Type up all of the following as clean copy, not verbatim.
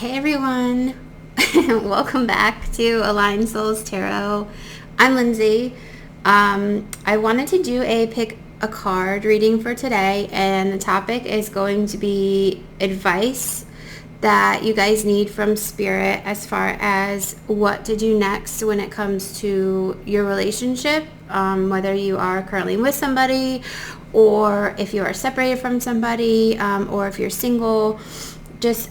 Hey everyone, welcome back to Aligned Souls Tarot. I'm Lindsey. I wanted to do a pick a card reading for today, and the topic is going to be advice that you guys need from Spirit as far as what to do next when it comes to your relationship, whether you are currently with somebody or if you are separated from somebody, or if you're single. Just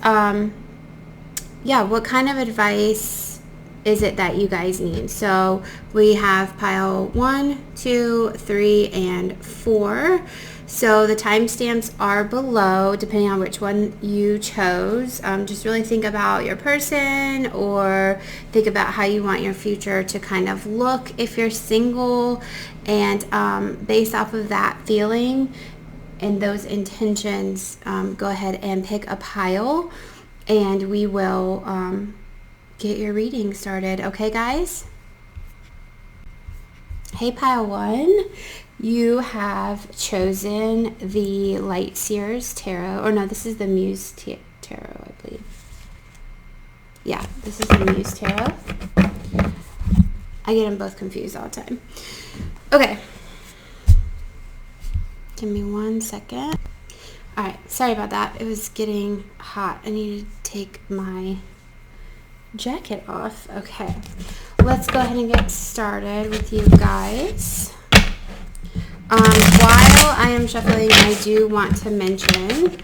what kind of advice is it that you guys need? So we have pile 1, 2, 3, and 4. So the timestamps are below, depending on which one you chose. Just really think about your person, or think about how you want your future to kind of look if you're single. And based off of that feeling and those intentions, go ahead and pick a pile, and we will get your reading started. Okay, guys? Hey, pile 1. You have chosen the Light Seers Tarot. Or no, this is the Muse Tarot, I believe. Yeah, this is the Muse Tarot. I get them both confused all the time. Okay. Give me 1 second. Alright, sorry about that. It was getting hot. I needed to take my jacket off. Okay, let's go ahead and get started with you guys. While I am shuffling, I do want to mention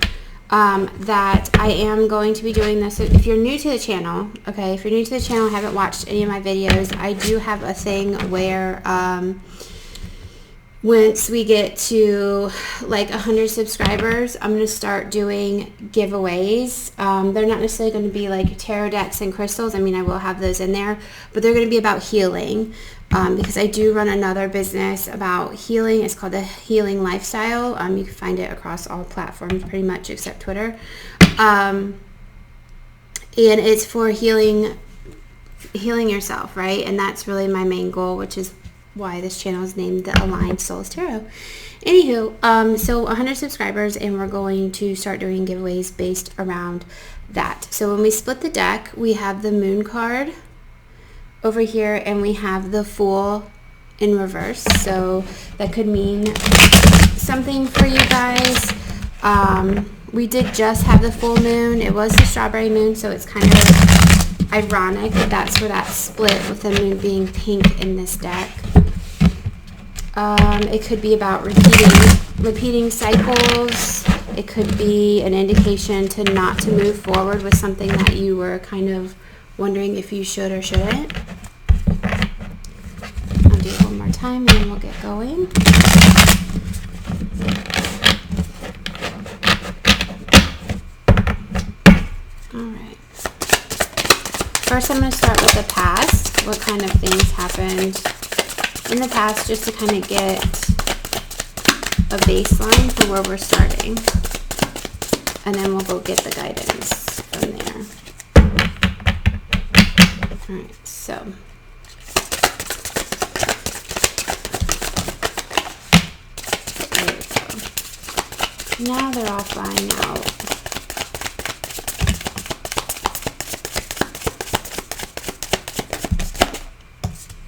that I am going to be doing this. If you're new to the channel, okay, if you're new to the channel, haven't watched any of my videos, I do have a thing where once we get to like 100 subscribers, I'm going to start doing giveaways. They're not necessarily going to be like tarot decks and crystals. I mean, I will have those in there, but they're going to be about healing, because I do run another business about healing. It's called the Healing Lifestyle. You can find it across all platforms pretty much except Twitter. And it's for healing yourself, right? And that's really my main goal, which is why this channel is named the Aligned Souls Tarot. Anywho, so 100 subscribers, and we're going to start doing giveaways based around that. So when we split the deck, we have the Moon card over here, and we have the Fool in reverse. So that could mean something for you guys. We did just have the full moon. It was the strawberry moon, so it's kind of ironic that that's where that split, with the moon being pink in this deck. It could be about repeating cycles. It could be an indication to not to move forward with something that you were kind of wondering if you should or shouldn't. I'll do it one more time and then we'll get going. Alright. First, I'm going to start with the past. What kind of things happened in the past, just to kind of get a baseline for where we're starting. And then we'll go get the guidance from there. Alright, so. There we go. Now they're all flying out.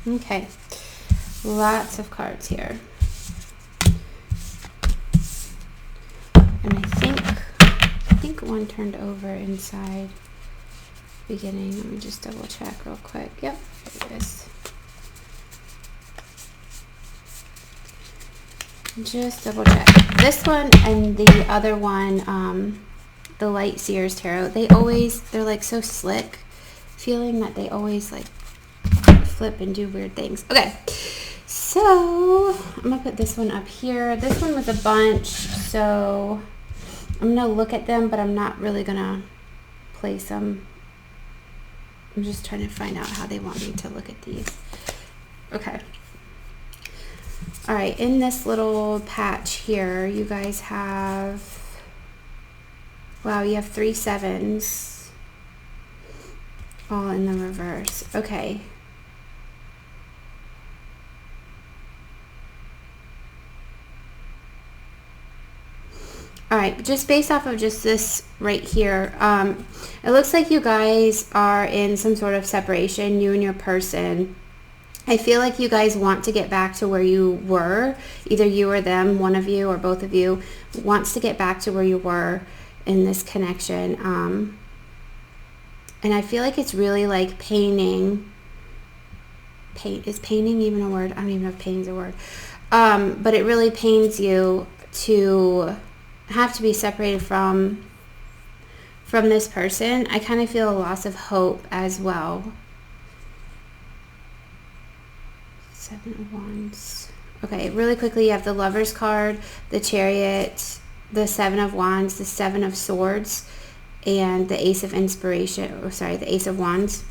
Okay, lots of cards here. And I think one turned over inside beginning. Let me just double check real quick. Yep, there it is. Just double check. This one and the other one, the Light Seers Tarot, they're like so slick feeling that they always like flip and do weird things. Okay, so I'm gonna put this one up here. This one was a bunch, so I'm gonna look at them, but I'm not really gonna place them. I'm just trying to find out how they want me to look at these. Okay. All right, in this little patch here, you guys have, wow, you have 3 sevens all in the reverse. Okay. All right, just based off of just this right here, it looks like you guys are in some sort of separation, you and your person. I feel like you guys want to get back to where you were. Either you or them, one of you or both of you, wants to get back to where you were in this connection. And I feel like it's really like paining. Is paining even a word? I don't even know if paining's a word. But it really pains you to have to be separated from this person. I kind of feel a loss of hope as well. 7 of Wands. Okay, really quickly, you have the Lover's card, the Chariot, the 7 of Wands, the 7 of Swords, and the Ace of Inspiration. Oh, sorry, the Ace of Wands.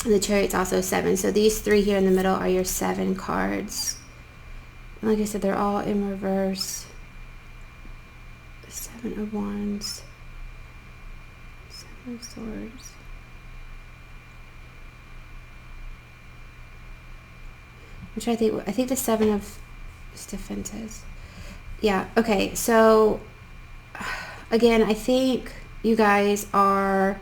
And the Chariot's also 7. So these 3 here in the middle are your 7 cards. And like I said, they're all in reverse. 7 of Wands, 7 of Swords. Which I think the 7 of Defenses. Yeah, okay, so again, I think you guys are,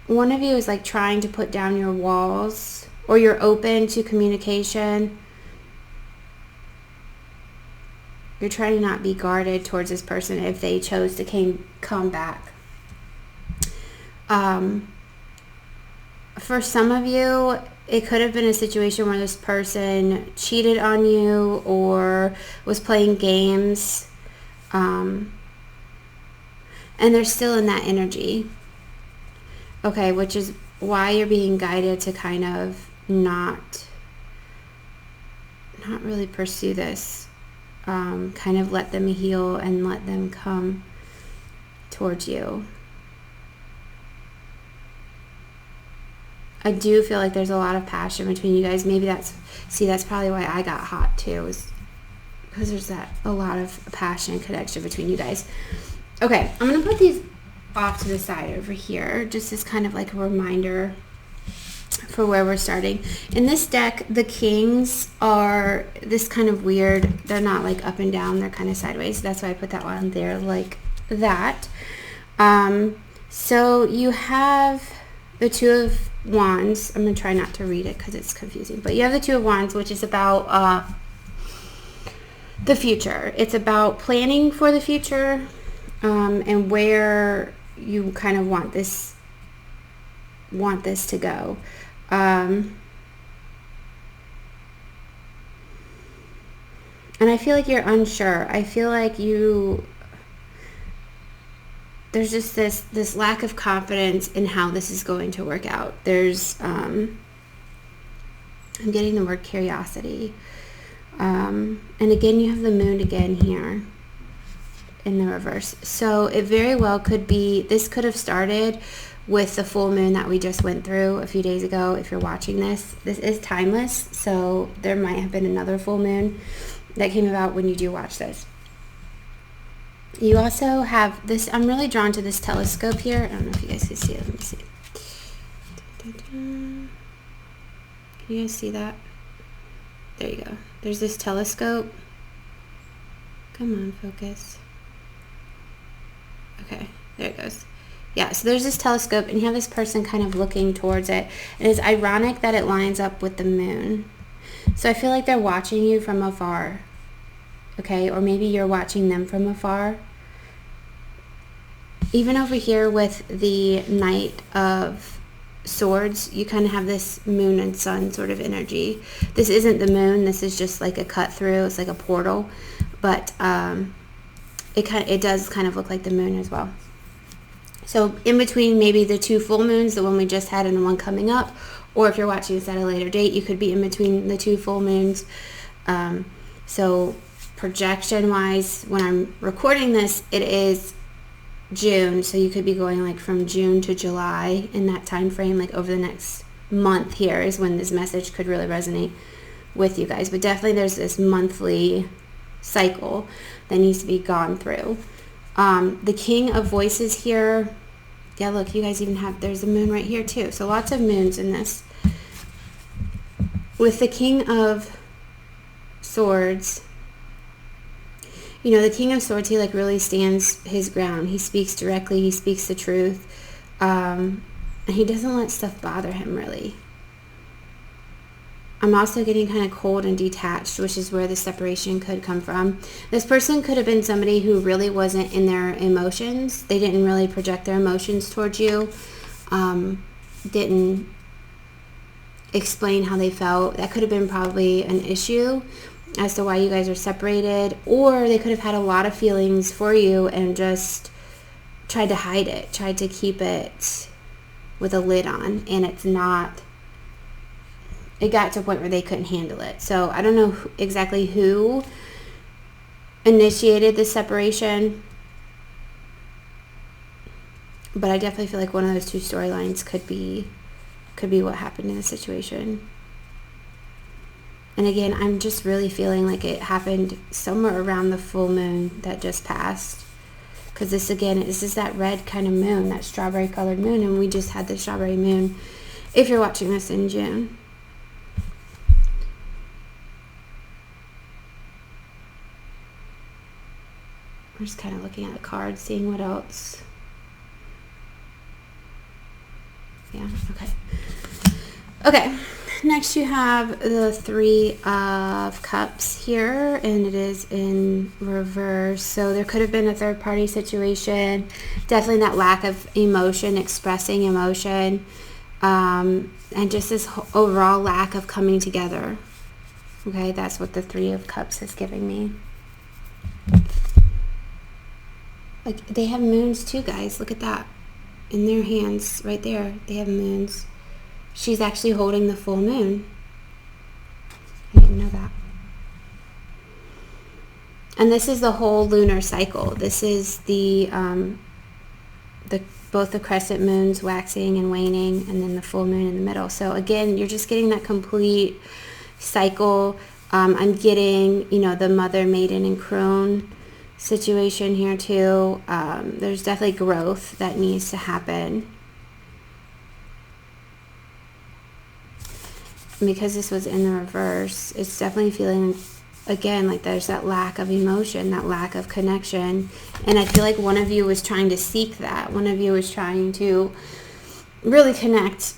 one of you is like trying to put down your walls, or you're open to communication. You're trying to not be guarded towards this person if they chose to come back. For some of you, it could have been a situation where this person cheated on you or was playing games. And they're still in that energy. Okay, which is why you're being guided to kind of not really pursue this. Kind of let them heal and let them come towards you. I do feel like there's a lot of passion between you guys. Maybe that's probably why I got hot too, is because there's a lot of passion and connection between you guys. Okay, I'm going to put these off to the side over here, just as kind of like a reminder for where we're starting. In this deck, the kings are this kind of weird, they're not like up and down, they're kind of sideways. That's why I put that one there like that. So you have the 2 of Wands. I'm going to try not to read it because it's confusing. But you have the 2 of Wands, which is about the future. It's about planning for the future, and where you kind of want this to go. And I feel like you're unsure. I feel like there's just this lack of confidence in how this is going to work out. There's I'm getting the word curiosity. And again, you have the moon again here in the reverse. So it very well could be, this could have started with the full moon that we just went through a few days ago. If you're watching this is timeless, so there might have been another full moon that came about when you do watch this. You also have this, I'm really drawn to this telescope here. I don't know if you guys can see it. Let me see. Can you guys see that? There you go. There's this telescope. Come on, focus. Okay, there it goes. Yeah, so there's this telescope, and you have this person kind of looking towards it. And it's ironic that it lines up with the moon. So I feel like they're watching you from afar. Okay, or maybe you're watching them from afar. Even over here with the Knight of Swords, you kind of have this moon and sun sort of energy. This isn't the moon, this is just like a cut through, it's like a portal. But it does kind of look like the moon as well. So in between maybe the 2 full moons, the one we just had and the one coming up, or if you're watching this at a later date, you could be in between the 2 full moons. So projection wise, when I'm recording this, it is June, so you could be going like from June to July in that time frame, like over the next month here is when this message could really resonate with you guys. But definitely there's this monthly cycle that needs to be gone through. The King of Voices here, yeah, look, you guys even have, there's a moon right here too, so lots of moons in this. With the King of Swords, you know, the King of Swords, he like really stands his ground. He speaks directly. He speaks the truth. And he doesn't let stuff bother him, really. I'm also getting kind of cold and detached, which is where the separation could come from. This person could have been somebody who really wasn't in their emotions. They didn't really project their emotions towards you. Didn't explain how they felt. That could have been probably an issue as to why you guys are separated. Or they could have had a lot of feelings for you and just tried to hide it, tried to keep it with a lid on, and it's not, it got to a point where they couldn't handle it. So I don't know exactly who initiated the separation, but I definitely feel like one of those two storylines could be what happened in the situation. And again, I'm just really feeling like it happened somewhere around the full moon that just passed. Because this, again, this is that red kind of moon, that strawberry colored moon. And we just had the strawberry moon, if you're watching this in June. We're just kind of looking at the cards, seeing what else. Yeah, okay. Okay, next you have the Three of Cups here, and it is in reverse. So there could have been a third-party situation. Definitely that lack of emotion, expressing emotion, and just this overall lack of coming together. Okay, that's what the Three of Cups is giving me. Like, they have moons too, guys. Look at that. In their hands, right there, they have moons. She's actually holding the full moon. I didn't know that. And this is the whole lunar cycle. This is the both the crescent moons waxing and waning, and then the full moon in the middle. So again, you're just getting that complete cycle. I'm getting, you know, the mother, maiden, and crone situation here too. There's definitely growth that needs to happen. Because this was in the reverse, it's definitely feeling, again, like there's that lack of emotion, that lack of connection. And I feel like one of you was trying to seek that. One of you was trying to really connect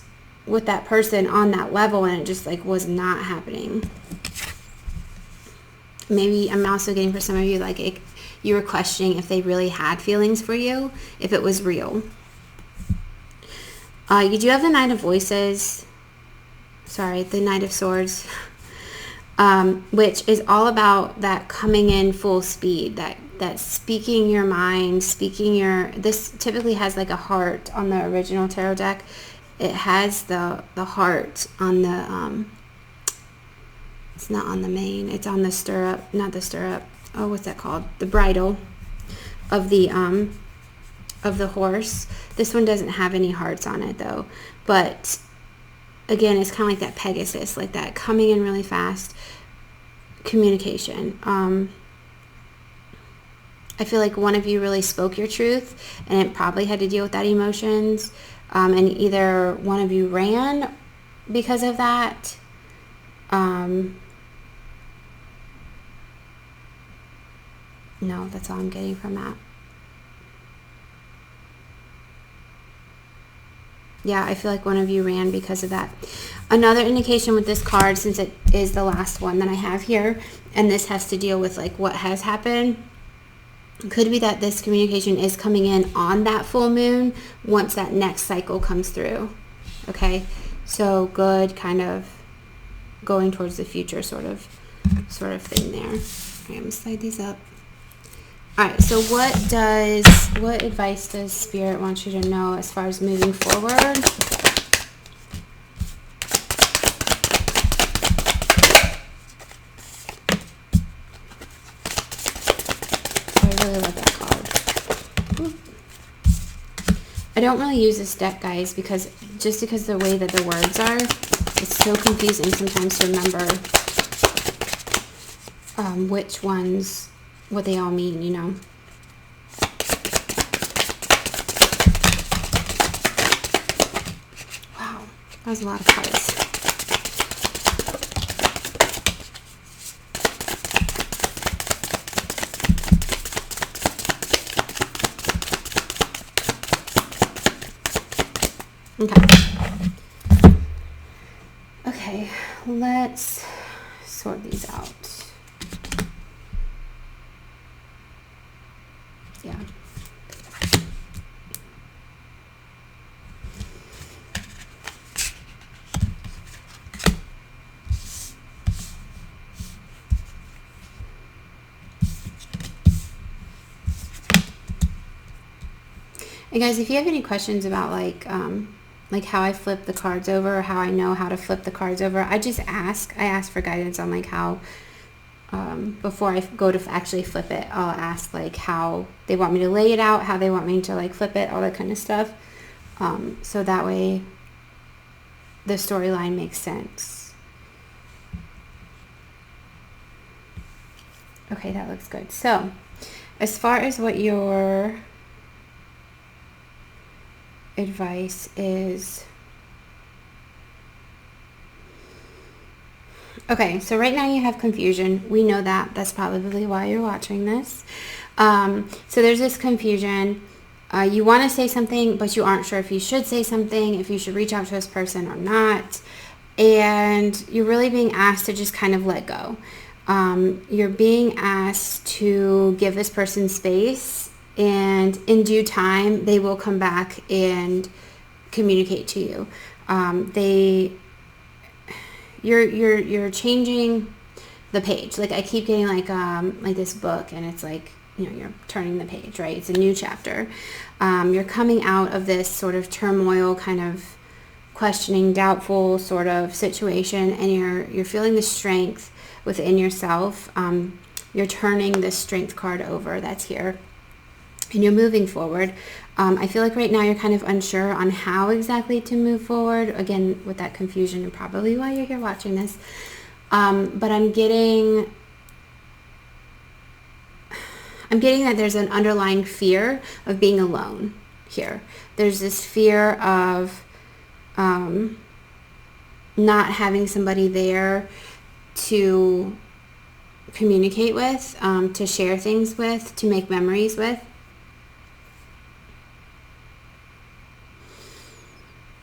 with that person on that level, and it just like was not happening. Maybe I'm also getting for some of you, like you were questioning if they really had feelings for you, if it was real. You do have the Knight of Voices. Sorry, the Knight of Swords, which is all about that coming in full speed, that speaking your mind, this typically has like a heart on the original tarot deck. It has the heart on the, it's not on the mane, it's on the stirrup, not the stirrup, oh, what's that called? The bridle of the horse. This one doesn't have any hearts on it though, but again, it's kind of like that Pegasus, like that coming in really fast communication. I feel like one of you really spoke your truth, and it probably had to deal with that emotions. And either one of you ran because of that. No, that's all I'm getting from that. Yeah, I feel like one of you ran because of that. Another indication with this card, since it is the last one that I have here, and this has to deal with like what has happened, could be that this communication is coming in on that full moon once that next cycle comes through. Okay, so good, kind of going towards the future sort of thing there. Okay, I'm gonna slide these up. All right, so what advice does Spirit want you to know as far as moving forward? I really love that card. I don't really use this deck, guys, because the way that the words are, it's so confusing sometimes to remember which ones, what they all mean, you know. Wow, that was a lot of cards. Okay. Okay, let's sort these out. Yeah. And guys, if you have any questions about like how I flip the cards over, or how I know how to flip the cards over, I just ask. I ask for guidance on like how, before I go to actually flip it, I'll ask like how they want me to lay it out, how they want me to like flip it, all that kind of stuff. So that way the storyline makes sense. Okay, that looks good. So as far as what your advice is, okay, so right now you have confusion. We know that. That's probably why you're watching this. So there's this confusion. You want to say something, but you aren't sure if you should say something, if you should reach out to this person or not. And you're really being asked to just kind of let go. You're being asked to give this person space, and in due time, they will come back and communicate to you. You're changing the page. Like I keep getting like this book, and it's like, you know, you're turning the page, right? It's a new chapter. You're coming out of this sort of turmoil, kind of questioning, doubtful sort of situation, and you're feeling the strength within yourself. You're turning this strength card over that's here, and you're moving forward. I feel like right now you're kind of unsure on how exactly to move forward. Again, with that confusion, and probably why you're here watching this. But I'm getting that there's an underlying fear of being alone here. There's this fear of not having somebody there to communicate with, to share things with, to make memories with.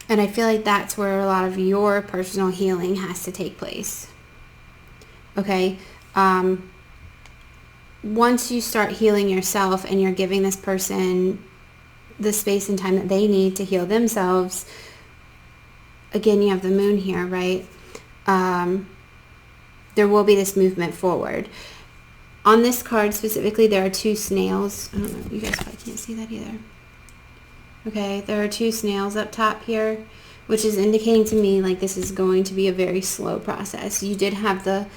And I feel like that's where a lot of your personal healing has to take place. Okay? Once you start healing yourself and you're giving this person the space and time that they need to heal themselves, again, you have the moon here, right? There will be this movement forward. On this card specifically, there are two snails. I don't know, you guys probably can't see that either. Okay, there are two snails up top here, which is indicating to me like this is going to be a very slow process. You did have the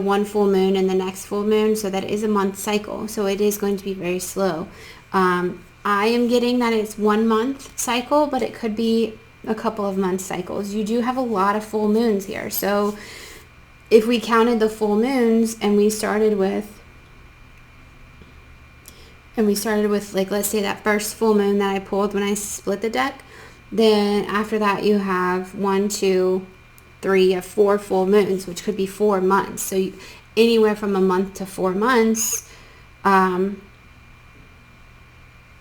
one full moon and the next full moon, so that is a month cycle. So it is going to be very slow. I am getting that it's 1 month cycle, but it could be a couple of month cycles. You do have a lot of full moons here. So if we counted the full moons and we started with like, let's say that first full moon that I pulled when I split the deck, then after that you have 1, 2, 3, 4 full moons, which could be 4 months. So anywhere from a month to 4 months,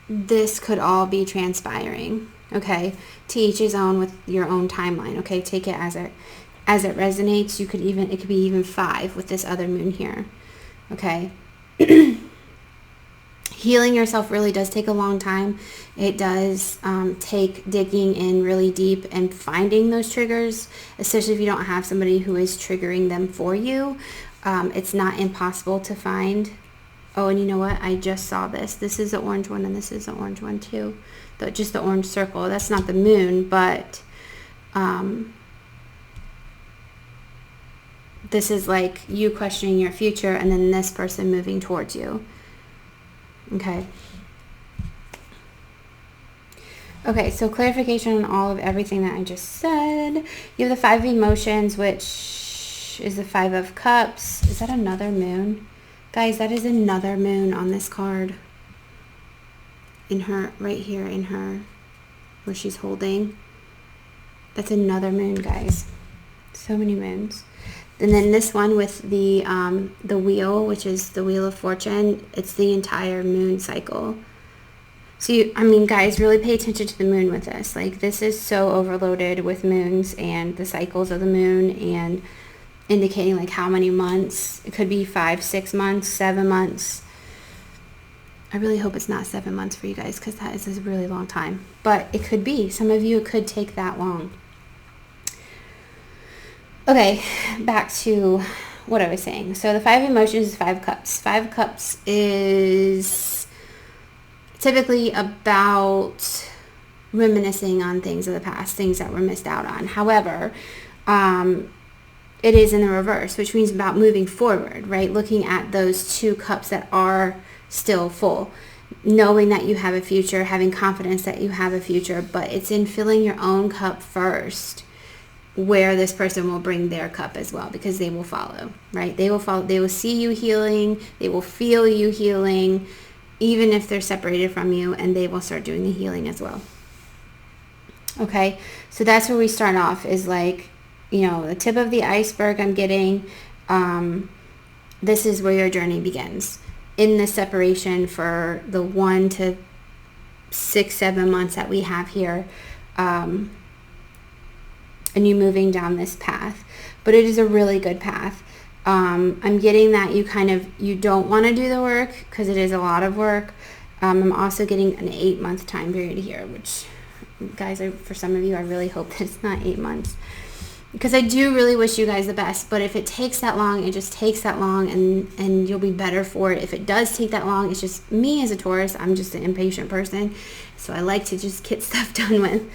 this could all be transpiring. Okay, to each his own with your own timeline. Okay, take it as it resonates. It could be even 5 with this other moon here. Okay. Healing yourself really does take a long time. It does take digging in really deep and finding those triggers, especially if you don't have somebody who is triggering them for you. It's not impossible to find. Oh, and you know what? I just saw this. This is the orange one, and this is the orange one too. Just the orange circle. That's not the moon, but this is like you questioning your future, and then this person moving towards you. Okay. Okay, so clarification on all of everything that I just said. You have the 5 of emotions, which is the 5 of cups. Is that another moon? Guys, that is another moon on this card. In her, right here in her, where she's holding. That's another moon, guys. So many moons. And then this one with the wheel, which is the Wheel of Fortune, it's the entire moon cycle. So, I mean, guys, really pay attention to the moon with this. Like, this is so overloaded with moons and the cycles of the moon and indicating, like, how many months. It could be 5, 6 months, 7 months. I really hope it's not 7 months for you guys, because that is a really long time. But it could be. Some of you, it could take that long. Okay, back to what I was saying. So the 5 emotions is 5 cups. 5 cups is typically about reminiscing on things of the past, things that were missed out on. However, it is in the reverse, which means about moving forward, right? Looking at those 2 cups that are still full, knowing that you have a future, having confidence that you have a future, but it's in filling your own cup first where this person will bring their cup as well, because they will follow, right? They will follow. They will see you healing. They will feel you healing, even if they're separated from you, and they will start doing the healing as well. Okay, so that's where we start off, is like, you know, the tip of the iceberg I'm getting. This is where your journey begins, in the separation for the 1 to 6, 7 months that we have here, and you moving down this path. But it is a really good path. I'm getting that you don't want to do the work, because it is a lot of work. I'm also getting an 8-month time period here, which, guys, for some of you, I really hope that it's not 8 months, because I do really wish you guys the best. But if it takes that long, it just takes that long, and you'll be better for it. If it does take that long, it's just me as a Taurus. I'm just an impatient person, so I like to just get stuff done with.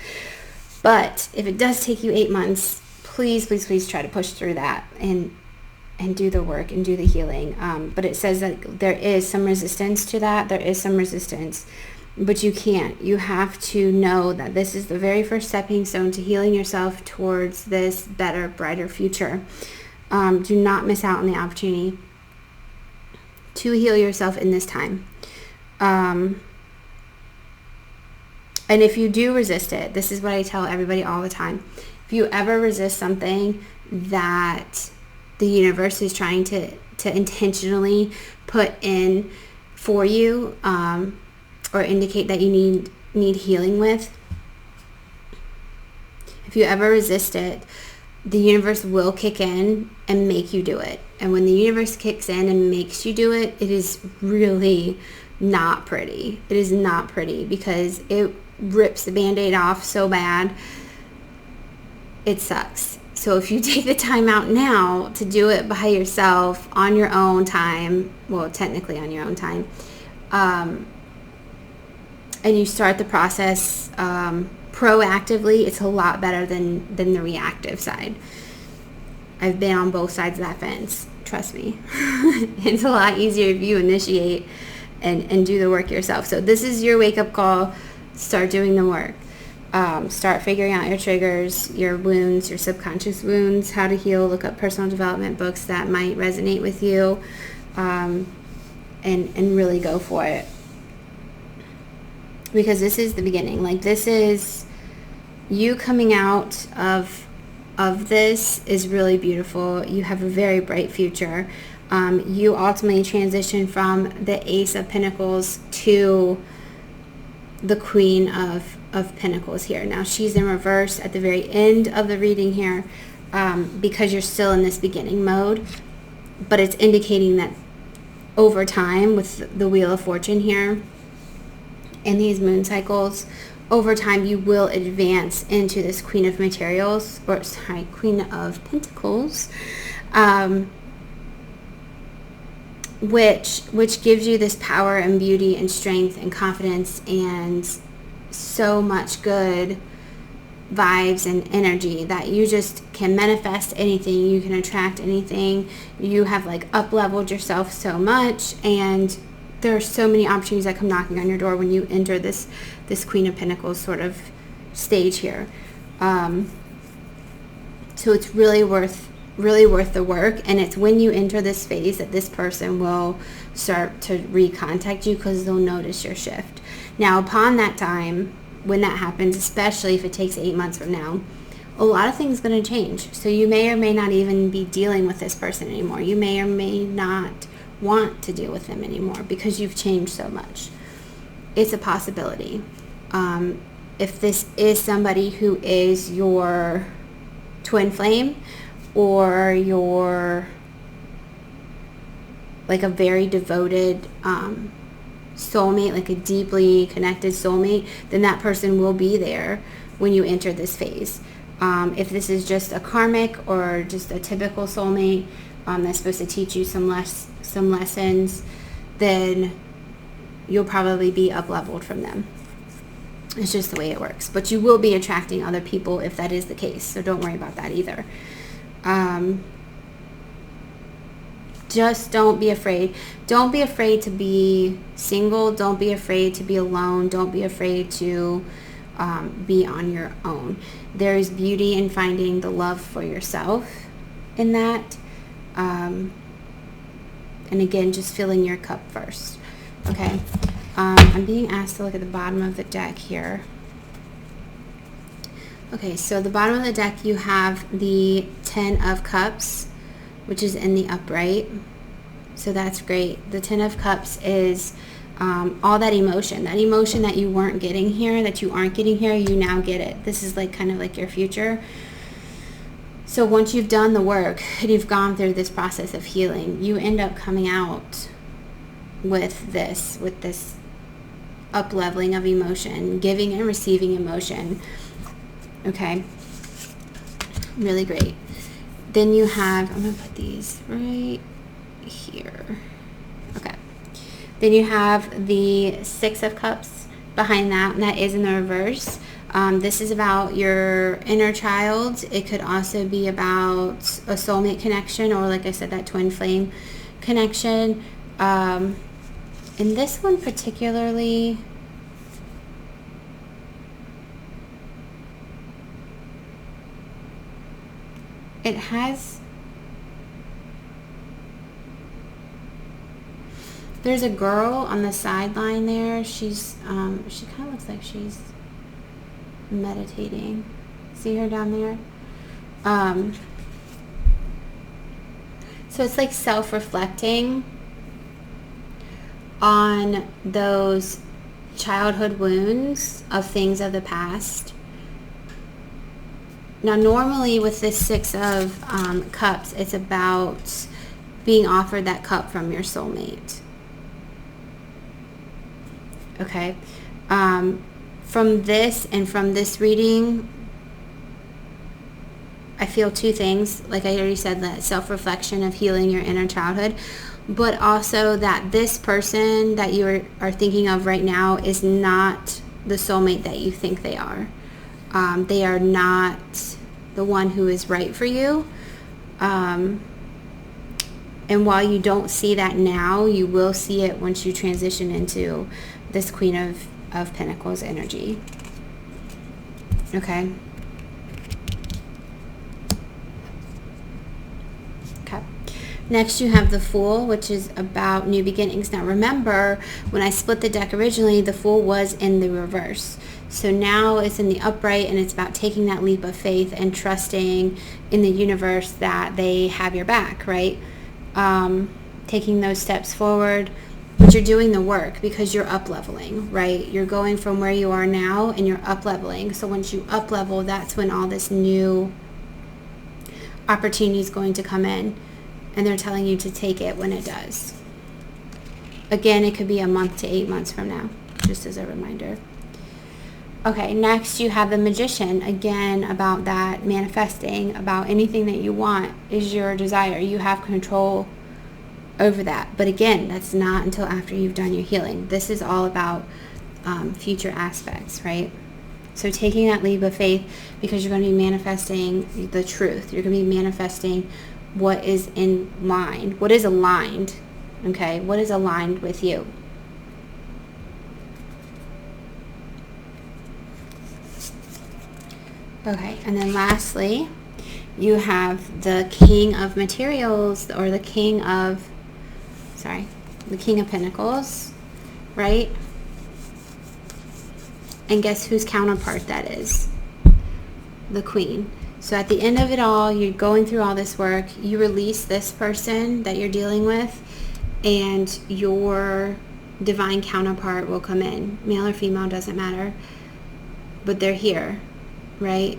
But if it does take you 8 months, please, please, please try to push through that and do the work and do the healing. But it says that there is some resistance to that. There is some resistance, but you can't. You have to know that this is the very first stepping stone to healing yourself towards this better, brighter future. Do not miss out on the opportunity to heal yourself in this time. And if you do resist it, this is what I tell everybody all the time. If you ever resist something that the universe is trying to intentionally put in for you, or indicate that you need healing with, if you ever resist it, the universe will kick in and make you do it. And when the universe kicks in and makes you do it, it is really not pretty. It is not pretty, because it rips the Band-Aid off so bad. It sucks. So if you take the time out now to do it by yourself on your own time, well, technically on your own time, and you start the process proactively, it's a lot better than the reactive side. I've been on both sides of that fence. Trust me. It's a lot easier if you initiate and do the work yourself. So this is your wake-up call. Start doing the work. Start figuring out your triggers, your wounds, your subconscious wounds, how to heal. Look up personal development books that might resonate with you, and really go for it. Because this is the beginning. Like, this is you coming out of this is really beautiful. You have a very bright future. You ultimately transition from the Ace of Pentacles to the Queen of Pentacles here. Now, she's in reverse at the very end of the reading here, because you're still in this beginning mode. But it's indicating that over time, with the Wheel of Fortune here, in these moon cycles, over time you will advance into this Queen of Materials, or sorry, Queen of Pentacles, which gives you this power and beauty and strength and confidence and so much good vibes and energy that you just can manifest anything. You can attract anything. You have like up-leveled yourself so much, and there are so many opportunities that come knocking on your door when you enter this Queen of Pentacles sort of stage here. So it's really worth the work, and it's when you enter this phase that this person will start to recontact you, because they'll notice your shift. Now, upon that time, when that happens, especially if it takes 8 months from now, a lot of things are going to change. So you may or may not even be dealing with this person anymore. You may or may not want to deal with them anymore, because you've changed so much. it's a possibility. If this is somebody who is your twin flame, or your like a very devoted soulmate, like a deeply connected soulmate, then that person will be there when you enter this phase. If this is just a karmic or just a typical soulmate that's supposed to teach you some lessons, then you'll probably be up-leveled from them. It's just the way it works. But you will be attracting other people if that is the case, so don't worry about that either. Just don't be afraid. Don't be afraid to be single. Don't be afraid to be alone. Don't be afraid to be on your own. There is beauty in finding the love for yourself in that. And again, just filling your cup first. Okay. I'm being asked to look at the bottom of the deck here. Okay, so the bottom of the deck, you have the 10 of Cups, which is in the upright. So that's great. The 10 of Cups is all that emotion that you weren't getting here, that you aren't getting here, you now get it. This is like kind of like your future. So once you've done the work and you've gone through this process of healing, you end up coming out with this up-leveling of emotion, giving and receiving emotion. Okay, really great. Then you have, I'm going to put these right here. Okay. Then you have the 6 of Cups behind that, and that is in the reverse. This is about your inner child. It could also be about a soulmate connection, or like I said, that twin flame connection. In this one particularly, it has, there's a girl on the sideline there. She's she kind of looks like she's meditating. See her down there? So it's like self-reflecting on those childhood wounds of things of the past. Now, normally with this 6 of Cups, it's about being offered that cup from your soulmate. Okay. From this and from this reading, I feel 2 things. Like I already said, that self-reflection of healing your inner childhood, but also that this person that you are thinking of right now is not the soulmate that you think they are. They are not the one who is right for you. And while you don't see that now, you will see it once you transition into this Queen of Pentacles energy. Okay. Okay. Next you have the Fool, which is about new beginnings. Now remember, when I split the deck originally, the Fool was in the reverse. So now it's in the upright, and it's about taking that leap of faith and trusting in the universe that they have your back, right? Taking those steps forward, but you're doing the work because you're up-leveling, right? You're going from where you are now and you're up-leveling. So once you up-level, that's when all this new opportunity is going to come in, and they're telling you to take it when it does. Again, it could be a month to 8 months from now, just as a reminder. Okay, next you have the Magician, again about that manifesting, about anything that you want is your desire. You have control over that. But again, that's not until after you've done your healing. This is all about future aspects, right? So taking that leap of faith, because you're going to be manifesting the truth. You're going to be manifesting what is in line, what is aligned, okay? What is aligned with you. Okay, and then lastly, you have the King of Materials, or the King of Pentacles, right? And guess whose counterpart that is? The Queen. So at the end of it all, you're going through all this work, you release this person that you're dealing with, and you're divine counterpart will come in. Male or female, doesn't matter. But they're here, right?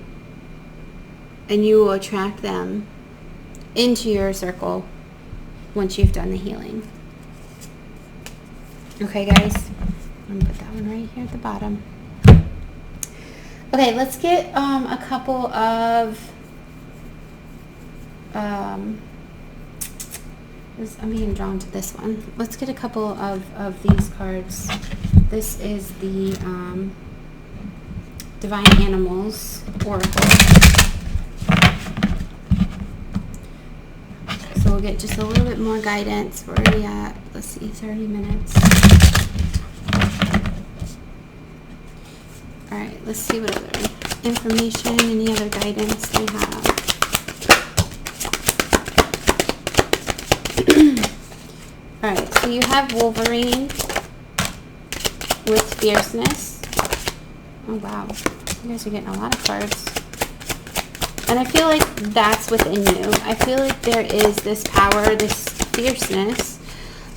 And you will attract them into your circle once you've done the healing. Okay, guys? I'm going to put that one right here at the bottom. Okay, let's get a couple of... I'm being drawn to this one. Let's get a couple of these cards. This is the Divine Animals Oracle. So we'll get just a little bit more guidance. We're already at, let's see, 30 minutes. Alright, let's see what other information, any other guidance they have. Alright, so you have Wolverine with fierceness. Oh wow, you guys are getting a lot of cards. And I feel like that's within you. I feel like there is this power, this fierceness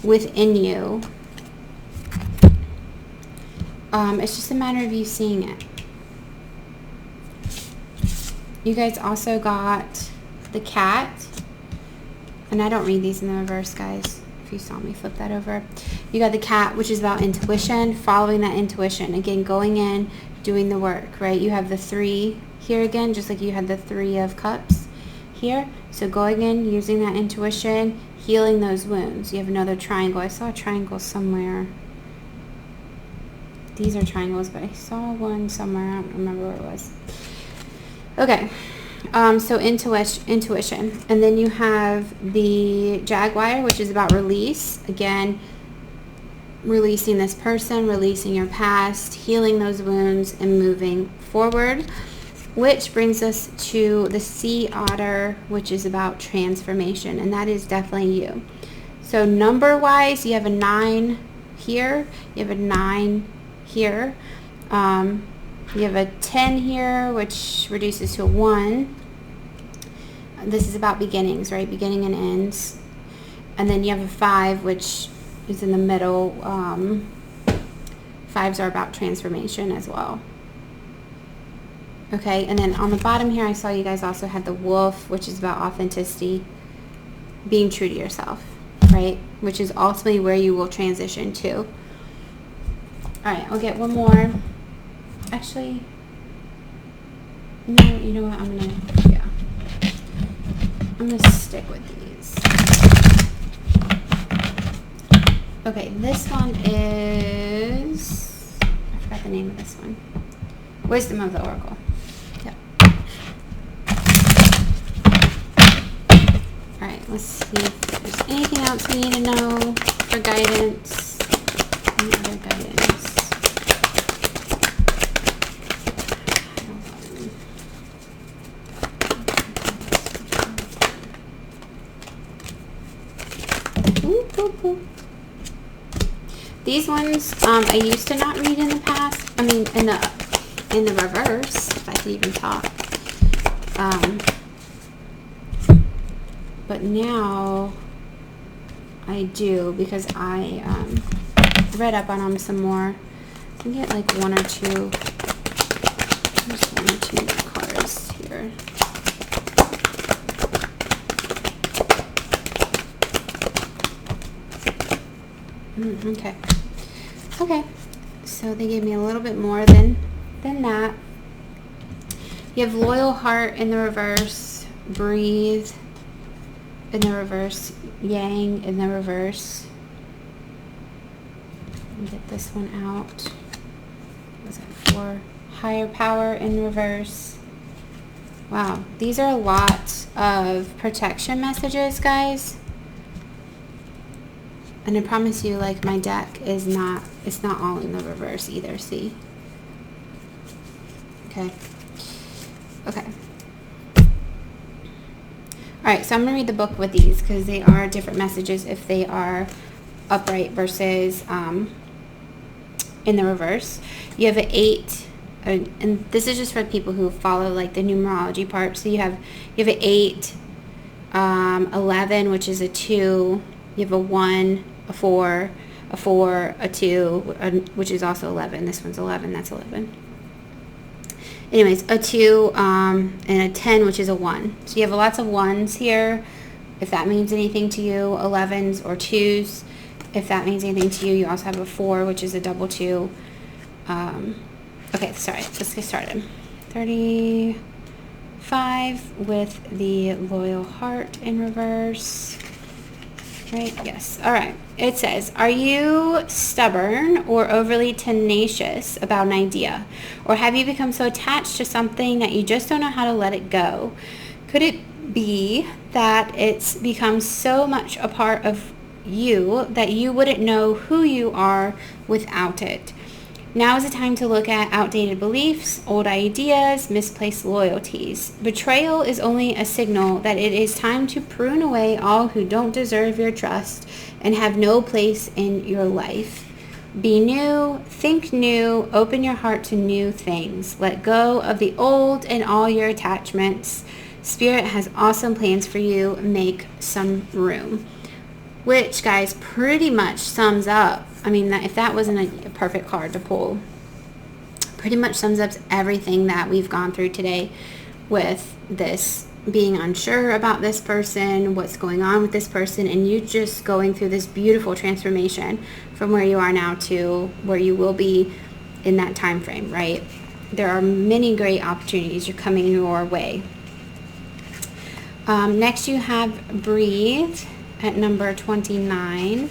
within you. It's just a matter of you seeing it. You guys also got the cat. And I don't read these in the reverse, guys. If you saw me flip that over. You got the cat, which is about intuition, following that intuition. Again, going in, doing the work, right? You have the 3 here again, just like you had the 3 of cups here. So going in, using that intuition, healing those wounds. You have another triangle. I saw a triangle somewhere. These are triangles, but I saw one somewhere. I don't remember where it was. Okay. So intuition. And then you have the Jaguar, which is about release. Again, releasing this person, releasing your past, healing those wounds, and moving forward. Which brings us to the Sea Otter, which is about transformation. And that is definitely you. So number-wise, you have a 9 here. You have a 9 here. You have a 10 here, which reduces to a 1. This is about beginnings, right? Beginning and ends. And then you have a 5, which is in the middle. 5s are about transformation as well. Okay, and then on the bottom here, I saw you guys also had the Wolf, which is about authenticity, being true to yourself, right? Which is ultimately where you will transition to. All right, I'll get one more. Actually, no, you know what? I'm gonna stick with these. Okay, this one is, I forgot the name of this one. Wisdom of the Oracle. Yep. All right, let's see if there's anything else we need to know for guidance. Any other guidance? These ones I used to not read in the past. I mean, in the reverse, if I could even talk. But now I do, because I read up on them some more. I can get like one or two cards here. Okay. Okay. So they gave me a little bit more than that. You have Loyal Heart in the reverse. Breathe in the reverse. Yang in the reverse. Let me get this one out. What was that for? Higher Power in reverse. Wow. These are a lot of protection messages, guys. And I promise you, like, my deck is not, it's not all in the reverse either, see? Okay. Okay. Alright, so I'm going to read the book with these, because they are different messages if they are upright versus in the reverse. You have an 8, and this is just for people who follow, like, the numerology part. So you have an 8, 11, which is a 2, you have a 1, a 4, a 4, a 2, which is also 11. This one's 11. That's 11. Anyways, a 2 and a 10, which is a 1. So you have lots of 1s here, if that means anything to you. 11s or 2s, if that means anything to you. You also have a 4, which is a double 2. Okay, sorry. Let's get started. 35 with the loyal heart in reverse. Right? Yes. All right. It says, are you stubborn or overly tenacious about an idea? Or have you become so attached to something that you just don't know how to let it go? Could it be that it's become so much a part of you that you wouldn't know who you are without it? Now is the time to look at outdated beliefs, old ideas, misplaced loyalties. Betrayal is only a signal that it is time to prune away all who don't deserve your trust and have no place in your life. Be new, think new, open your heart to new things. Let go of the old and all your attachments. Spirit has awesome plans for you. Make some room. Which, guys, pretty much sums up, I mean, if that wasn't a perfect card to pull, pretty much sums up everything that we've gone through today with this being unsure about this person, what's going on with this person, and you just going through this beautiful transformation from where you are now to where you will be in that time frame, right? There are many great opportunities you're coming your way. Next you have Breathe at number 29.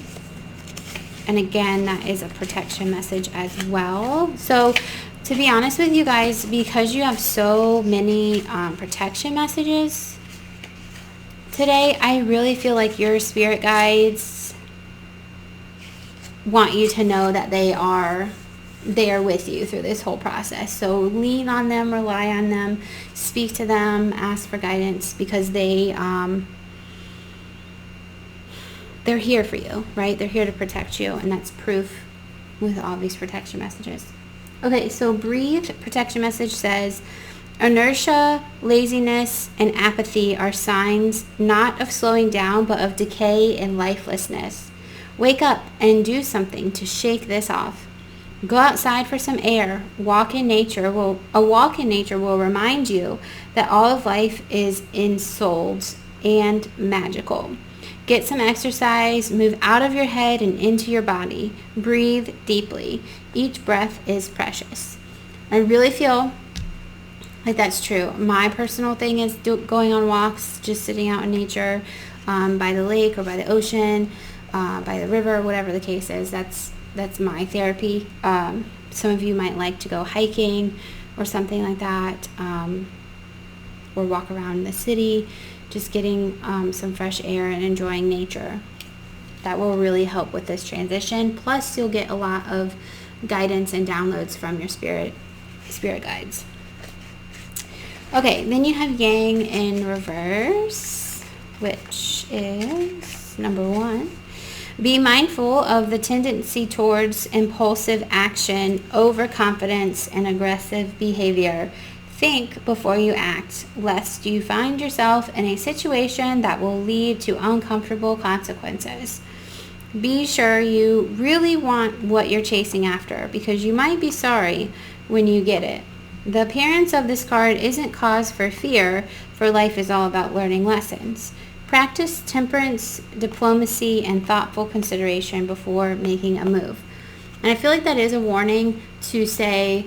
And again, that is a protection message as well. So to be honest with you guys, because you have so many protection messages today, I really feel like your spirit guides want you to know that they are with you through this whole process. So lean on them, rely on them, speak to them, ask for guidance, because they're here for you, right? They're here to protect you, and that's proof with all these protection messages. Okay, so Breathe protection message says, inertia, laziness, and apathy are signs not of slowing down, but of decay and lifelessness. Wake up and do something to shake this off. Go outside for some air. A walk in nature will remind you that all of life is ensouled and magical. Get some exercise, move out of your head and into your body. Breathe deeply. Each breath is precious. I really feel like that's true. My personal thing is going on walks, just sitting out in nature, by the lake or by the ocean, by the river, whatever the case is. That's my therapy. Some of you might like to go hiking or something like that, or walk around the city. Just getting some fresh air and enjoying nature. That will really help with this transition. Plus, you'll get a lot of guidance and downloads from your spirit guides. Okay, then you have Yang in reverse, which is number 1. Be mindful of the tendency towards impulsive action, overconfidence, and aggressive behavior. Think before you act, lest you find yourself in a situation that will lead to uncomfortable consequences. Be sure you really want what you're chasing after, because you might be sorry when you get it. The appearance of this card isn't cause for fear, for life is all about learning lessons. Practice temperance, diplomacy, and thoughtful consideration before making a move. And I feel like that is a warning to say,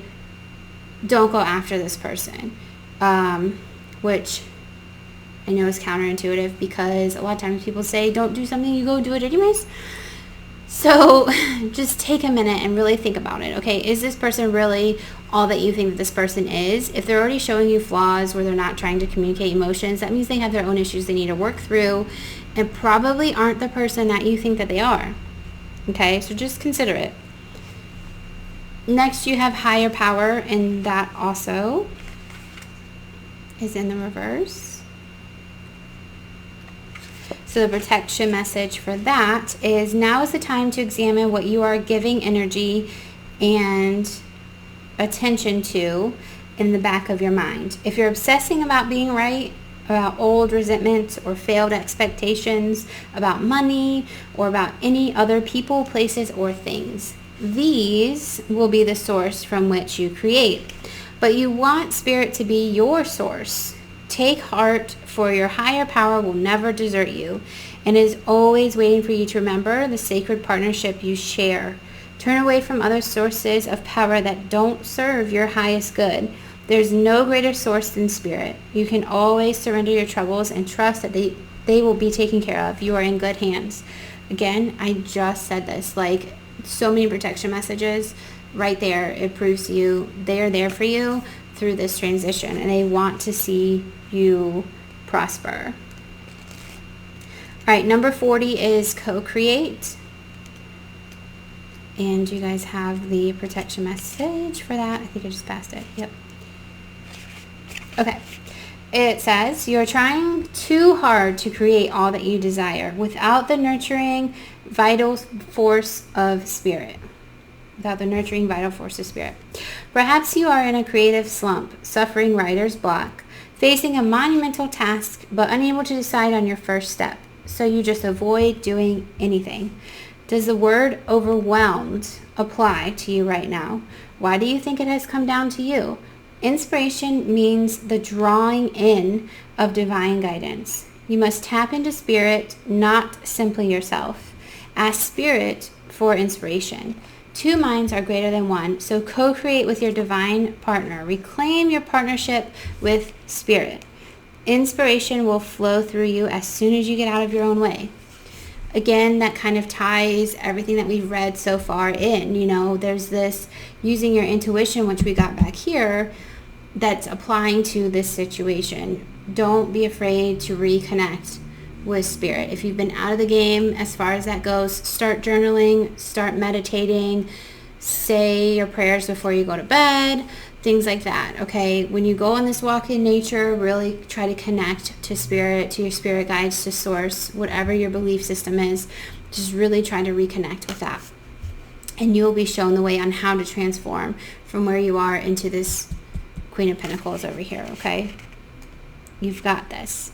don't go after this person, which I know is counterintuitive, because a lot of times people say don't do something, you go do it anyways. So just take a minute and really think about it. Okay, is this person really all that you think that this person is? If they're already showing you flaws where they're not trying to communicate emotions, that means they have their own issues they need to work through, and probably aren't the person that you think that they are. Okay, so just consider it. Next, you have Higher Power, and that also is in the reverse. So the protection message for that is, now is the time to examine what you are giving energy and attention to in the back of your mind. If you're obsessing about being right, about old resentments or failed expectations, about money, or about any other people, places, or things. These will be the source from which you create. But you want Spirit to be your source. Take heart, for your higher power will never desert you and is always waiting for you to remember the sacred partnership you share. Turn away from other sources of power that don't serve your highest good. There's no greater source than Spirit. You can always surrender your troubles and trust that they will be taken care of. You are in good hands. Again, I just said this, like so many protection messages right there. It proves to you they are there for you through this transition, and they want to see you prosper. All right, number 40 is co-create. And you guys have the protection message for that. I think I just passed it. Yep. Okay. It says, you're trying too hard to create all that you desire without the nurturing vital force of Spirit. Without the nurturing vital force of Spirit. Perhaps you are in a creative slump, suffering writer's block, facing a monumental task, but unable to decide on your first step. So you just avoid doing anything. Does the word overwhelmed apply to you right now? Why do you think it has come down to you? Inspiration means the drawing in of divine guidance. You must tap into Spirit, not simply yourself. Ask Spirit for inspiration. Two minds are greater than one, so co-create with your divine partner. Reclaim your partnership with Spirit. Inspiration will flow through you as soon as you get out of your own way. Again, that kind of ties everything that we've read so far in. You know, there's this using your intuition, which we got back here, that's applying to this situation. Don't be afraid to reconnect with Spirit. If you've been out of the game as far as that goes, start journaling, start meditating, say your prayers before you go to bed, things like that, okay? When you go on this walk in nature, really try to connect to Spirit, to your spirit guides, to source, whatever your belief system is. Just really try to reconnect with that. And you'll be shown the way on how to transform from where you are into this Queen of Pentacles over here, okay? You've got this.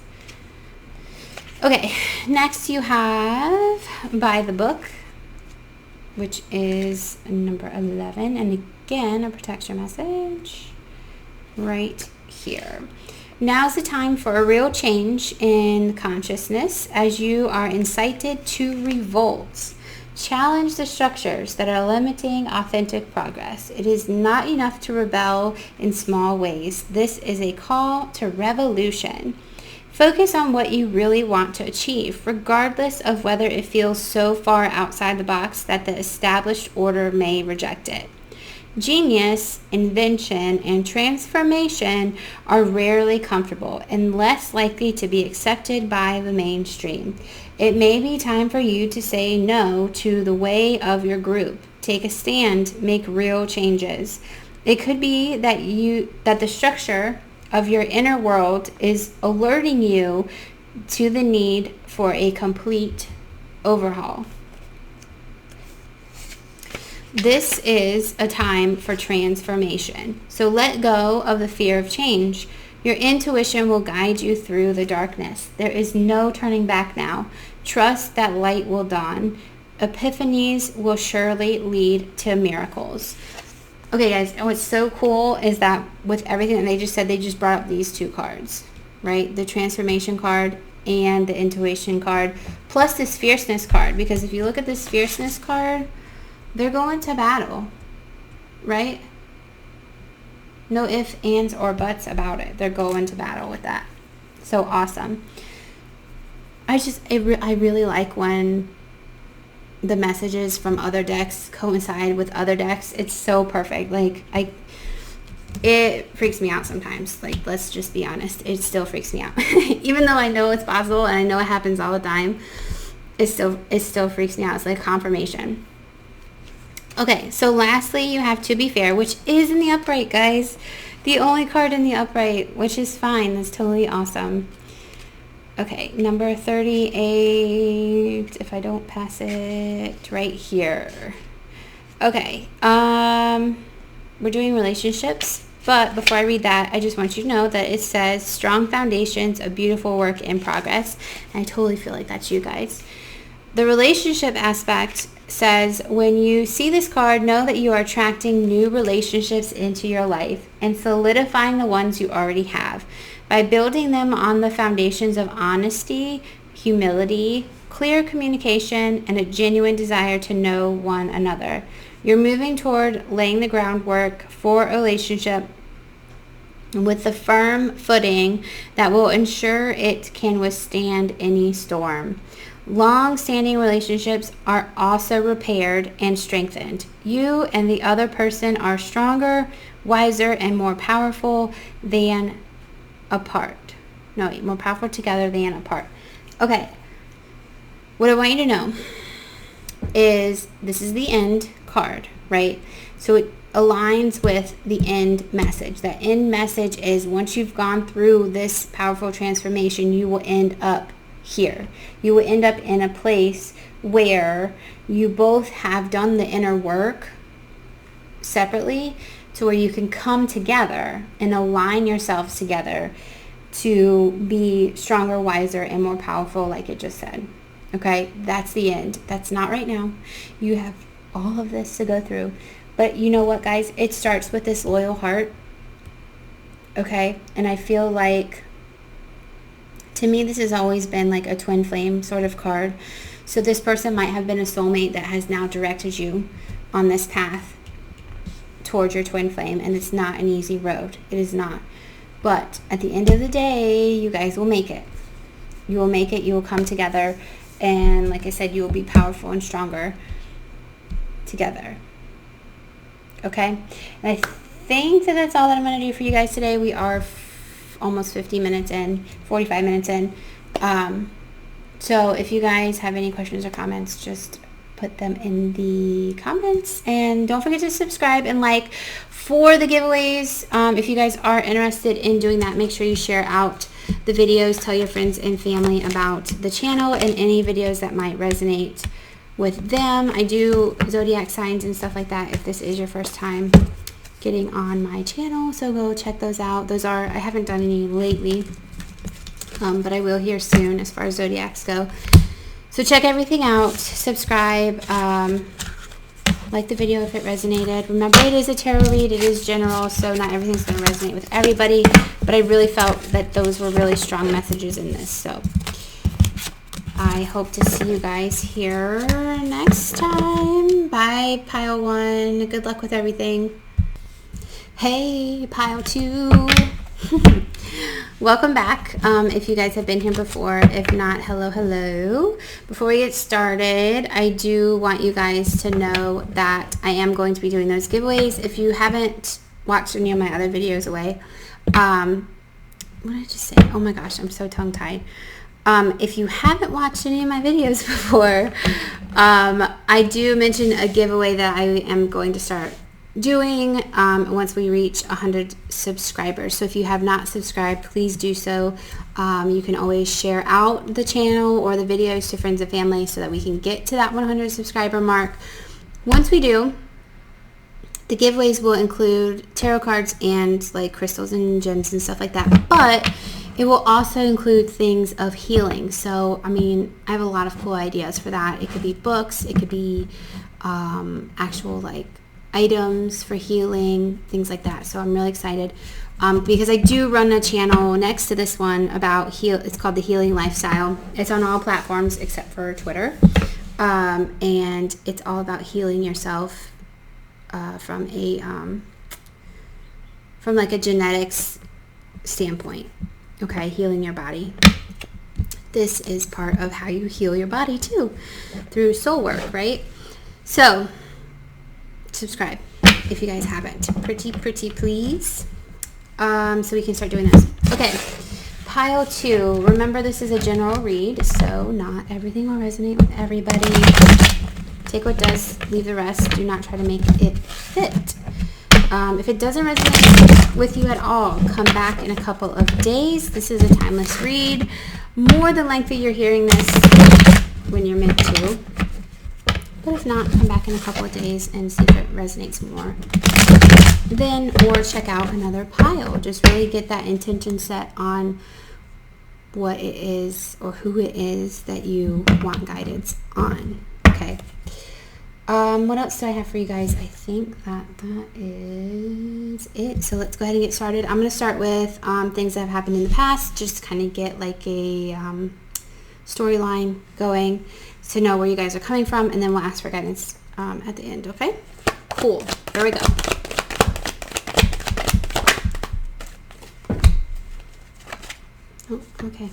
Okay, next you have By the Book, which is number 11. And again, a protection message right here. Now's the time for a real change in consciousness as you are incited to revolt. Challenge the structures that are limiting authentic progress. It is not enough to rebel in small ways. This is a call to revolution. Focus on what you really want to achieve, regardless of whether it feels so far outside the box that the established order may reject it. Genius, invention, and transformation are rarely comfortable and less likely to be accepted by the mainstream. It may be time for you to say no to the way of your group. Take a stand, make real changes. It could be that the structure of your inner world is alerting you to the need for a complete overhaul. This is a time for transformation. So let go of the fear of change. Your intuition will guide you through the darkness. There is no turning back now. Trust that light will dawn. Epiphanies will surely lead to miracles. Okay, guys, and what's so cool is that with everything that they just said, they just brought up these two cards, right? The transformation card and the intuition card, plus this fierceness card. Because if you look at this fierceness card, they're going to battle, right? No ifs, ands, or buts about it. They're going to battle with that. So awesome. I really like when the messages from other decks coincide with other decks. It's so perfect. Like, it freaks me out sometimes. Like, let's just be honest. It still freaks me out. Even though I know it's possible and I know it happens all the time, it still freaks me out. It's like confirmation. Okay, so lastly, you have To Be Fair, which is in the upright, guys. The only card in the upright, which is fine. That's totally awesome. Okay, number 38, if I don't pass it, right here. Okay, we're doing relationships. But before I read that, I just want you to know that it says strong foundations, a beautiful work in progress. And I totally feel like that's you guys. The relationship aspect says, when you see this card, know that you are attracting new relationships into your life and solidifying the ones you already have by building them on the foundations of honesty, humility, clear communication, and a genuine desire to know one another. You're moving toward laying the groundwork for a relationship with the firm footing that will ensure it can withstand any storm. Long-standing relationships are also repaired and strengthened. You and the other person are stronger, wiser, and more powerful than apart. No, more powerful together than apart. Okay. What I want you to know is this is the end card, right? So it aligns with the end message. That end message is once you've gone through this powerful transformation, you will end up here. You will end up in a place where you both have done the inner work separately to where you can come together and align yourselves together to be stronger, wiser, and more powerful, like it just said. Okay, that's the end. That's not right now. You have all of this to go through. But you know what, guys? It starts with this loyal heart. Okay, and I feel like, to me, this has always been like a twin flame sort of card. So this person might have been a soulmate that has now directed you on this path towards your twin flame. And it's not an easy road. It is not. But at the end of the day, you guys will make it. You will make it. You will come together. And like I said, you will be powerful and stronger together. Okay? And I think that that's all that I'm going to do for you guys today. We are almost 50 minutes in, 45 minutes in. So if you guys have any questions or comments, just put them in the comments. And don't forget to subscribe and like for the giveaways. If you guys are interested in doing that, make sure you share out the videos. Tell your friends and family about the channel and any videos that might resonate with them. I do zodiac signs and stuff like that if this is your first time getting on my channel, so go check those out. I haven't done any lately, but I will here soon as far as zodiacs go. So check everything out, subscribe, like the video if it resonated. Remember, it is a tarot read, it is general, so not everything's going to resonate with everybody, but I really felt that those were really strong messages in this. So I hope to see you guys here next time. Bye, Pile 1. Good luck with everything. Hey, Pile 2. Welcome back. If you guys have been here before. If not, hello, hello. Before we get started, I do want you guys to know that I am going to be doing those giveaways. If you haven't watched any of my other videos away, what did I just say? Oh my gosh, I'm so tongue-tied. If you haven't watched any of my videos before, I do mention a giveaway that I am going to start doing once we reach 100 subscribers. So if you have not subscribed, please do so. You can always share out the channel or the videos to friends and family so that we can get to that 100 subscriber mark. Once we do, the giveaways will include tarot cards and like crystals and gems and stuff like that, but it will also include things of healing. So I mean, I have a lot of cool ideas for that. It could be books, it could be actual like items for healing, things like that. So I'm really excited because I do run a channel next to this one about it's called The Healing Lifestyle. It's on all platforms except for Twitter, and it's all about healing yourself from like a genetics standpoint. Okay, healing your body. This is part of how you heal your body too, through soul work, right? So subscribe if you guys haven't. Pretty please. So we can start doing this. Okay, Pile 2. Remember, this is a general read, so not everything will resonate with everybody. Take what does, leave the rest. Do not try to make it fit. If it doesn't resonate with you at all, come back in a couple of days. This is a timeless read. More than likely you're hearing this when you're meant to. But if not, come back in a couple of days and see if it resonates more. then, or check out another pile. Just really get that intention set on what it is or who it is that you want guidance on. Okay. What else do I have for you guys? I think that is it. So let's go ahead and get started. I'm going to start with things that have happened in the past, just kind of get like a storyline going to know where you guys are coming from, and then we'll ask for guidance at the end. Okay? Cool. Here we go. Oh, okay.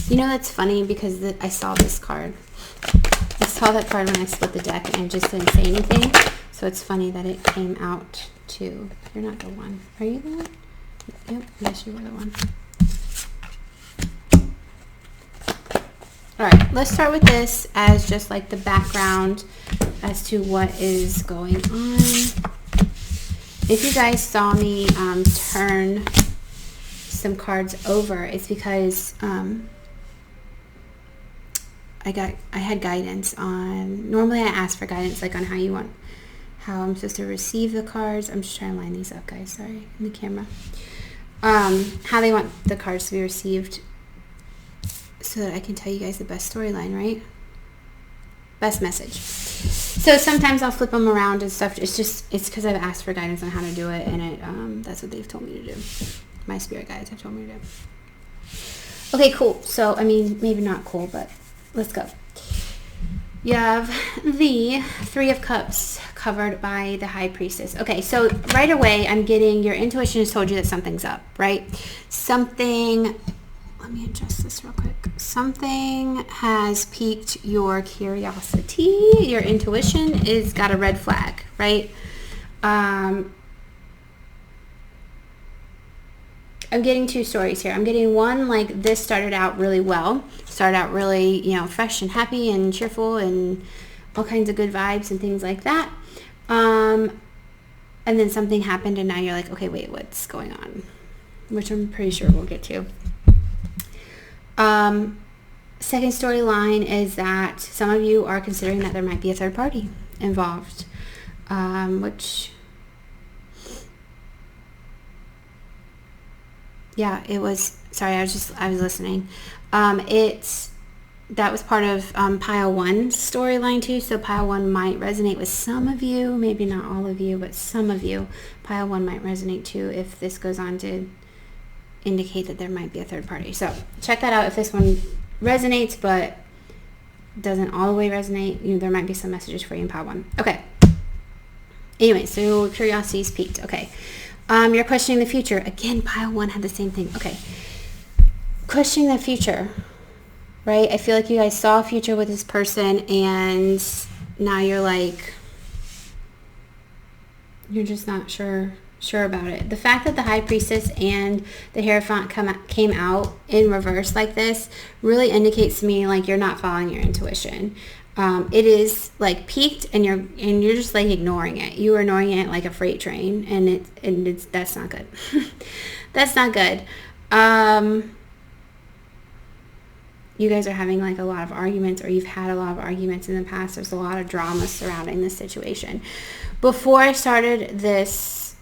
You know, that's funny because I saw this card. I saw that card when I split the deck and I just didn't say anything. So it's funny that it came out too. You're not the one. Are you the one? Yep, yes, you were the one. Alright, let's start with this as just like the background as to what is going on. If you guys saw me turn some cards over, it's because I had guidance on, normally I ask for guidance like on how I'm supposed to receive the cards. I'm just trying to line these up, guys, sorry, in the camera. How they want the cards to be received so that I can tell you guys the best storyline, right? Best message. So sometimes I'll flip them around and stuff. It's because I've asked for guidance on how to do it, and that's what they've told me to do. My spirit guides have told me to do. Okay, cool. So, I mean, maybe not cool, but let's go. You have the Three of Cups covered by the High Priestess. Okay, so right away I'm getting your intuition has told you that something's up, right? Something, let me adjust this real quick. Something has piqued your curiosity. Your intuition is got a red flag, right? I'm getting two stories here. I'm getting one, like this started out really well. Started out really, fresh and happy and cheerful and all kinds of good vibes and things like that. And then something happened and now you're like, okay, wait, what's going on? Which I'm pretty sure we'll get to. Second storyline is that some of you are considering that there might be a third party involved, which... Yeah, it was, sorry, I was listening. That was part of pile one's storyline too, so pile one might resonate with some of you, maybe not all of you, but some of you. Pile one might resonate too if this goes on to indicate that there might be a third party. So check that out if this one resonates, but doesn't all the way resonate. There might be some messages for you in pile one. Okay. Anyway, so curiosity is piqued. Okay. You're questioning the future. Again, pile one had the same thing. Okay. Questioning the future, right? I feel like you guys saw a future with this person and now you're like, you're just not sure about it. The fact that the High Priestess and the Hierophant came out in reverse like this really indicates to me like you're not following your intuition. It is like peaked and you're just like ignoring it. You are ignoring it like a freight train and that's not good. That's not good. You guys are having like a lot of arguments, or you've had a lot of arguments in the past. There's a lot of drama surrounding this situation. Before I started this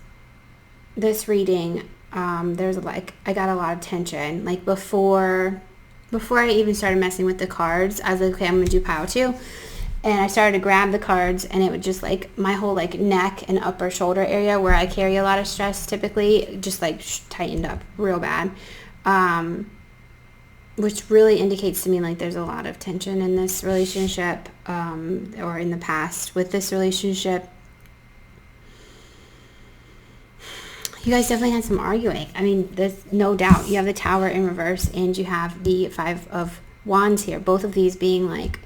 reading, there's like, I got a lot of tension. Like before I even started messing with the cards, I was like, okay, I'm going to do pile two. And I started to grab the cards and it would just like my whole like neck and upper shoulder area where I carry a lot of stress typically just like tightened up real bad. Which really indicates to me like there's a lot of tension in this relationship or in the past with this relationship. You guys definitely had some arguing. I mean, there's no doubt. You have the Tower in reverse and you have the Five of Wands here. Both of these being like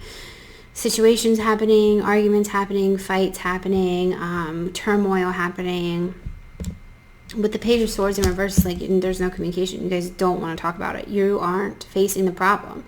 situations happening, arguments happening, fights happening, turmoil happening. With the Page of Swords in reverse, like there's no communication. You guys don't want to talk about it. You aren't facing the problem.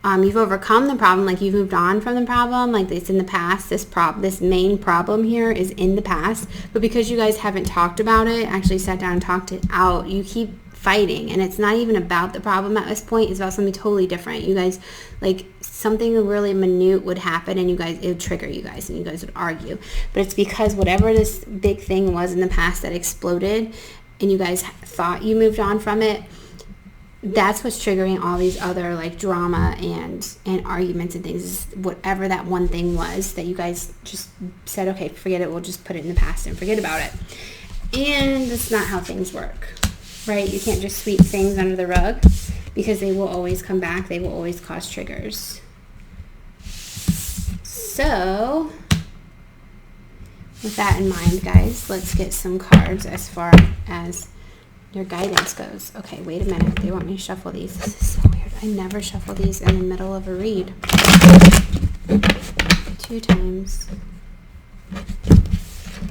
You've overcome the problem, like you've moved on from the problem, like it's in the past. This main problem here is in the past, but because you guys haven't talked about it, actually sat down and talked it out, you keep fighting, and it's not even about the problem at this point. It's about something totally different. You guys, like, something really minute would happen, and you guys, it would trigger you guys, and you guys would argue. But it's because whatever this big thing was in the past that exploded, and you guys thought you moved on from it, that's what's triggering all these other, like, drama and arguments and things. Whatever that one thing was that you guys just said, okay, forget it, we'll just put it in the past and forget about it. And that's not how things work, right? You can't just sweep things under the rug, because they will always come back. They will always cause triggers. So with that in mind, guys, let's get some cards as far as your guidance goes. Okay, wait a minute. They want me to shuffle these. This is so weird. I never shuffle these in the middle of a read. 2 times.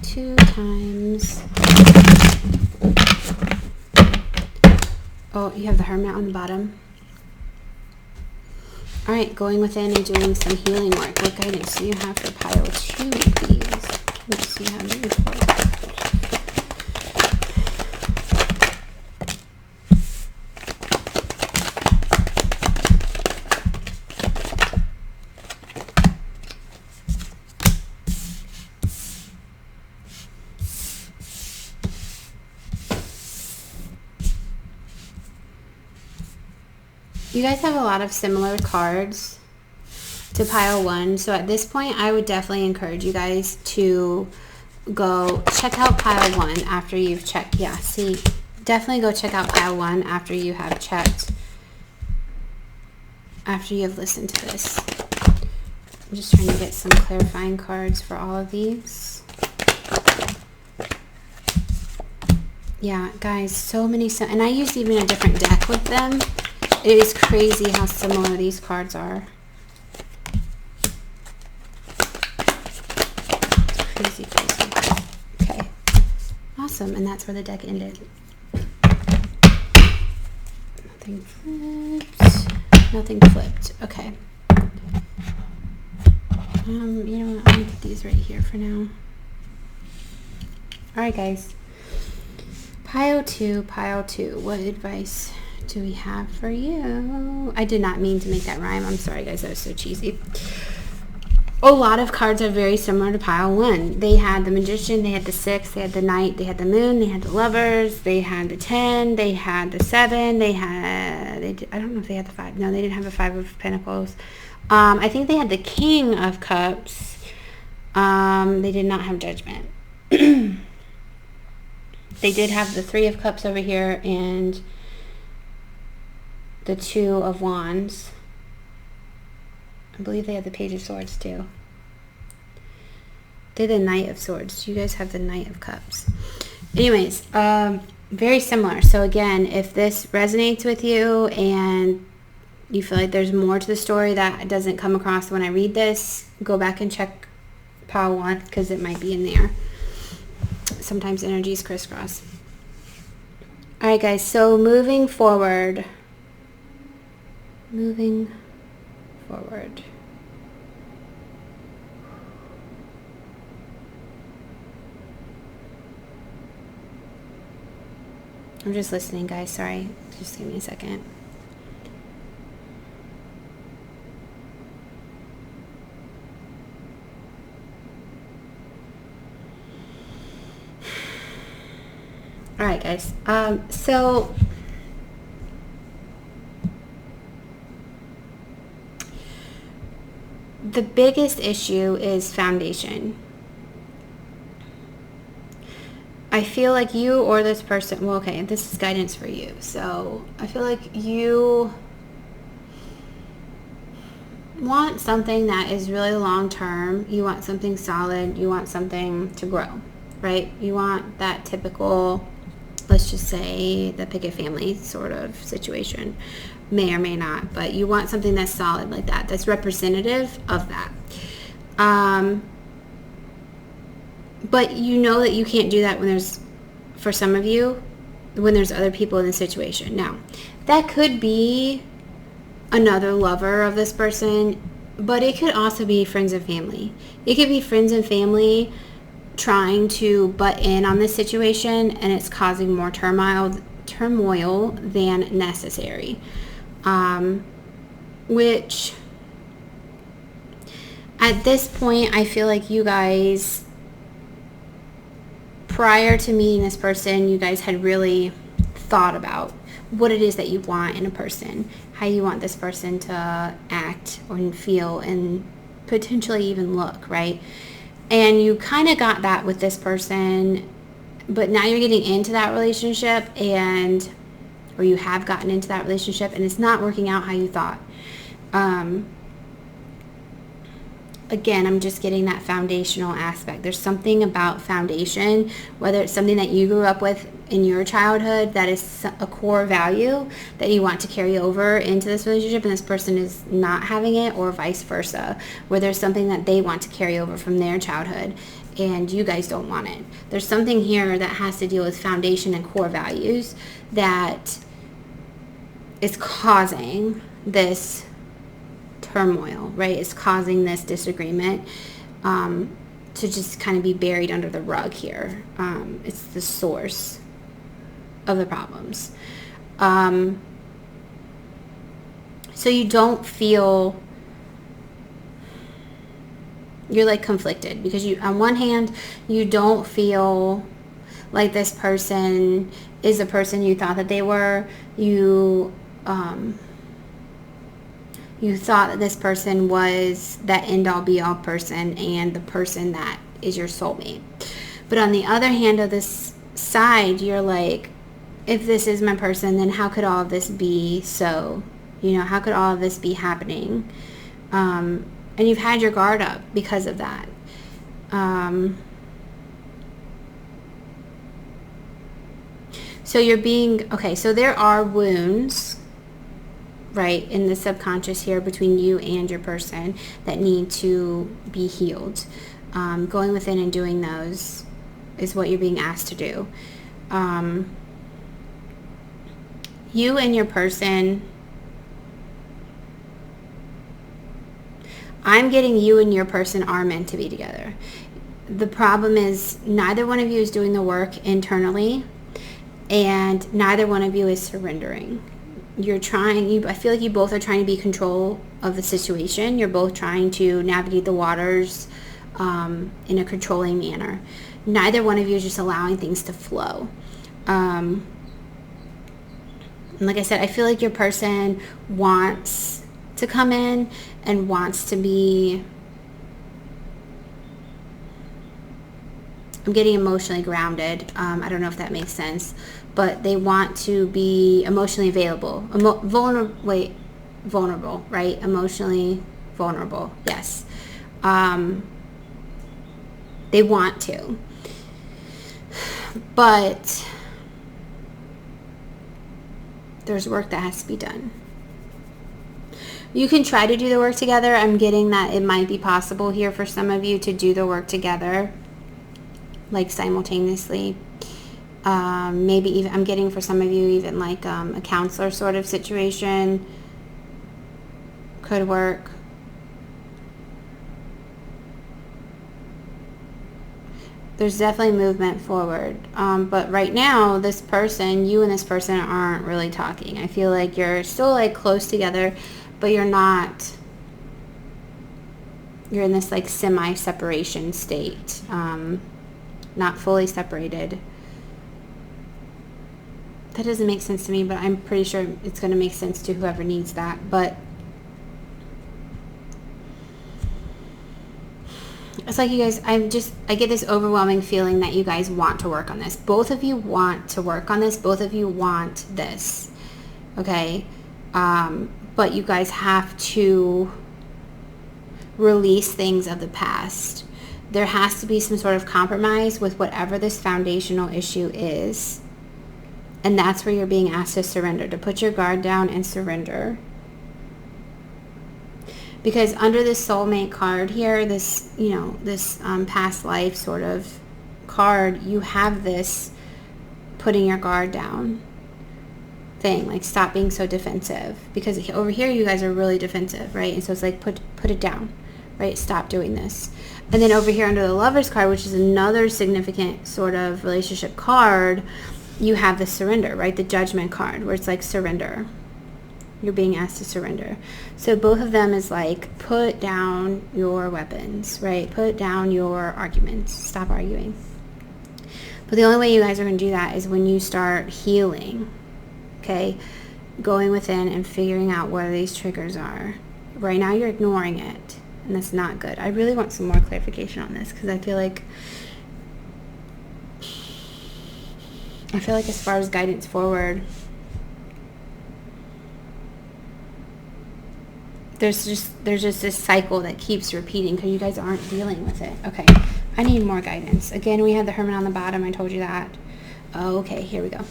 2 times. Oh, you have the Hermit on the bottom. All right, going within and doing some healing work. What guidance do you have for pile 2, please? Let's see how many cards. You guys have a lot of similar cards to pile 1. So at this point, I would definitely encourage you guys to go check out pile 1 after you've checked. Yeah, see, definitely go check out pile 1 after you have checked, after you have listened to this. I'm just trying to get some clarifying cards for all of these. Yeah, guys, so many, and I used even a different deck with them. It is crazy how similar these cards are. Crazy, crazy. Okay. Awesome. And that's where the deck ended. Nothing flipped. Nothing flipped. Okay. You know what? I'm going to put these right here for now. Alright, guys. Pile 2. What advice do we have for you? I did not mean to make that rhyme. I'm sorry, guys. That was so cheesy. A lot of cards are very similar to pile 1. They had the Magician, they had the 6, they had the Knight, they had the Moon, they had the Lovers, they had the 10, they had the 7, they had, I don't know if they had the 5. No, they didn't have the 5 of Pentacles. I think they had the King of Cups. They did not have Judgment. They did have the 3 of Cups over here and the 2 of Wands. I believe they had the Page of Swords too. They're the Knight of Swords. You guys have the Knight of Cups. Anyways, very similar. So again, if this resonates with you and you feel like there's more to the story that doesn't come across when I read this, go back and check pile 1 because it might be in there. Sometimes energies crisscross. Alright guys, so moving forward. I'm just listening, guys. Sorry. Just give me a second. All right, guys. So the biggest issue is foundation. I feel like you or this person, well, okay, this is guidance for you. So I feel like you want something that is really long term. You want something solid. You want something to grow, right? You want that typical, let's just say, the picket family sort of situation. May or may not, but you want something that's solid like that, that's representative of that. But you know that you can't do that when there's, for some of you, when there's other people in the situation. Now, that could be another lover of this person, but it could also be friends and family. It could be friends and family trying to butt in on this situation, and it's causing more turmoil turmoil than necessary. Which at this point, I feel like you guys, prior to meeting this person, you guys had really thought about what it is that you want in a person, how you want this person to act and feel and potentially even look, right? And you kind of got that with this person, but now you're getting into that relationship or you have gotten into that relationship and it's not working out how you thought. Again, I'm just getting that foundational aspect. There's something about foundation, whether it's something that you grew up with in your childhood that is a core value that you want to carry over into this relationship, and this person is not having it, or vice versa, where there's something that they want to carry over from their childhood and you guys don't want it. There's something here that has to deal with foundation and core values that is causing this turmoil, right? It's causing this disagreement to just kind of be buried under the rug here. It's the source of the problems. So you don't feel, you're like conflicted because you, on one hand, you don't feel like this person is the person you thought that they were. You thought that this person was that end-all be-all person and the person that is your soulmate. But on the other hand of this side, you're like, if this is my person, then how could all of this be so? You know, how could all of this be happening? And you've had your guard up because of that. So you're being, okay, so there are wounds, right, in the subconscious here between you and your person that need to be healed. Going within and doing those is what you're being asked to do. You and your person, I'm getting you and your person are meant to be together. The problem is neither one of you is doing the work internally, and neither one of you is surrendering. You're trying, I feel like you both are trying to be in control of the situation. You're both trying to navigate the waters in a controlling manner. Neither one of you is just allowing things to flow. And like I said, I feel like your person wants to come in and wants to be, I'm getting emotionally grounded. I don't know if that makes sense, but they want to be emotionally available. Vulnerable, right? Emotionally vulnerable, yes. They want to. But there's work that has to be done. You can try to do the work together. I'm getting that it might be possible here for some of you to do the work together, like simultaneously. Maybe even, I'm getting for some of you even like a counselor sort of situation could work. There's definitely movement forward. But right now, this person, you and this person aren't really talking. I feel like you're still like close together, but you're not, you're in this like semi-separation state. Not fully separated. That doesn't make sense to me, but I'm pretty sure it's going to make sense to whoever needs that. But it's like you guys, I get this overwhelming feeling that you guys want to work on this. Both of you want to work on this. Both of you want this. Okay? But you guys have to release things of the past. There has to be some sort of compromise with whatever this foundational issue is. And that's where you're being asked to surrender, to put your guard down and surrender. Because under this soulmate card here, this, you know, this past life sort of card, you have this putting your guard down thing. Like, stop being so defensive. Because over here, you guys are really defensive, right? And so it's like, put it down, right? Stop doing this. And then over here under the Lover's card, which is another significant sort of relationship card, you have the surrender, right? The Judgment card, where it's like surrender. You're being asked to surrender. So both of them is like, put down your weapons, right? Put down your arguments. Stop arguing. But the only way you guys are going to do that is when you start healing, okay? Going within and figuring out what these triggers are. Right now you're ignoring it, and that's not good. I really want some more clarification on this, because I feel like as far as guidance forward, there's just this cycle that keeps repeating because you guys aren't dealing with it. Okay, I need more guidance. Again, we have the Hermit on the bottom. I told you that. Oh, okay, here we go.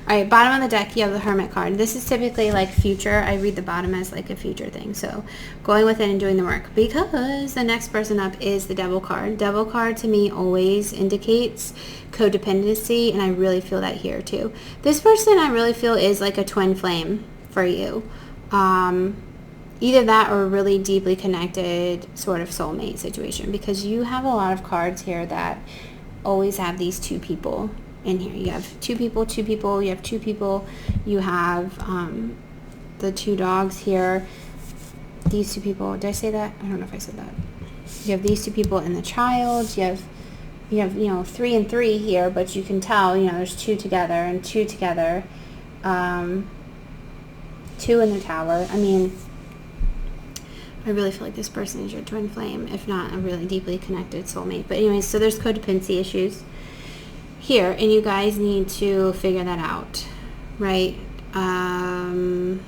All right, bottom of the deck, you have the Hermit card. This is typically like future. I read the bottom as like a future thing. So going within and doing the work, because the next person up is the Devil card. Devil card to me always indicates codependency, and I really feel that here too. This person I really feel is like a twin flame for you. Either that or a really deeply connected sort of soulmate situation, because you have a lot of cards here that always have these two people in here. You have two people, you have two people, you have the two dogs here, these two people. Did I say that? I don't know if I said that. You have these two people and the child. You have 3 and 3 here, but you can tell, there's 2 together and 2 together. 2 in the Tower. I mean, I really feel like this person is your twin flame, if not a really deeply connected soulmate. But anyways, so there's codependency issues here, and you guys need to figure that out, right? I'm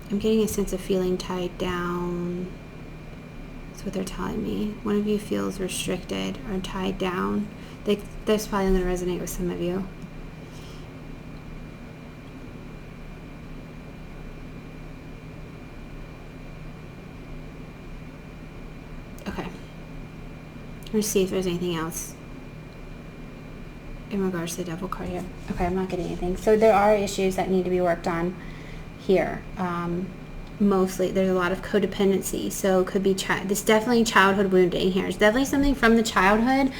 getting a sense of feeling tied down. That's what they're telling me. One of you feels restricted or tied down. That's probably going to resonate with some of you. Okay. Let's see if there's anything else in regards to the Devil card here. Okay, I'm not getting anything. So there are issues that need to be worked on here. Mostly, there's a lot of codependency. So it could be this definitely childhood wounding here. It's definitely something from the childhood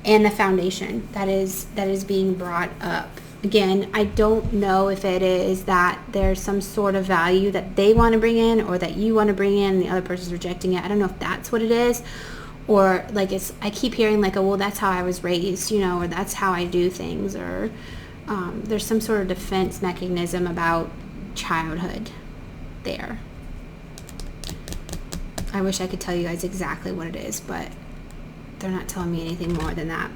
and the foundation that is being brought up. Again, I don't know if it is that there's some sort of value that they want to bring in or that you want to bring in and the other person's rejecting it. I don't know if that's what it is. Or like I keep hearing like, oh, well, that's how I was raised, or that's how I do things, or there's some sort of defense mechanism about childhood there. I wish I could tell you guys exactly what it is, but they're not telling me anything more than that.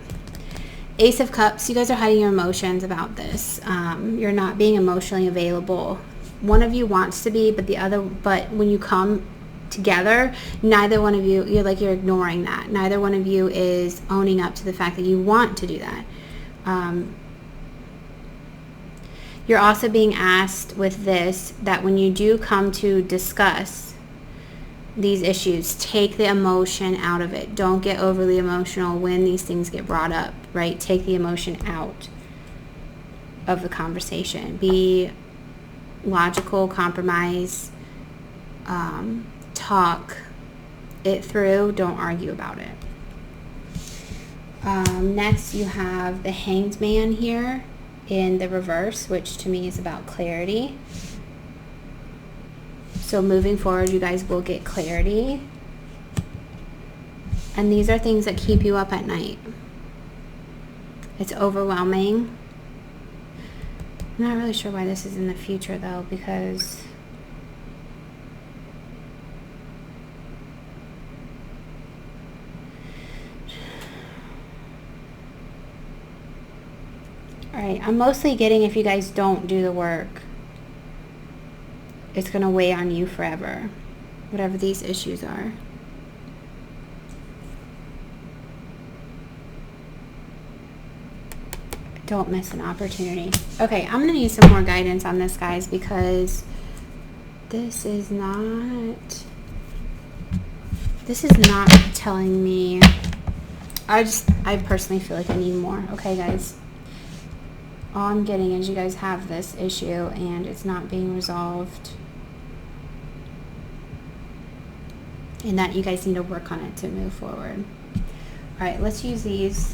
Ace of Cups, you guys are hiding your emotions about this. You're not being emotionally available. One of you wants to be, but when you come together, neither one of you, you're ignoring that. Neither one of you is owning up to the fact that you want to do that. You're also being asked with this that when you do come to discuss these issues, take the emotion out of it. Don't get overly emotional when these things get brought up, right? Take the emotion out of the conversation. Be logical, compromise, talk it through. Don't argue about it. Next, you have the Hanged Man here in the reverse, which to me is about clarity. So moving forward, you guys will get clarity. And these are things that keep you up at night. It's overwhelming. I'm not really sure why this is in the future, though, because Alright, I'm mostly getting if you guys don't do the work, it's going to weigh on you forever, whatever these issues are. Don't miss an opportunity. Okay, I'm going to need some more guidance on this, guys, because this is not telling me. I personally feel like I need more. Okay, guys. All I'm getting is you guys have this issue and it's not being resolved. And that you guys need to work on it to move forward. Alright, let's use these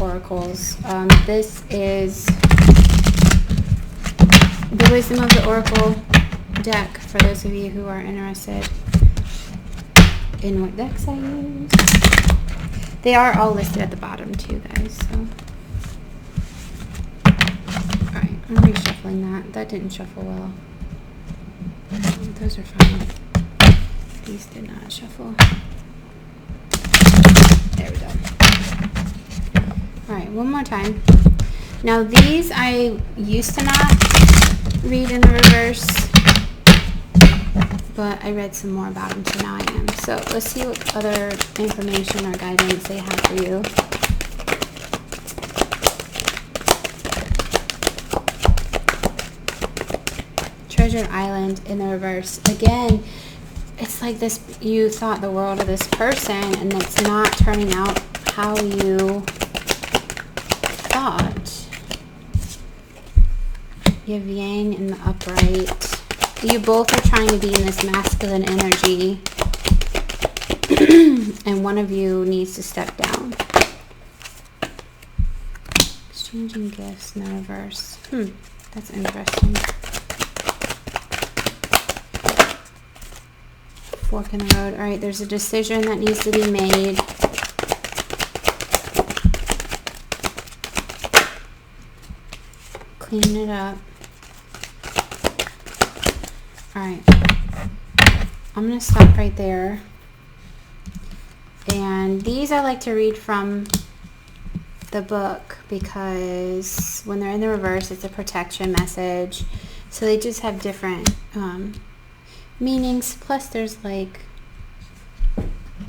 oracles. This is the Wisdom of the Oracle deck for those of you who are interested in what decks I use. They are all listed at the bottom too, guys. So, alright, I'm reshuffling that. That didn't shuffle well. Those are fine. These did not shuffle. There we go. Alright, one more time. Now these I used to not read in the reverse, but I read some more about them, so now I am. So let's see what other information or guidance they have for you. Treasure Island in the reverse. Again, it's like this, you thought the world of this person and it's not turning out how you thought. You have Yang in the upright. You both are trying to be in this masculine energy. And one of you needs to step down. Exchanging gifts in the reverse. That's interesting. Fork in the road. All right, there's a decision that needs to be made. Clean it up. All right. I'm going to stop right there. And these I like to read from the book because when they're in the reverse, it's a protection message. So they just have different meanings. Plus there's like,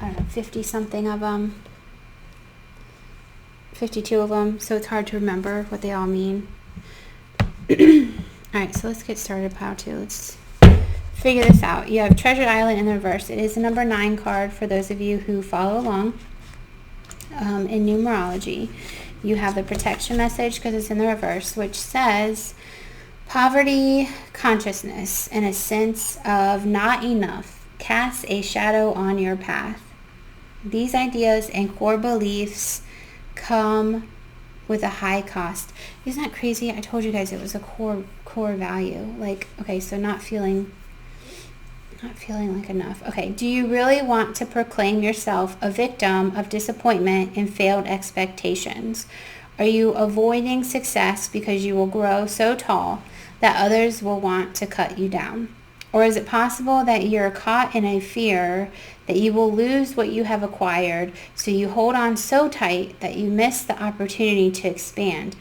I don't know, 50 something of them. 52 of them. So it's hard to remember what they all mean. Alright, so let's get started, Power 2. Let's figure this out. You have Treasure Island in the reverse. It is the number 9 card for those of you who follow along in numerology. You have the protection message because it's in the reverse, which says poverty consciousness and a sense of not enough casts a shadow on your path. These ideas and core beliefs come with a high cost. Isn't that crazy? I told you guys it was a core value. Like, okay, so not feeling like enough. Okay, do you really want to proclaim yourself a victim of disappointment and failed expectations? Are you avoiding success because you will grow so tall that others will want to cut you down? Or is it possible that you're caught in a fear that you will lose what you have acquired, so you hold on so tight that you miss the opportunity to expand?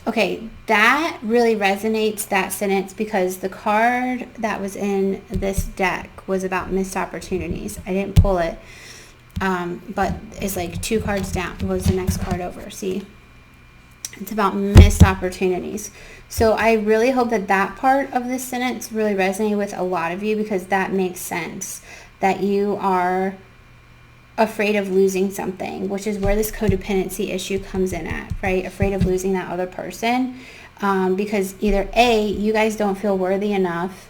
Okay, that really resonates, that sentence, because the card that was in this deck was about missed opportunities. I didn't pull it, but it's like 2 cards down was the next card over. See? It's about missed opportunities. So I really hope that that part of this sentence really resonated with a lot of you, because that makes sense, that you are afraid of losing something, which is where this codependency issue comes in at, right? Afraid of losing that other person, because either A, you guys don't feel worthy enough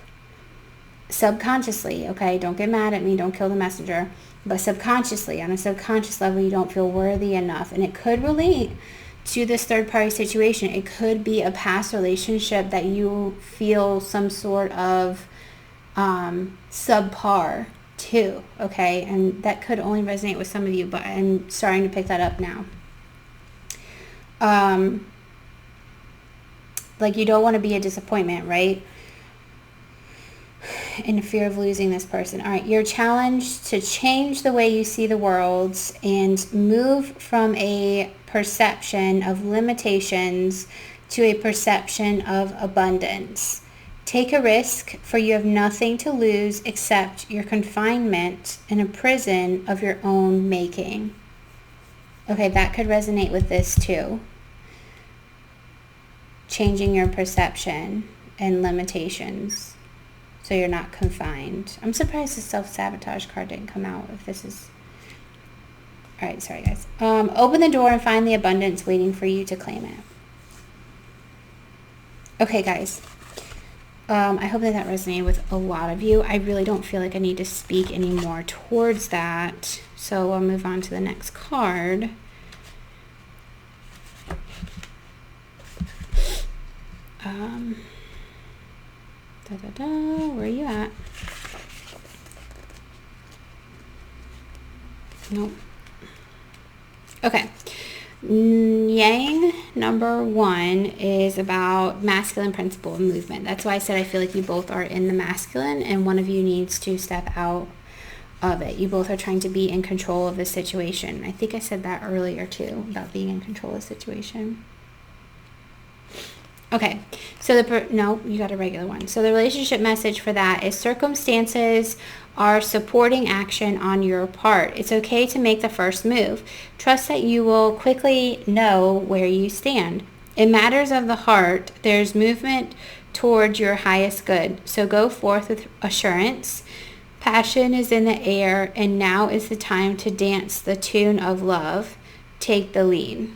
subconsciously, okay? Don't get mad at me, don't kill the messenger, but subconsciously, on a subconscious level, you don't feel worthy enough. And it could relate to this third-party situation. It could be a past relationship that you feel some sort of subpar to, okay? And that could only resonate with some of you, but I'm starting to pick that up now. Like, you don't want to be a disappointment, right? In fear of losing this person. All right, you're challenged to change the way you see the world and move from a perception of limitations to a perception of abundance. Take a risk, for you have nothing to lose except your confinement in a prison of your own making. Okay, that could resonate with this too. Changing your perception and limitations so you're not confined. I'm surprised the self-sabotage card didn't come out if this is... Alright, sorry guys. Open the door and find the abundance waiting for you to claim it. Okay, guys. I hope that resonated with a lot of you. I really don't feel like I need to speak anymore towards that. So we'll move on to the next card. Where are you at? Nope. Okay. Yang number 1 is about masculine principle and movement. That's why I said I feel like you both are in the masculine and one of you needs to step out of it. You both are trying to be in control of the situation. I think I said that earlier too, about being in control of the situation. Okay, so no, you got a regular one. So the relationship message for that is circumstances are supporting action on your part. It's okay to make the first move. Trust that you will quickly know where you stand. In matters of the heart, there's movement toward your highest good. So go forth with assurance. Passion is in the air, and now is the time to dance the tune of love. Take the lead.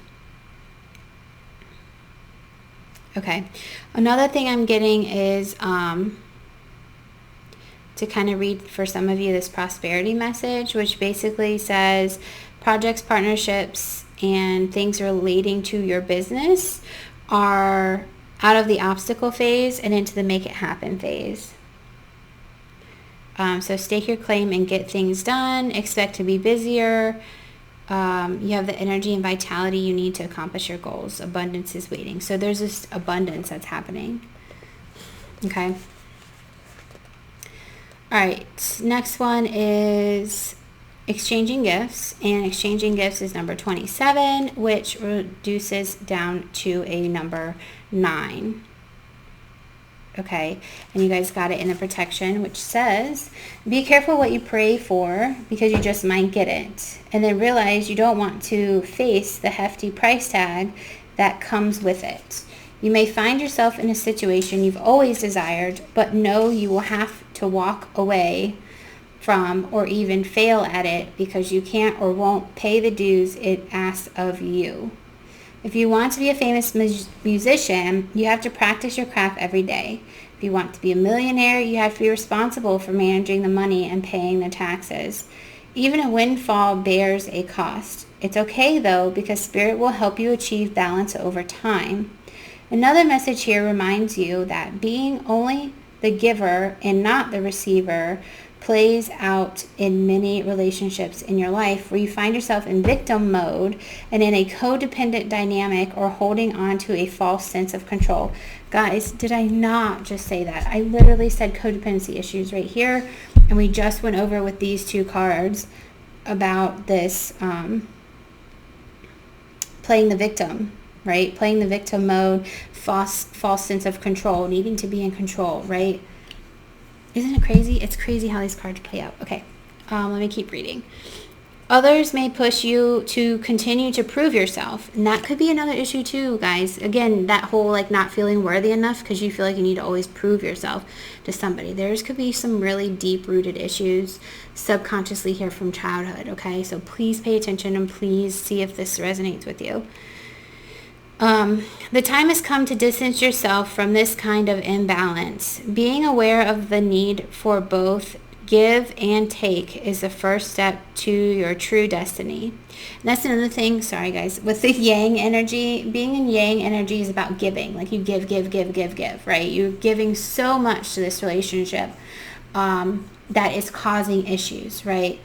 Okay, another thing I'm getting is to kind of read for some of you this prosperity message, which basically says projects, partnerships, and things relating to your business are out of the obstacle phase and into the make it happen phase. So stake your claim and get things done. Expect to be busier. You have the energy and vitality you need to accomplish your goals. Abundance is waiting. So there's this abundance that's happening. Okay. All right. Next one is exchanging gifts. And exchanging gifts is number 27, which reduces down to a number 9. Okay, and you guys got it in the protection, which says, be careful what you pray for because you just might get it. And then realize you don't want to face the hefty price tag that comes with it. You may find yourself in a situation you've always desired, but know you will have to walk away from or even fail at it because you can't or won't pay the dues it asks of you. If you want to be a famous musician, you have to practice your craft every day. If you want to be a millionaire, you have to be responsible for managing the money and paying the taxes. Even a windfall bears a cost. It's okay though, because Spirit will help you achieve balance over time. Another message here reminds you that being only the giver and not the receiver plays out in many relationships in your life where you find yourself in victim mode and in a codependent dynamic or holding on to a false sense of control. Guys, did I not just say that? I literally said codependency issues right here, and we just went over with these 2 cards about this playing the victim, right? Playing the victim mode, false sense of control, needing to be in control, right? Isn't it crazy? It's crazy how these cards play out. Okay, let me keep reading. Others may push you to continue to prove yourself. And that could be another issue too, guys. Again, that whole like not feeling worthy enough because you feel like you need to always prove yourself to somebody. There's could be some really deep-rooted issues subconsciously here from childhood, okay? So please pay attention and please see if this resonates with you. The time has come to distance yourself from this kind of imbalance. Being aware of the need for both give and take is the first step to your true destiny. And that's another thing, sorry guys, with the yang energy, being in yang energy is about giving. Like you give, right? You're giving so much to this relationship that is causing issues, right?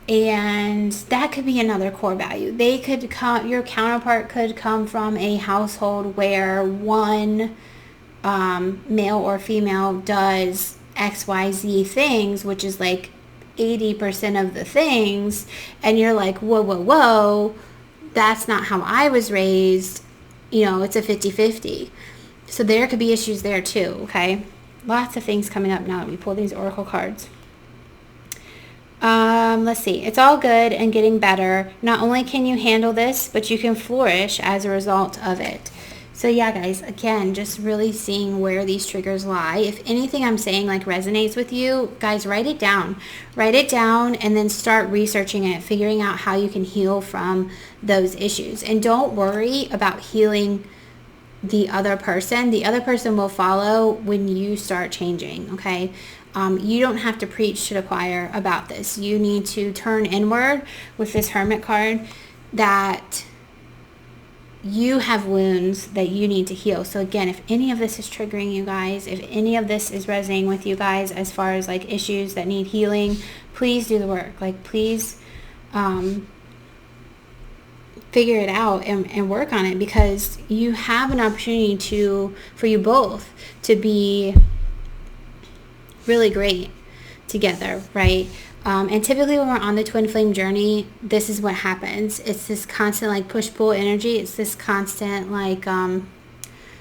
And that could be another core value. They could come, your counterpart could come from a household where one male or female does XYZ things, which is like 80% of the things, and you're like, whoa, that's not how I was raised. You know, it's a 50-50. So there could be issues there too, okay? Lots of things coming up now that we pull these oracle cards. Let's see. It's all good and getting better. Not only can you handle this, but you can flourish as a result of it. So yeah, guys, again, just really seeing where these triggers lie. If anything I'm saying like resonates with you, guys, write it down. Write it down and then start researching it, figuring out how you can heal from those issues. And don't worry about healing the other person. The other person will follow when you start changing, okay? You don't have to preach to the choir about this. You need to turn inward with this Hermit card that you have wounds that you need to heal. So again, if any of this is triggering you guys, if any of this is resonating with you guys as far as like issues that need healing, please do the work. Like, please figure it out and work on it, because you have an opportunity for you both to be really great together, right? And typically when we're on the twin flame journey, this is what happens. It's this constant like push-pull energy. It's this constant like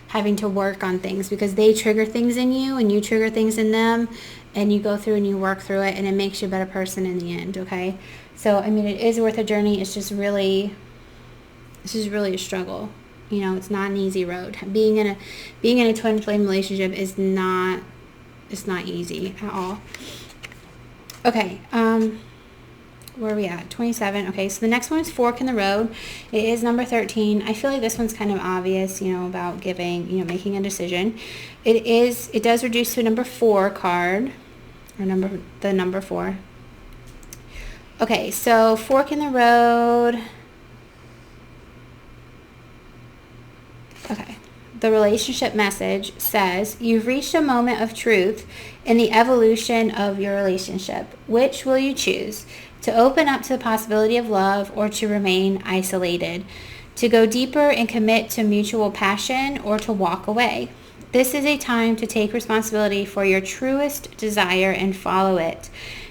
having to work on things, because they trigger things in you and you trigger things in them, and you go through and you work through it, and it makes you a better person in the end, okay? So, I mean, it is worth a journey. It's just really a struggle. You know, it's not an easy road. Being in a twin flame relationship is not, it's not easy at all. Okay, where are we at? 27. Okay, so the next one is fork in the road. It is number 13. I feel like this one's kind of obvious, you know, about giving, you know, making a decision. It does reduce to a number 4 card, or the number 4. Okay, so fork in the road. Okay. The relationship message says, you've reached a moment of truth in the evolution of your relationship. Which will you choose? To open up to the possibility of love, or to remain isolated? To go deeper and commit to mutual passion, or to walk away? This is a time to take responsibility for your truest desire and follow it.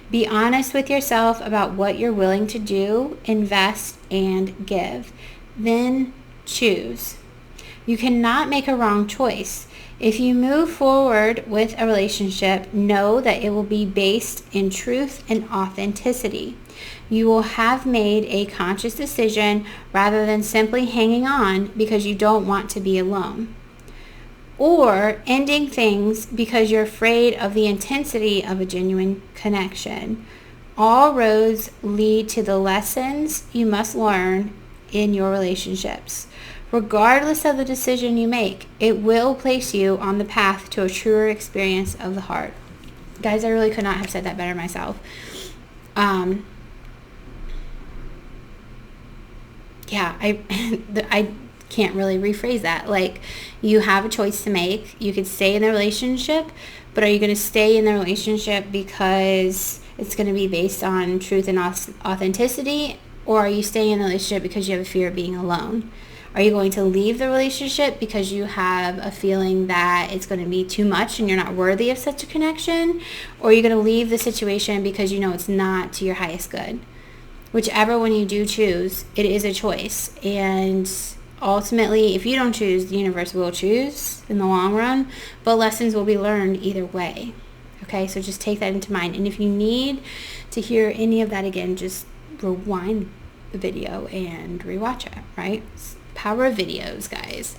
Be honest with yourself about what you're willing to do, invest, and give. Then choose. You cannot make a wrong choice. If you move forward with a relationship, know that it will be based in truth and authenticity. You will have made a conscious decision rather than simply hanging on because you don't want to be alone, or ending things because you're afraid of the intensity of a genuine connection. All roads lead to the lessons you must learn in your relationships. Regardless of the decision you make, it will place you on the path to a truer experience of the heart. Guys, I really could not have said that better myself. Yeah, I can't really rephrase that. Like, you have a choice to make. You could stay in the relationship, but are you going to stay in the relationship because it's going to be based on truth and authenticity, or are you staying in the relationship because you have a fear of being alone? Are you going to leave the relationship because you have a feeling that it's going to be too much and you're not worthy of such a connection? Or are you going to leave the situation because you know it's not to your highest good? Whichever one you do choose, it is a choice. And ultimately, if you don't choose, the universe will choose in the long run. But lessons will be learned either way. Okay, so just take that into mind. And if you need to hear any of that again, just rewind the video and rewatch it, right? Power of videos, guys.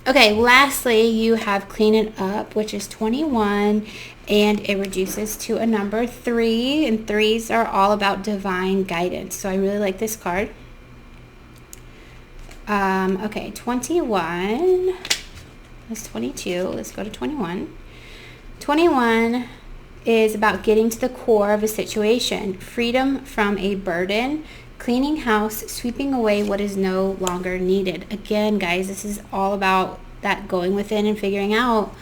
Okay, lastly, you have Clean It Up, which is 21, and it reduces to a number 3, and 3s are all about divine guidance. So I really like this card. Okay, 21. That's 22. Let's go to 21. 21 is about getting to the core of a situation, freedom from a burden, cleaning house, sweeping away what is no longer needed. Again, guys, this is all about that going within and figuring out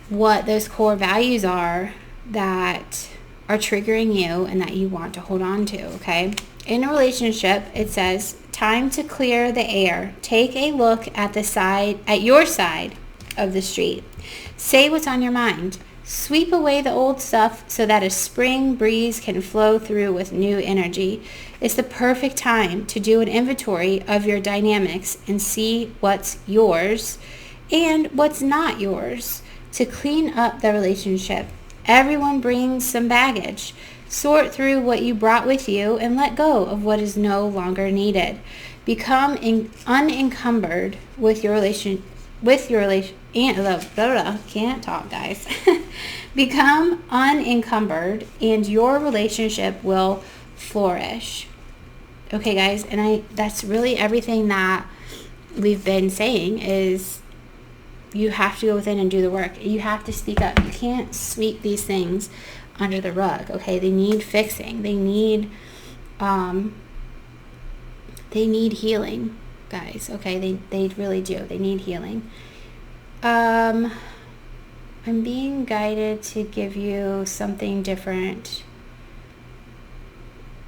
what those core values are that are triggering you and that you want to hold on to, okay? In a relationship, it says, time to clear the air. Take a look at your side of the street. Say what's on your mind. Sweep away the old stuff so that a spring breeze can flow through with new energy. It's the perfect time to do an inventory of your dynamics and see what's yours and what's not yours. To clean up the relationship, everyone brings some baggage. Sort through what you brought with you and let go of what is no longer needed. Become unencumbered with your relation. Can't talk, guys. Become unencumbered and your relationship will flourish. Okay, guys, and that's really everything that we've been saying is you have to go within and do the work. You have to speak up. You can't sweep these things under the rug, okay? They need fixing. They need healing. guys, okay? They really do. They need healing. I'm being guided to give you something different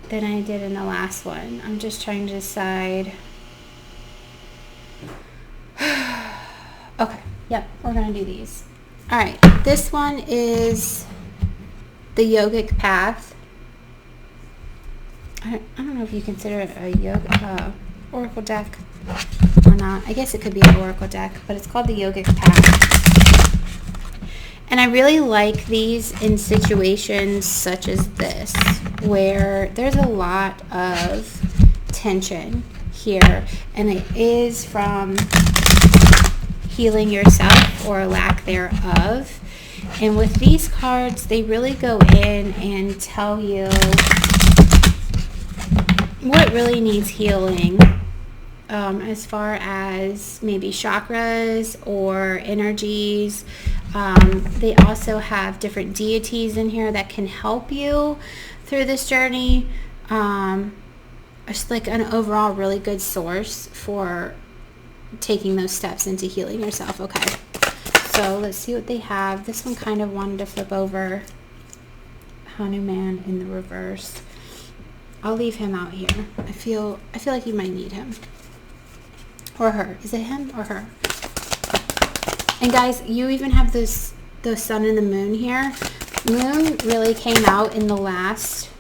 than I did in the last one. I'm just trying to decide. Okay, yep, we're going to do these. All right, this one is the Yogic Path. I don't know if you consider it a yoga oracle deck or not. I guess it could be an oracle deck, but it's called the Yogic Path. And I really like these in situations such as this, where there's a lot of tension here, and it is from healing yourself or lack thereof. And with these cards, they really go in and tell you what really needs healing, as far as maybe chakras or energies. They also have different deities in here that can help you through this journey. It's like an overall really good source for taking those steps into healing yourself. Okay, so let's see what they have. This one kind of wanted to flip over Hanuman in the reverse. I'll leave him out here. I feel like you might need him. Or her. Is it him or her? And guys, you even have the sun and the moon here. Moon really came out in the last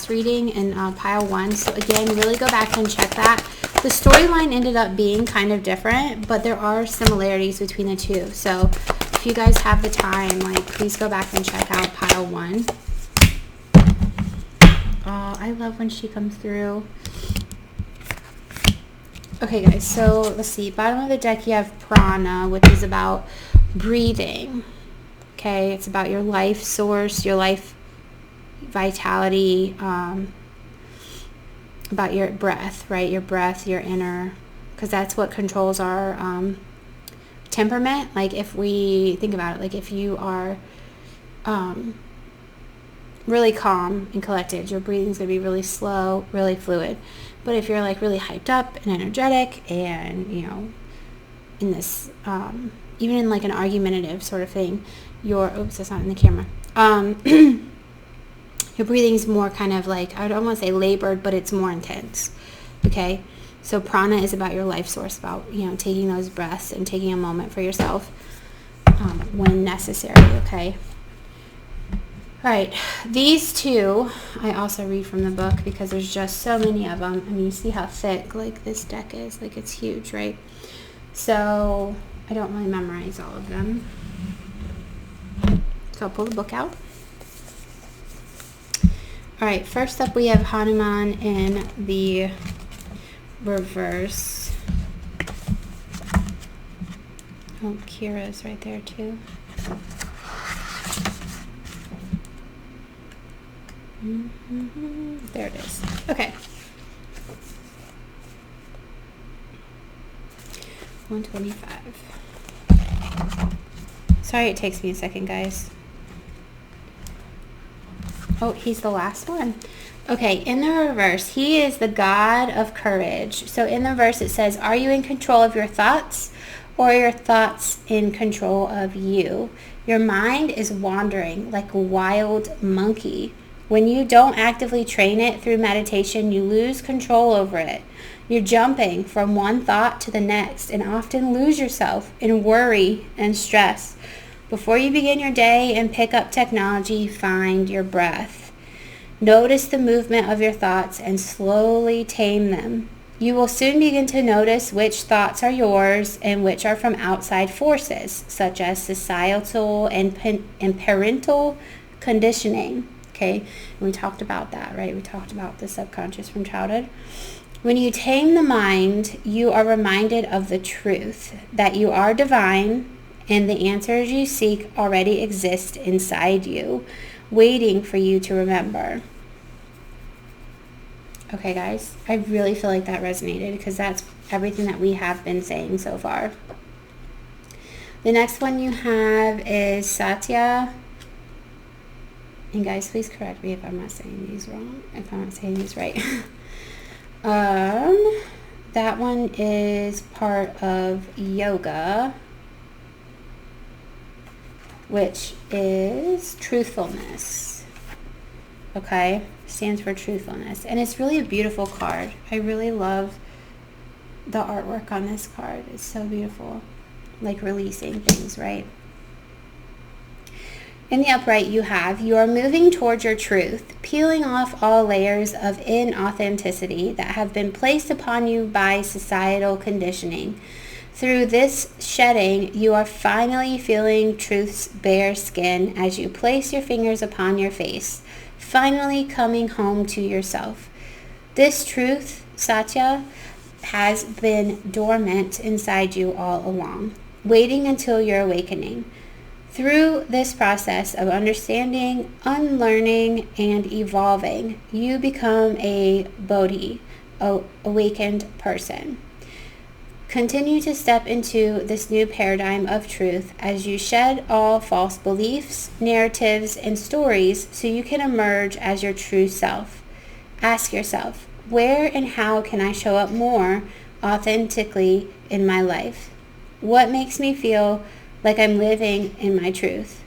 reading in pile 1. So again, really go back and check that. The storyline ended up being kind of different, but there are similarities between the two. So if you guys have the time, like, please go back and check out pile 1. Oh, I love when she comes through. Okay, guys, so let's see. Bottom of the deck, you have prana, which is about breathing. Okay, it's about your life source, your life vitality, about your breath, right? Your breath, your inner, because that's what controls our temperament. Like, if we think about it, like if you are really calm and collected, your breathing's going to be really slow, really fluid. But if you're like really hyped up and energetic and, you know, in this, even in like an argumentative sort of thing, oops, that's not in the camera. Your breathing's more kind of like, I don't want to say labored, but it's more intense. Okay. So prana is about your life source, about, you know, taking those breaths and taking a moment for yourself when necessary. Okay. All right, these two I also read from the book because there's just so many of them. I mean, you see how thick like this deck is, like it's huge, right? So I don't really memorize all of them. So I'll pull the book out. All right, first up we have Hanuman in the reverse. Oh, Kira's right there too. There it is. Okay. 125. Sorry it takes me a second, guys. Oh, he's the last one. Okay, in the reverse, he is the god of courage. So in the verse it says, are you in control of your thoughts, or are your thoughts in control of you? Your mind is wandering like a wild monkey. When you don't actively train it through meditation, you lose control over it. You're jumping from one thought to the next and often lose yourself in worry and stress. Before you begin your day and pick up technology, find your breath. Notice the movement of your thoughts and slowly tame them. You will soon begin to notice which thoughts are yours and which are from outside forces, such as societal and parental conditioning. Okay, and we talked about that, right? We talked about the subconscious from childhood. When you tame the mind, you are reminded of the truth that you are divine and the answers you seek already exist inside you, waiting for you to remember. Okay, guys, I really feel like that resonated because that's everything that we have been saying so far. The next one you have is Satya. And guys, please correct me if I'm not saying these wrong, if I'm not saying these right. That one is part of yoga, which is truthfulness. Okay, stands for truthfulness. And it's really a beautiful card. I really love the artwork on this card. It's so beautiful. Like releasing things, right? In the upright you are moving towards your truth, peeling off all layers of inauthenticity that have been placed upon you by societal conditioning. Through this shedding, you are finally feeling truth's bare skin as you place your fingers upon your face, finally coming home to yourself. This truth, Satya, has been dormant inside you all along, waiting until your awakening. Through this process of understanding, unlearning, and evolving, you become a bodhi, a awakened person. Continue to step into this new paradigm of truth as you shed all false beliefs, narratives, and stories so you can emerge as your true self. Ask yourself, where and how can I show up more authentically in my life? What makes me feel like I'm living in my truth?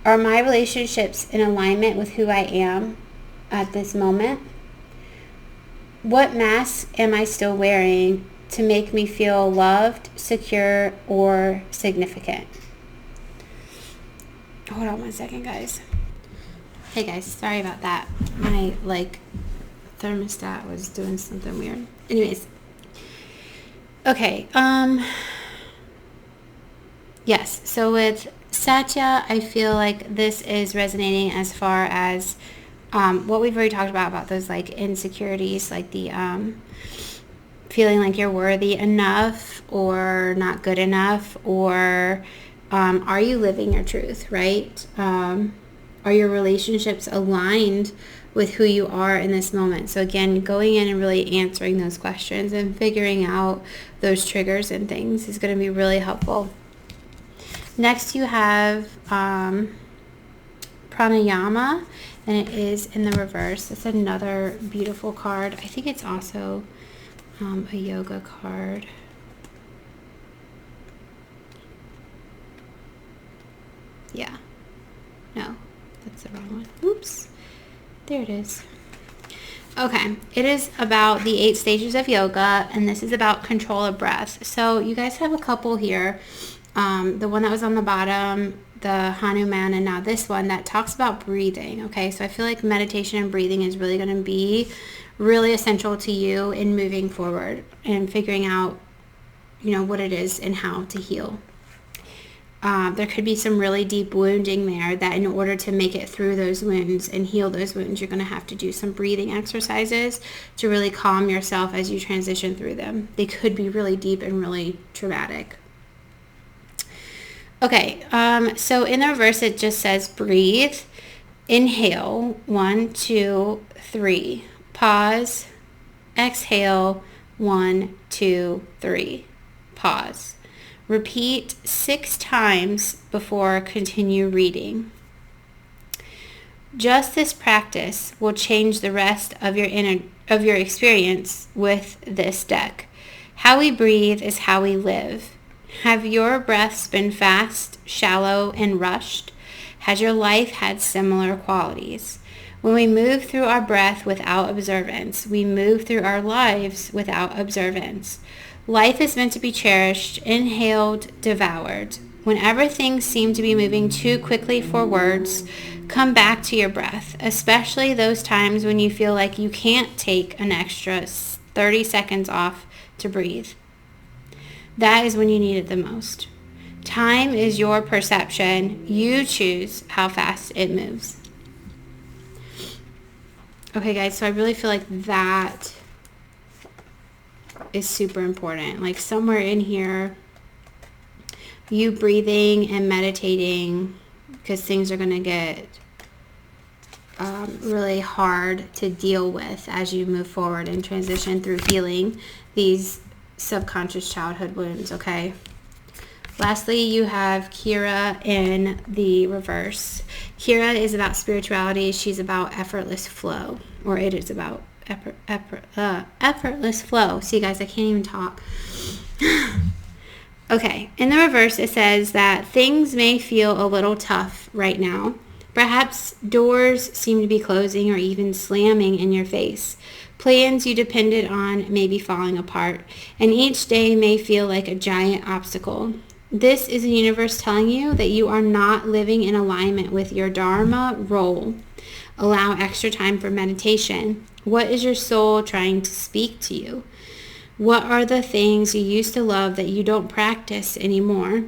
Are my relationships in alignment with who I am at this moment? What mask am I still wearing to make me feel loved, secure, or significant? Hold on one second, guys. Hey guys, sorry about that. My thermostat was doing something weird. Anyways. Okay, yes, so with Satya, I feel like this is resonating as far as what we've already talked about those like insecurities, like the feeling like you're worthy enough or not good enough, or are you living your truth, right? Are your relationships aligned with who you are in this moment? So again, going in and really answering those questions and figuring out those triggers and things is going to be really helpful. Next you have pranayama, and it is in the reverse. It's another beautiful card. I think it's also a yoga card. Yeah. No, that's the wrong one. Oops. There it is. Okay, it is about the 8 stages of yoga, and this is about control of breath. So you guys have a couple here. The one that was on the bottom, the Hanuman, and now this one that talks about breathing. Okay, so I feel like meditation and breathing is really going to be really essential to you in moving forward and figuring out, what it is and how to heal. There could be some really deep wounding there that in order to make it through those wounds and heal those wounds, you're going to have to do some breathing exercises to really calm yourself as you transition through them. They could be really deep and really traumatic. Okay, so in the reverse, it just says breathe, inhale, 1, 2, 3, pause, exhale, 1, 2, 3, pause. Repeat 6 times before continue reading. Just this practice will change the rest of your experience with this deck. How we breathe is how we live. Have your breaths been fast, shallow, and rushed? Has your life had similar qualities? When we move through our breath without observance, we move through our lives without observance. Life is meant to be cherished, inhaled, devoured. Whenever things seem to be moving too quickly for words, come back to your breath, especially those times when you feel like you can't take an extra 30 seconds off to breathe. That is when you need it the most. Time is your perception. You choose how fast it moves. Okay, guys, so I really feel like that is super important. Like somewhere in here, you breathing and meditating, because things are going to get really hard to deal with as you move forward and transition through healing these subconscious childhood wounds, okay? Lastly, you have Kira in the reverse. Kira is about spirituality. She's about effortless flow, or it is about effortless flow. See, guys, I can't even talk. Okay, in the reverse, it says that things may feel a little tough right now. Perhaps doors seem to be closing or even slamming in your face. Plans you depended on may be falling apart, and each day may feel like a giant obstacle. This is the universe telling you that you are not living in alignment with your Dharma role. Allow extra time for meditation. What is your soul trying to speak to you? What are the things you used to love that you don't practice anymore?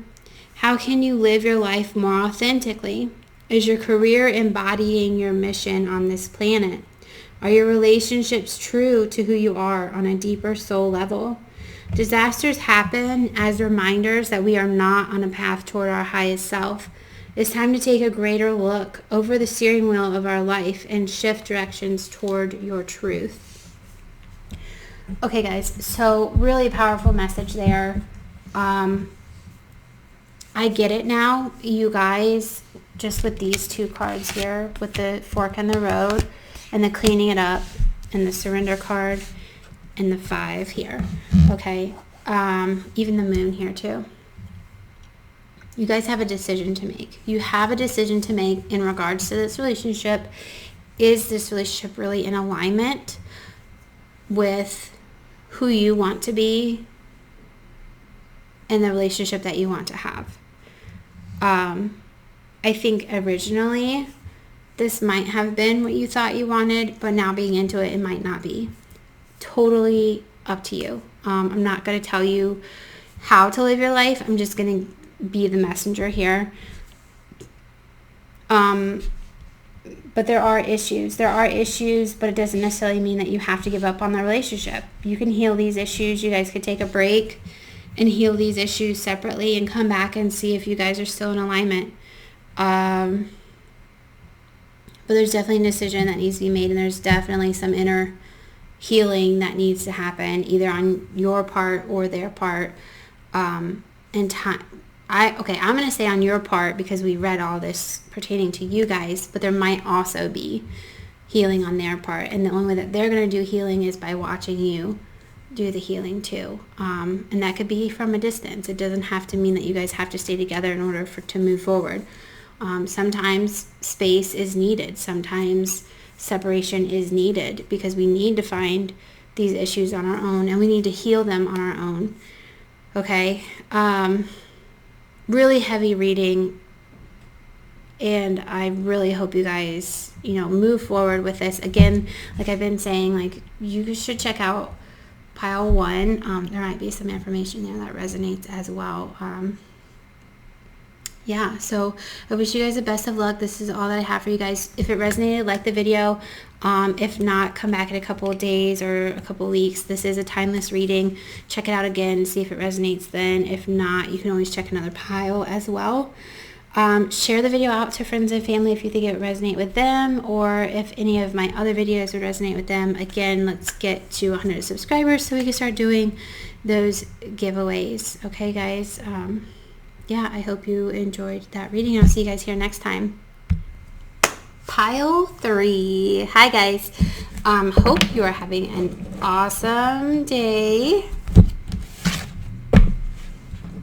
How can you live your life more authentically? Is your career embodying your mission on this planet? Are your relationships true to who you are on a deeper soul level? Disasters happen as reminders that we are not on a path toward our highest self. It's time to take a greater look over the steering wheel of our life and shift directions toward your truth. Okay, guys, so really powerful message there. I get it now, you guys, just with these two cards here, with the fork in the road and the cleaning it up and the surrender card and the 5 here. Okay, even the moon here too. You guys have a decision to make. You have a decision to make in regards to this relationship. Is this relationship really in alignment with who you want to be and the relationship that you want to have? I think originally this might have been what you thought you wanted, but now being into it, it might not be. Totally up to you. I'm not going to tell you how to live your life. I'm just going to be the messenger here. But there are issues. There are issues, but it doesn't necessarily mean that you have to give up on the relationship. You can heal these issues. You guys could take a break and heal these issues separately and come back and see if you guys are still in alignment. But there's definitely a decision that needs to be made, and there's definitely some inner healing that needs to happen, either on your part or their part. And time. I'm going to say on your part because we read all this pertaining to you guys, but there might also be healing on their part. And the only way that they're going to do healing is by watching you do the healing too. And that could be from a distance. It doesn't have to mean that you guys have to stay together in order to move forward. Sometimes space is needed. Sometimes separation is needed because we need to find these issues on our own and we need to heal them on our own. Okay? Really heavy reading, and I really hope you guys, move forward with this. Again, like I've been saying, like, you should check out pile 1. There might be some information there that resonates as well. Yeah, so I wish you guys the best of luck. This is all that I have for you guys. If it resonated, like the video. If not, come back in a couple of days or a couple of weeks. This is a timeless reading. Check it out again, see if it resonates then. If not, you can always check another pile as well. Share the video out to friends and family if you think it would resonate with them, or if any of my other videos would resonate with them. Again, let's get to 100 subscribers so we can start doing those giveaways. Okay, guys? Yeah, I hope you enjoyed that reading. I'll see you guys here next time. Pile 3. Hi, guys. Hope you are having an awesome day.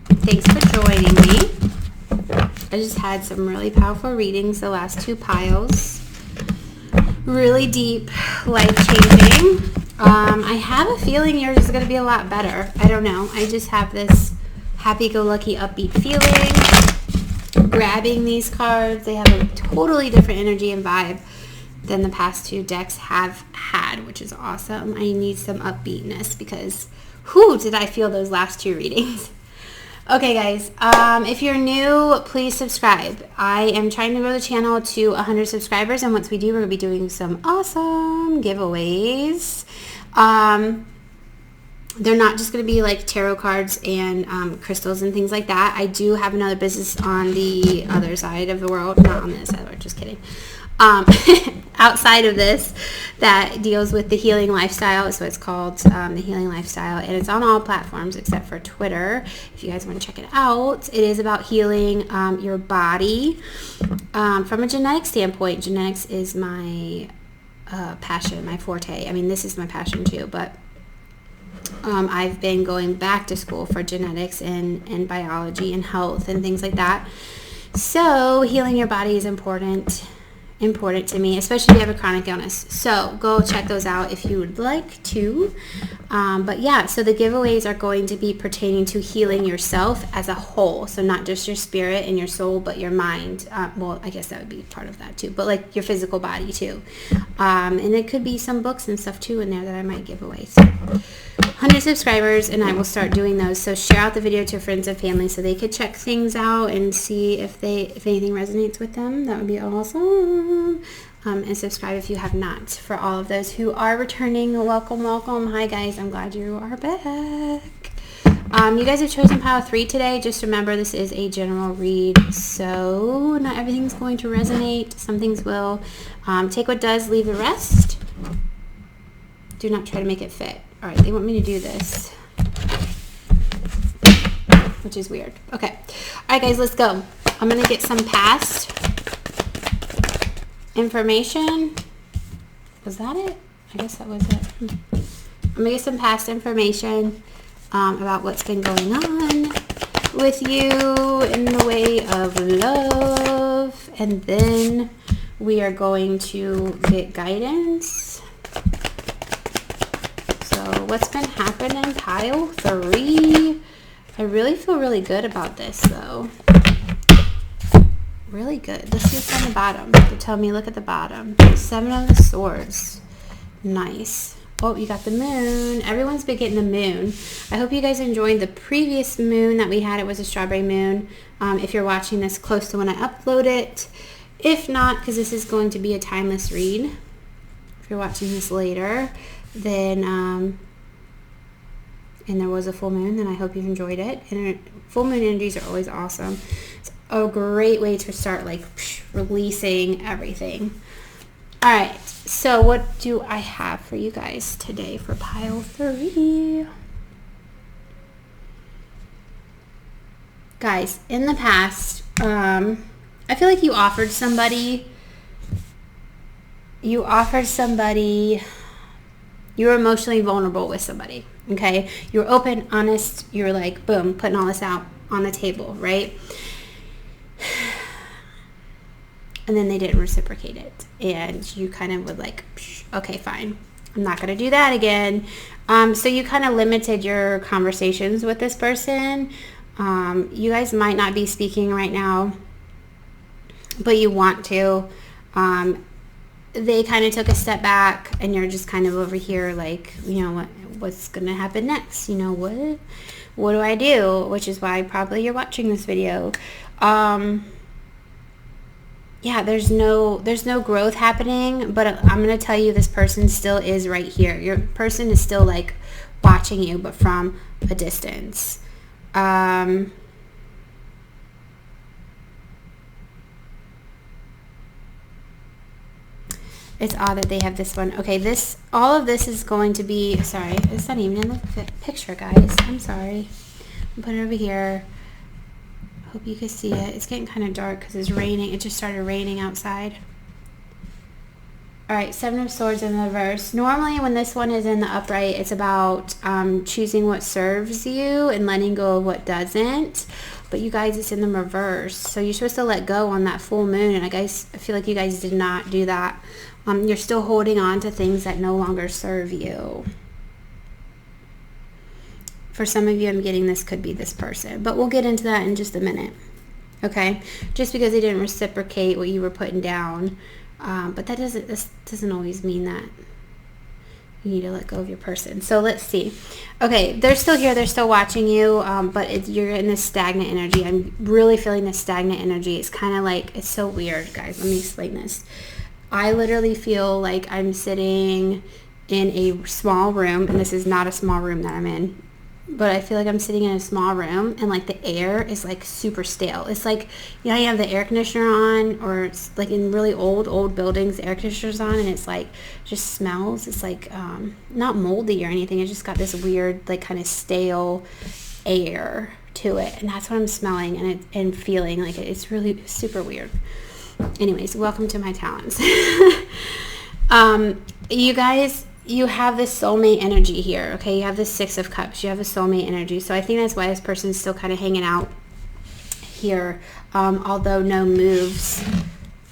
Thanks for joining me. I just had some really powerful readings the last 2 piles. Really deep, life-changing. I have a feeling yours is going to be a lot better. I don't know. I just have this happy-go-lucky, upbeat feeling. Grabbing these cards, they have a totally different energy and vibe than the past 2 decks have had, which is awesome. I need some upbeatness because, did I feel those last 2 readings. Okay, guys, if you're new, please subscribe. I am trying to grow the channel to 100 subscribers, and once we do, we're going to be doing some awesome giveaways. They're not just going to be like tarot cards and crystals and things like that. I do have another business on the other side of the world. Not on this side, just kidding. Outside of this, that deals with the healing lifestyle. So it's called the healing lifestyle, and it's on all platforms except for Twitter. If you guys want to check it out, it is about healing your body from a genetic standpoint. Genetics is my passion, my forte. I mean, this is my passion too, but I've been going back to school for genetics and biology and health and things like that. So healing your body is important to me, especially if you have a chronic illness. So go check those out if you would like to. But yeah, so the giveaways are going to be pertaining to healing yourself as a whole. So not just your spirit and your soul, but your mind. Well, I guess that would be part of that too, but like your physical body too. And it could be some books and stuff too in there that I might give away. So 100 subscribers and I will start doing those. So share out the video to friends and family so they could check things out and see if anything resonates with them. That would be awesome. And subscribe if you have not. For all of those who are returning, welcome. Hi guys, I'm glad you are back. You guys have chosen pile 3 today. Just remember this is a general read, so not everything's going to resonate. Some things will. Take what does, leave the rest. Do not try to make it fit. All right, they want me to do this, which is weird. Okay. All right, guys, let's go. I'm going to get some past information. Was that it? I guess that was it. I'm going to get some past information about what's been going on with you in the way of love. And then we are going to get guidance. What's been happening, pile 3? I really feel really good about this though. Really good. Let's see what's on the bottom. To tell me, look at the bottom. 7 of the Swords. Nice. Oh, you got the moon. Everyone's been getting the moon. I hope you guys enjoyed the previous moon that we had. It was a strawberry moon. If you're watching this close to when I upload it. If not, because this is going to be a timeless read. If you're watching this later, then and there was a full moon, then I hope you've enjoyed it. And full moon energies are always awesome. It's a great way to start like releasing everything. All right, so what do I have for you guys today for pile 3? Guys, in the past, I feel like you offered somebody, you were emotionally vulnerable with somebody. Okay, you were open, honest, you were like, boom, putting all this out on the table, right? And then they didn't reciprocate it. And you kind of were like, okay, fine. I'm not going to do that again. So you kind of limited your conversations with this person. You guys might not be speaking right now, but you want to. They kind of took a step back and you're just kind of over here like, you know, what's going to happen next? You know, what do I do? Which is why probably you're watching this video. Yeah, there's no growth happening, but I'm going to tell you this person still is right here. Your person is still like watching you, but from a distance. It's odd that they have this one. Okay, all of this is going to be, sorry, it's not even in the picture, guys. I'm sorry. I'll put it over here. Hope you can see it. It's getting kind of dark because it's raining. It just started raining outside. All right, 7 of Swords in the reverse. Normally when this one is in the upright, it's about choosing what serves you and letting go of what doesn't. But you guys, it's in the reverse. So you're supposed to let go on that full moon. And I feel like you guys did not do that. You're still holding on to things that no longer serve you. For some of you, I'm getting this could be this person. But we'll get into that in just a minute. Okay? Just because they didn't reciprocate what you were putting down. But this doesn't always mean that you need to let go of your person. So let's see. Okay, they're still here. They're still watching you. But you're in this stagnant energy. I'm really feeling this stagnant energy. It's kind of like, it's so weird, guys. Let me explain this. I literally feel like I'm sitting in a small room, and this is not a small room that I'm in, but I feel like I'm sitting in a small room, and like the air is like super stale. It's like, you know, you have the air conditioner on, or it's like in really old buildings, the air conditioner's on, and it's like just smells. It's like not moldy or anything. It's just got this weird like kind of stale air to it, and that's what I'm smelling and feeling. Like it's really super weird. Anyways, welcome to my talents. You guys, you have this soulmate energy here, okay? You have this Six of Cups. You have a soulmate energy. So I think that's why this person's still kind of hanging out here, although no moves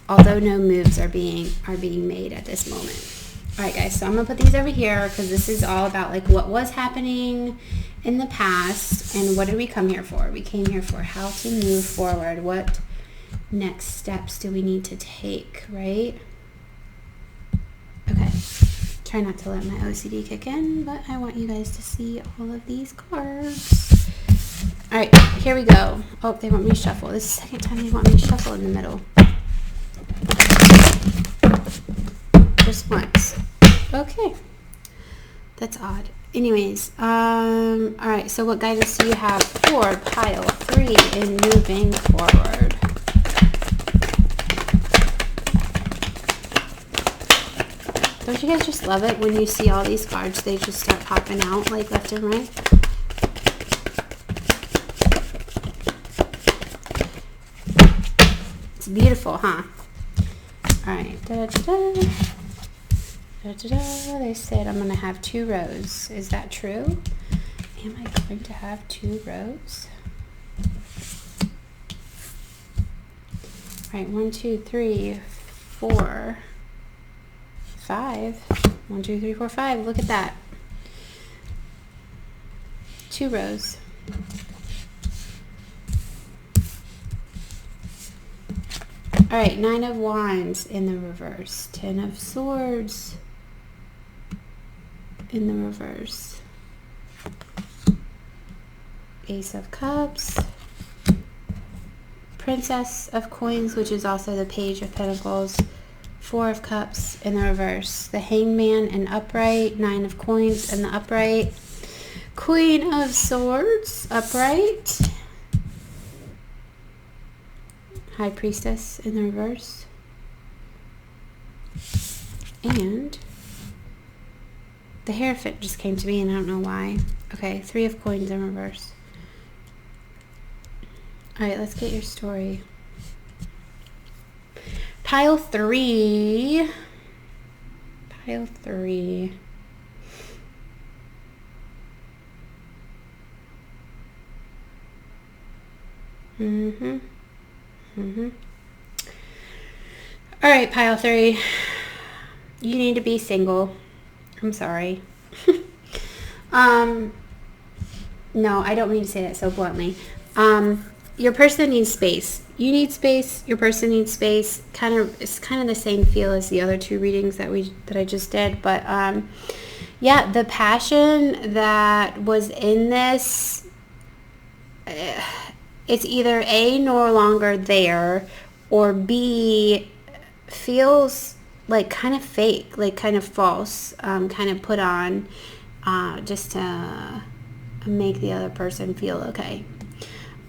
are being made at this moment. All right, guys, so I'm going to put these over here because this is all about, like, what was happening in the past and what did we come here for? We came here for how to move forward. What next steps do we need to take, right? Okay. Try not to let my OCD kick in, but I want you guys to see all of these cards. All right, here we go. Oh, they want me to shuffle. This is the second time they want me to shuffle in the middle. Just once. Okay. That's odd. Anyways, all right, so what guidance do you have for pile 3 in moving forward? Don't you guys just love it when you see all these cards? They just start popping out like left and right. It's beautiful, huh? All right. Da-da-da-da. Da-da-da. They said I'm going to have 2 rows. Is that true? Am I going to have 2 rows? All right. 1, 2, 3, 4, 5. 1, 2, 3, 4, 5. Look at that. 2 rows. All right, 9 of Wands in the reverse. 10 of Swords in the reverse. Ace of Cups. Princess of Coins, which is also the Page of Pentacles. 4 of Cups in the reverse. The Hangman in upright. 9 of Coins in the upright. Queen of Swords upright. High Priestess in the reverse. And the Hierophant just came to me and I don't know why. Okay, 3 of Coins in reverse. Alright, let's get your story. Pile 3. Pile 3. All right, pile 3. You need to be single. I'm sorry. No, I don't mean to say that so bluntly. Your person needs space. You need space. Your person needs space. It's kind of the same feel as the other 2 readings that I just did. But yeah, the passion that was in this, it's either A, no longer there, or B, feels like kind of fake, like kind of false, kind of put on just to make the other person feel okay.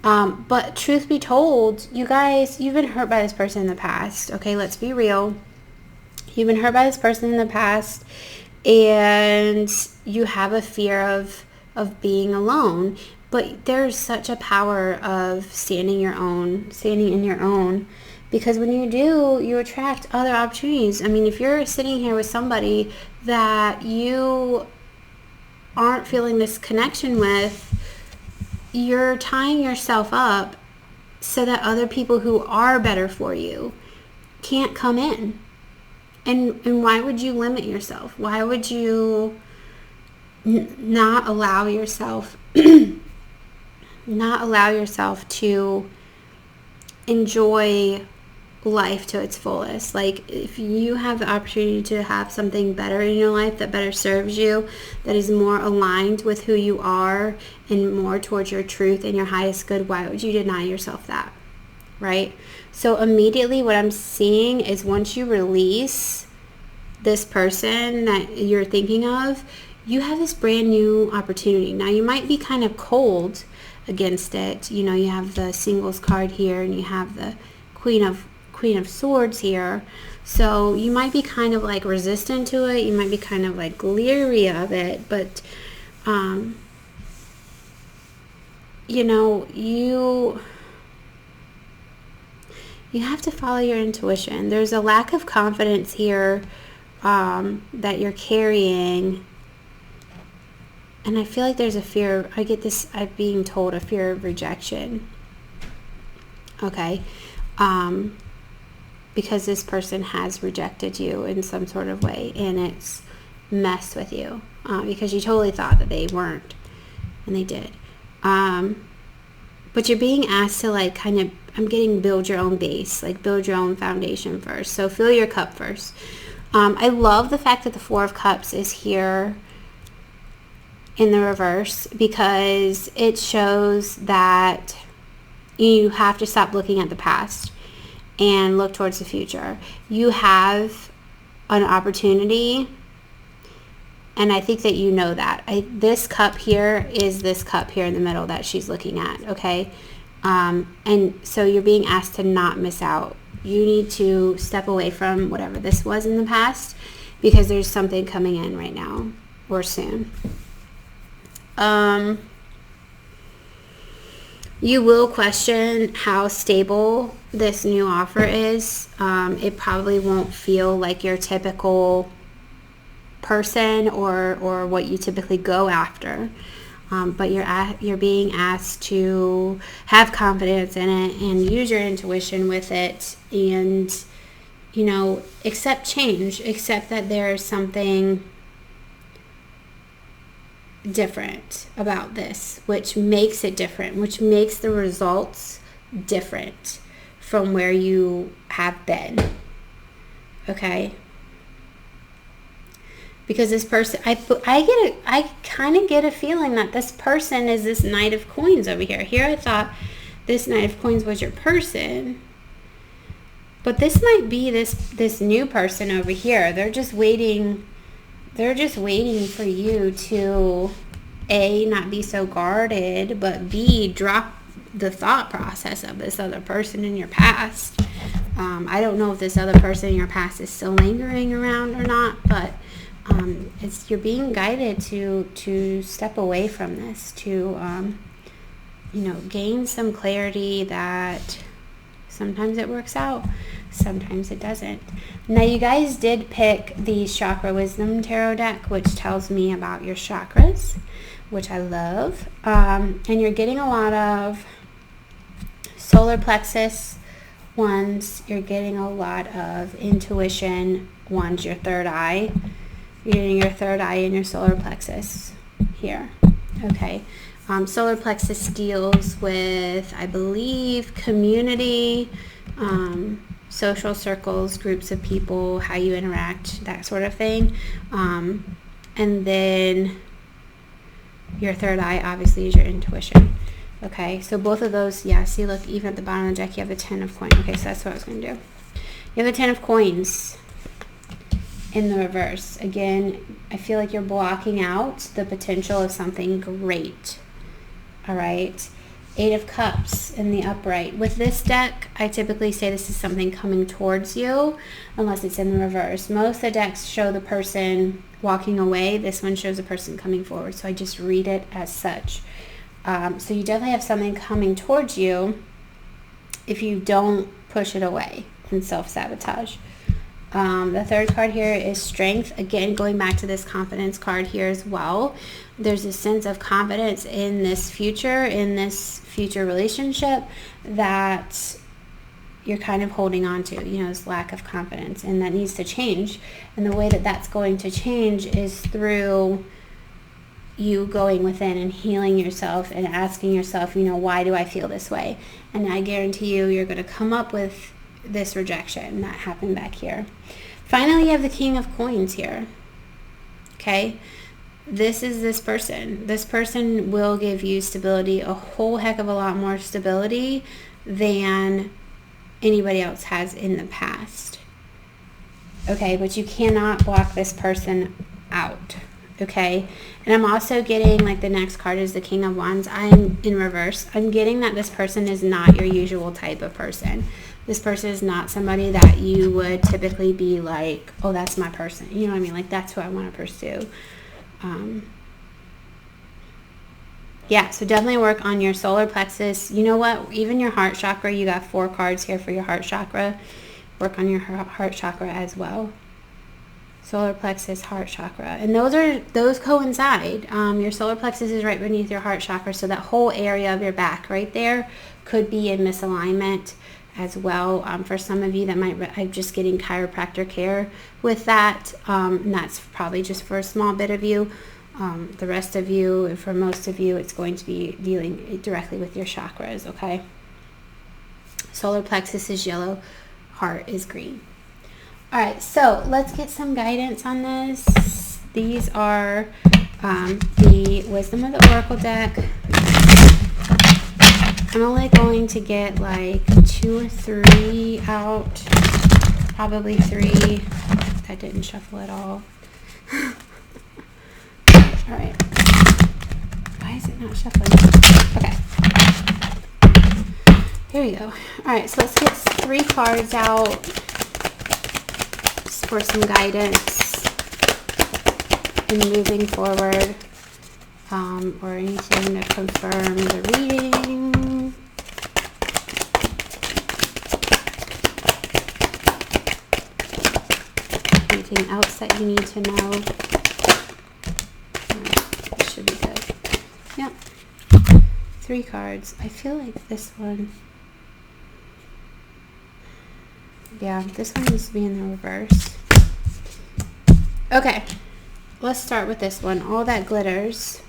But truth be told, you guys, you've been hurt by this person in the past. Okay, let's be real. You've been hurt by this person in the past, and you have a fear of being alone. But there's such a power of standing in your own, because when you do, you attract other opportunities. I mean, if you're sitting here with somebody that you aren't feeling this connection with, you're tying yourself up so that other people who are better for you can't come in. And why would you limit yourself? Why would you not allow yourself to enjoy life to its fullest? Like, if you have the opportunity to have something better in your life that better serves you, that is more aligned with who you are and more towards your truth and your highest good, why would you deny yourself that, right? So immediately what I'm seeing is, once you release this person that you're thinking of, you have this brand new opportunity. Now, you might be kind of cold against it. You know, you have the Singles card here, and you have the Queen of Swords here. So you might be kind of like resistant to it. You might be kind of like leery of it. But, you know, you have to follow your intuition. There's a lack of confidence here that you're carrying. And I feel like there's a fear, I get this, I'm being told a fear of rejection. Okay. Because this person has rejected you in some sort of way, and it's messed with you. Because you totally thought that they weren't, and they did. But you're being asked to like kind of, I'm getting build your own base, like build your own foundation first. So fill your cup first. I love the fact that the Four of Cups is here in the reverse, because it shows that you have to stop looking at the past and look towards the future. You have an opportunity, and I think that you know that. This cup here is this cup here in the middle that she's looking at, okay? And so you're being asked to not miss out. You need to step away from whatever this was in the past, because there's something coming in right now or soon. You will question how stable this new offer is. It probably won't feel like your typical person or what you typically go after. But you're being asked to have confidence in it and use your intuition with it, and accept change, accept that there's something different about this, which makes it different, which makes the results different from where you have been. Okay? Because this person, I kind of get a feeling that this person is this Knight of Coins over here. Here I thought this Knight of Coins was your person. But this might be this new person over here. They're just waiting for you to A, not be so guarded, but B, drop the thought process of this other person in your past. I don't know if this other person in your past is still lingering around or not, but you're being guided to step away from this, to gain some clarity that sometimes it works out, sometimes it doesn't. Now, you guys did pick the Chakra Wisdom Tarot deck, which tells me about your chakras, which I love. And you're getting a lot of solar plexus ones. You're getting a lot of intuition ones, your third eye. You're getting your third eye and your solar plexus here. Okay. Solar plexus deals with, I believe, community, social circles, groups of people, how you interact, that sort of thing. And then your third eye, obviously, is your intuition. Okay, so both of those, yeah, see, look, even at the bottom of the deck, you have the 10 of coins. Okay, so that's what I was going to do. You have the 10 of coins in the reverse. Again, I feel like you're blocking out the potential of something great. All right. 8 of Cups in the upright. With this deck, I typically say this is something coming towards you, unless it's in the reverse. Most of the decks show the person walking away. This one shows a person coming forward, so I just read it as such. So you definitely have something coming towards you if you don't push it away and self-sabotage. The third card here is Strength. Again, going back to this confidence card here as well. There's a sense of confidence in this future relationship that you're kind of holding on to, this lack of confidence, and that needs to change. And the way that that's going to change is through you going within and healing yourself and asking yourself, why do I feel this way? And I guarantee you're going to come up with this rejection that happened back here. Finally, you have the King of Coins here. Okay? This is this person. This person will give you stability, a whole heck of a lot more stability than anybody else has in the past. Okay? But you cannot block this person out. Okay? And I'm also getting, like, the next card is the King of Wands. I'm in reverse. I'm getting that this person is not your usual type of person. This person is not somebody that you would typically be like, oh, that's my person. You know what I mean? Like, that's who I want to pursue. Yeah, so definitely work on your solar plexus. You know what? Even your heart chakra, you got 4 cards here for your heart chakra. Work on your heart chakra as well. solar plexus, heart chakra. And those coincide. Your solar plexus is right beneath your heart chakra, so that whole area of your back right there could be in misalignment as well. For some of you that I'm just getting chiropractor care with that, and that's probably just for a small bit of you. The rest of you, for most of you, it's going to be dealing directly with your chakras, okay? Solar plexus is yellow, heart is green. All right, so let's get some guidance on this. These are the Wisdom of the Oracle deck. I'm only going to get like 2 or 3 out, probably 3. That didn't shuffle at all. All right. Why is it not shuffling? Okay. Here we go. All right, so let's get 3 cards out for some guidance in moving forward, or anything to confirm the reading. Anything else that you need to know? That should be good. Yep. 3 cards. I feel like this one. Yeah, this one needs to be in the reverse. Okay, let's start with this one. All that glitters.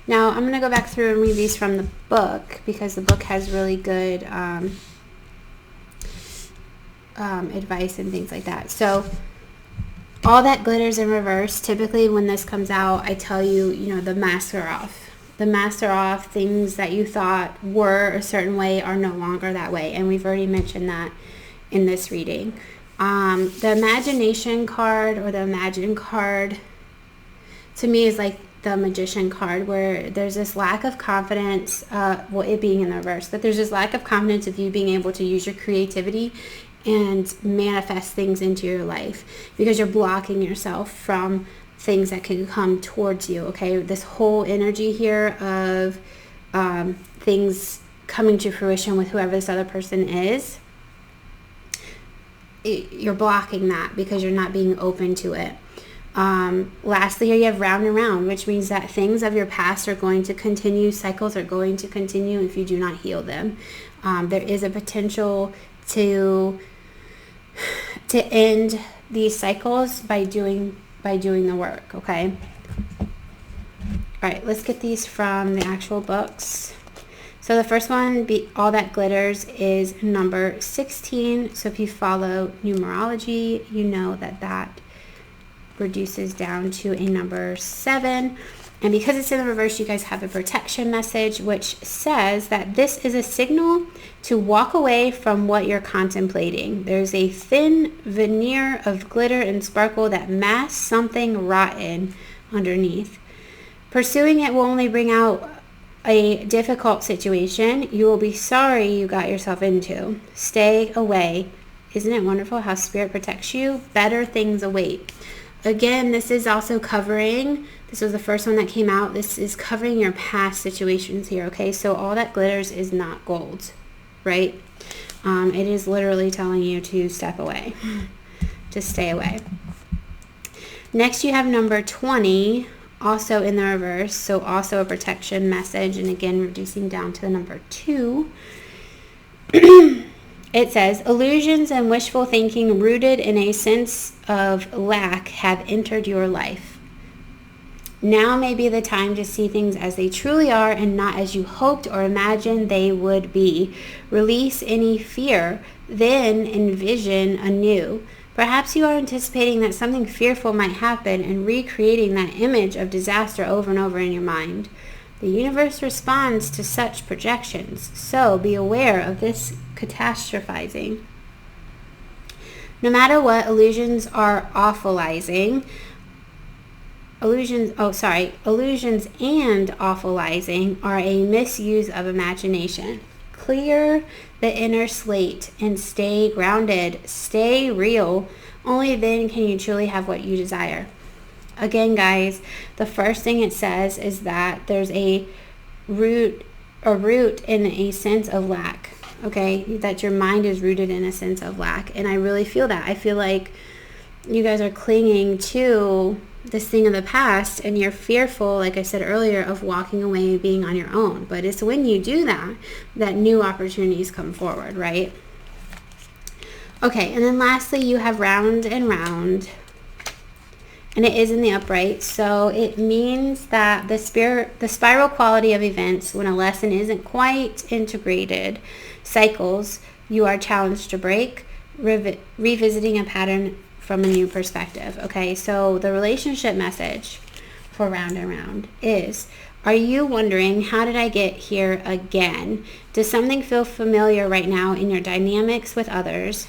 Now, I'm going to go back through and read these from the book, because the book has really good advice and things like that. So, all that glitters in reverse. Typically, when this comes out, I tell you, you know, the masks are off. The masks are off. Things that you thought were a certain way are no longer that way. And we've already mentioned that in this reading. The imagination card, or the imagine card, to me is like the magician card, where there's this lack of confidence, well, it being in the reverse, but there's this lack of confidence of you being able to use your creativity and manifest things into your life, because you're blocking yourself from things that can come towards you, okay? This whole energy here of things coming to fruition with whoever this other person is, you're blocking that because you're not being open to it. Lastly, here you have round and round, which means that things of your past are going to continue. Cycles are going to continue if you do not heal them. There is a potential to end these cycles by doing the work, okay? All right, let's get these from the actual books. So the first one, all that glitters, is number 16. So if you follow numerology, you know that that reduces down to a number 7. And because it's in the reverse, you guys have a protection message, which says that this is a signal to walk away from what you're contemplating. There's a thin veneer of glitter and sparkle that masks something rotten underneath. Pursuing it will only bring out a difficult situation you will be sorry you got yourself into. Stay away. Isn't it wonderful how Spirit protects you? Better things await. Again, this is also covering, this was the first one that came out, this is covering your past situations here, okay? So all that glitters is not gold, right? It is literally telling you to step away, to stay away. Next, you have number 20, also in the reverse, so also a protection message, and again, reducing down to the number 2. It says, illusions and wishful thinking rooted in a sense of lack have entered your life. Now may be the time to see things as they truly are and not as you hoped or imagined they would be. Release any fear, then envision anew. Perhaps you are anticipating that something fearful might happen and recreating that image of disaster over and over in your mind. The universe responds to such projections, so be aware of this catastrophizing. No matter what, illusions are awfulizing. Illusions and awfulizing are a misuse of imagination. Clear the inner slate and stay grounded. Stay real. Only then can you truly have what you desire. Again, guys, the first thing it says is that there's a root in a sense of lack, okay? That your mind is rooted in a sense of lack. And I really feel that. I feel like you guys are clinging to this thing of the past, and you're fearful, like I said earlier, of walking away and being on your own. But it's when you do that that new opportunities come forward, right? Okay, and then lastly, you have round and round, and it is in the upright, so it means that the spiral quality of events, when a lesson isn't quite integrated, cycles you are challenged to break, revisiting a pattern from a new perspective. Okay, so the relationship message for round and round is, are you wondering, how did I get here again? Does something feel familiar right now in your dynamics with others?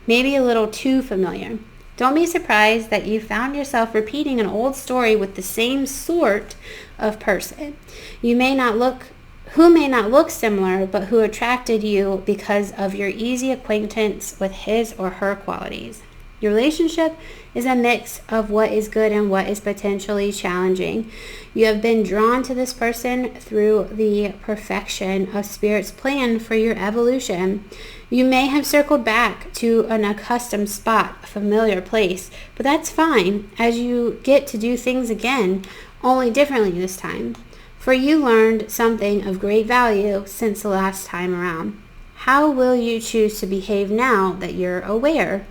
Maybe a little too familiar. Don't be surprised that you found yourself repeating an old story with the same sort of person. Who may not look similar, but who attracted you because of your easy acquaintance with his or her qualities. Your relationship is a mix of what is good and what is potentially challenging. You have been drawn to this person through the perfection of Spirit's plan for your evolution. You may have circled back to an accustomed spot, a familiar place, but that's fine, as you get to do things again, only differently this time. For you learned something of great value since the last time around. How will you choose to behave now that you're aware?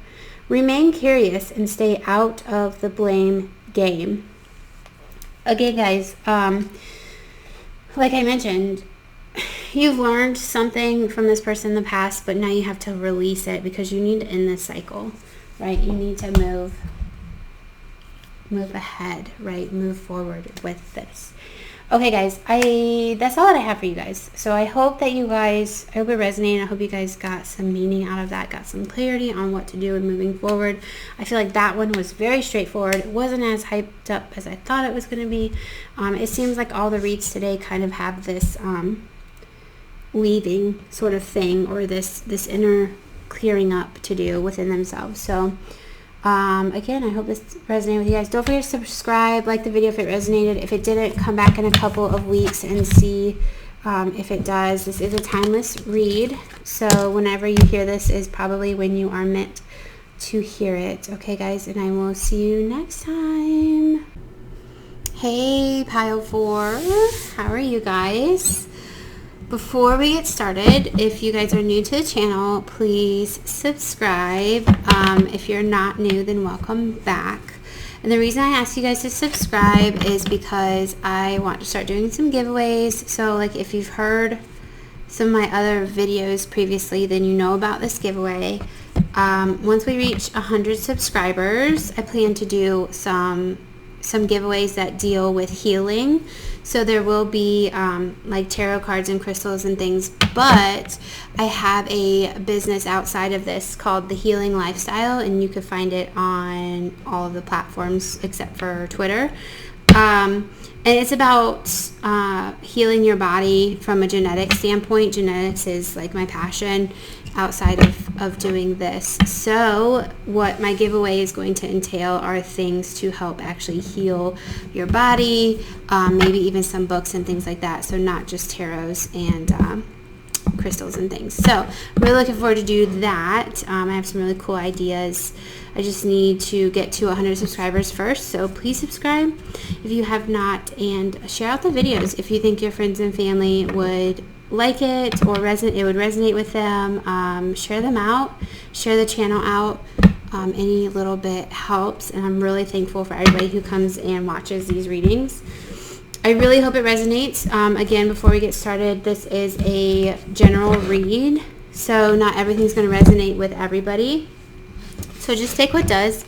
Remain curious and stay out of the blame game. Again, guys, like I mentioned, you've learned something from this person in the past, but now you have to release it because you need to end this cycle, right? You need to move ahead, right? Move forward with this. Okay, guys, that's all that I have for you guys. So I hope it resonated. I hope you guys got some meaning out of that, got some clarity on what to do and moving forward. I feel like that one was very straightforward. It wasn't as hyped up as I thought it was going to be. It seems like all the reads today kind of have this weaving sort of thing, or this inner clearing up to do within themselves. So again, I hope this resonated with you guys. Don't forget to subscribe, like the video if it resonated. If it didn't, come back in a couple of weeks and see if it does. This is a timeless read, so whenever you hear this is probably when you are meant to hear it. Okay, guys, and I will see you next time. Hey, Pile 4. How are you guys? Before we get started, if you guys are new to the channel, please subscribe. If you're not new, then welcome back. And the reason I ask you guys to subscribe is because I want to start doing some giveaways. So like if you've heard some of my other videos previously, then you know about this giveaway. Once we reach 100 subscribers, I plan to do some giveaways that deal with healing. So there will be like tarot cards and crystals and things, but I have a business outside of this called The Healing Lifestyle, and you can find it on all of the platforms except for Twitter. And it's about healing your body from a genetic standpoint. Genetics is like my passion outside of doing this. So what my giveaway is going to entail are things to help actually heal your body, maybe even some books and things like that. So not just tarots and crystals and things. So I'm really looking forward to do that. I have some really cool ideas. I just need to get to 100 subscribers first, so please subscribe if you have not, and share out the videos if you think your friends and family would like it or it would resonate with them. Share them out, share the channel out. Any little bit helps, and I'm really thankful for everybody who comes and watches these readings. I really hope it resonates. Again, before we get started, this is a general read, so not everything's going to resonate with everybody. So just take what does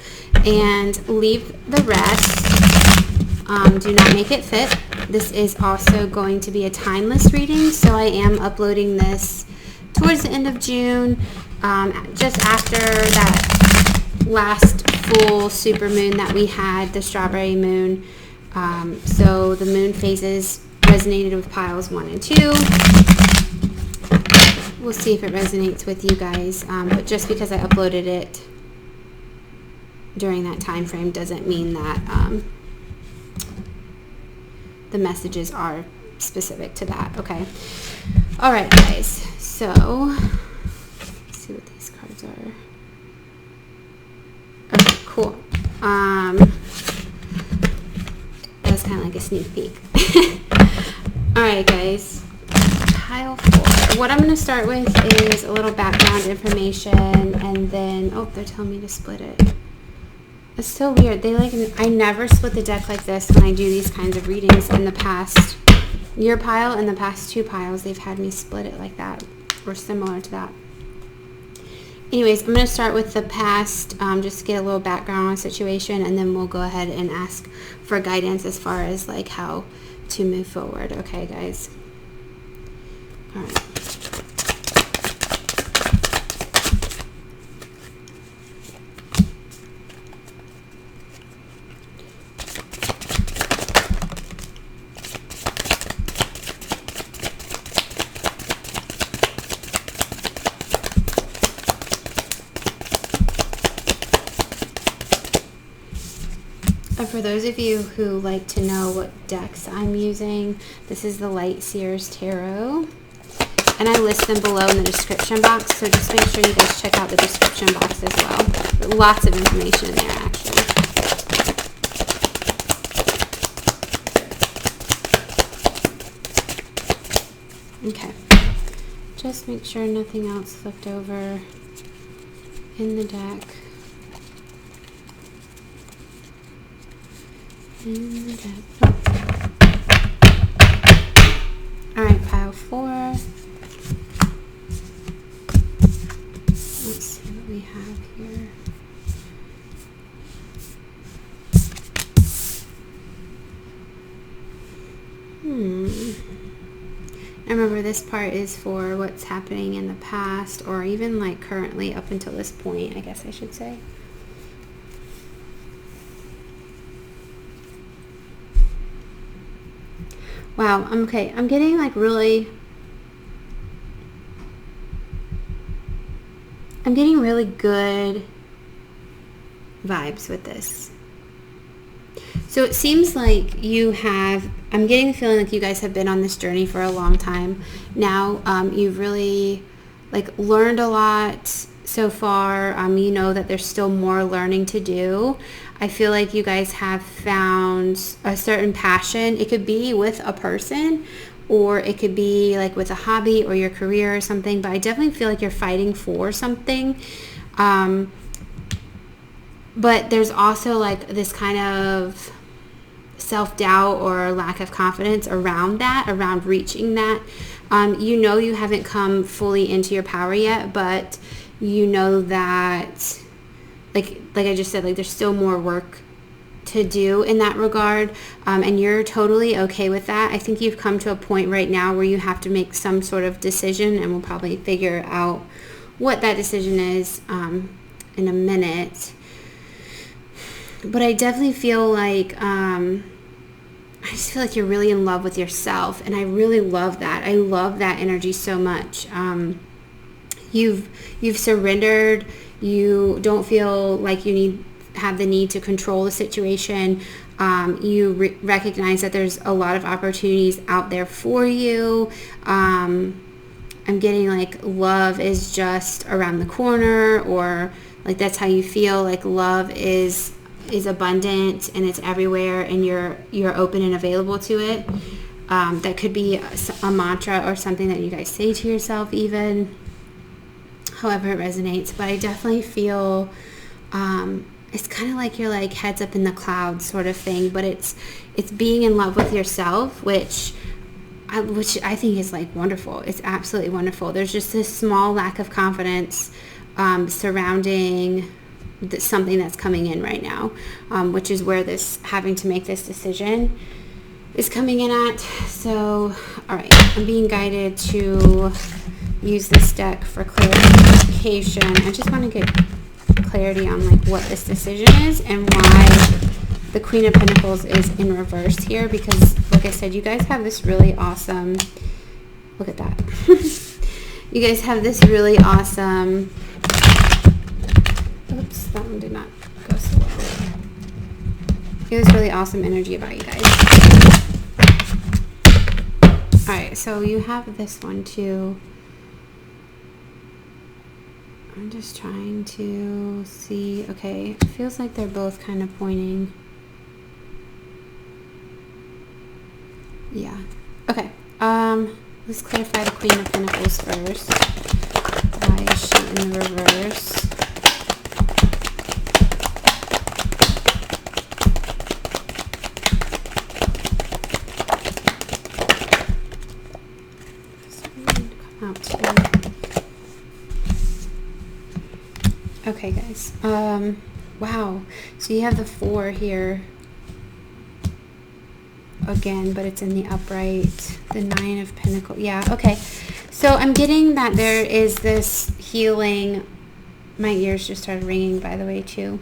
and leave the rest. Do not make it fit. This is also going to be a timeless reading, so I am uploading this towards the end of June, just after that last full supermoon that we had, the strawberry moon. So the moon phases resonated with piles 1 and 2. We'll see if it resonates with you guys, but just because I uploaded it during that time frame doesn't mean that the messages are specific to that. Okay. All right, guys. So let's see what these cards are. Okay, Cool. That was kind of like a sneak peek. Alright guys, pile 4. What I'm going to start with is a little background information, and then, oh, they're telling me to split it. It's so weird. I never split the deck like this when I do these kinds of readings. In the past year pile and the past 2 piles, they've had me split it like that, or similar to that. Anyways, I'm going to start with the past, just to get a little background on the situation, and then we'll go ahead and ask for guidance as far as like how to move forward. Okay, guys? All right. For those of you who like to know what decks I'm using, this is the Light Seers Tarot, and I list them below in the description box, so just make sure you guys check out the description box as well. Lots of information in there, actually. Okay, just make sure nothing else flipped over in the deck. Alright, pile 4. Let's see what we have here. I remember this part is for what's happening in the past, or even like currently up until this point, I guess I should say. Wow, okay, I'm getting like really good vibes with this. So it seems like I'm getting the feeling like you guys have been on this journey for a long time now. You've really like learned a lot so far. You know that there's still more learning to do. I feel like you guys have found a certain passion. It could be with a person, or it could be like with a hobby or your career or something, but I definitely feel like you're fighting for something. But there's also like this kind of self-doubt or lack of confidence around that, around reaching that. You know you haven't come fully into your power yet, but you know that like I just said, like there's still more work to do in that regard, and you're totally okay with that. I think you've come to a point right now where you have to make some sort of decision, and we'll probably figure out what that decision is in a minute. But I definitely feel like I just feel like you're really in love with yourself, and I really love that. I love that energy so much. You've surrendered. You don't feel like you have the need to control the situation. You recognize that there's a lot of opportunities out there for you. I'm getting like love is just around the corner, or like that's how you feel. Like love is abundant and it's everywhere, and you're open and available to it. That could be a mantra or something that you guys say to yourself, even however it resonates. But I definitely feel it's kind of like you're like heads up in the clouds sort of thing, but it's being in love with yourself, which I think is like wonderful. It's absolutely wonderful. There's just this small lack of confidence surrounding something that's coming in right now, which is where this having to make this decision is coming in at. So, all right, I'm being guided to use this deck for clarification. I just want to get clarity on like what this decision is and why the Queen of Pentacles is in reverse here, because like I said, you guys have this really awesome, look at that. You guys have this really awesome, oops, that one did not go so well. You have this really awesome energy about you guys. Alright, so you have this one too. I'm just trying to see. Okay, it feels like they're both kind of pointing. Yeah. Okay. Let's clarify the Queen of Pentacles first. Why is she in the reverse? Come out too. Okay, guys. Wow. So you have the 4 here. Again, but it's in the upright. The 9 of Pentacles. Yeah, okay. So I'm getting that there is this healing. My ears just started ringing, by the way, too.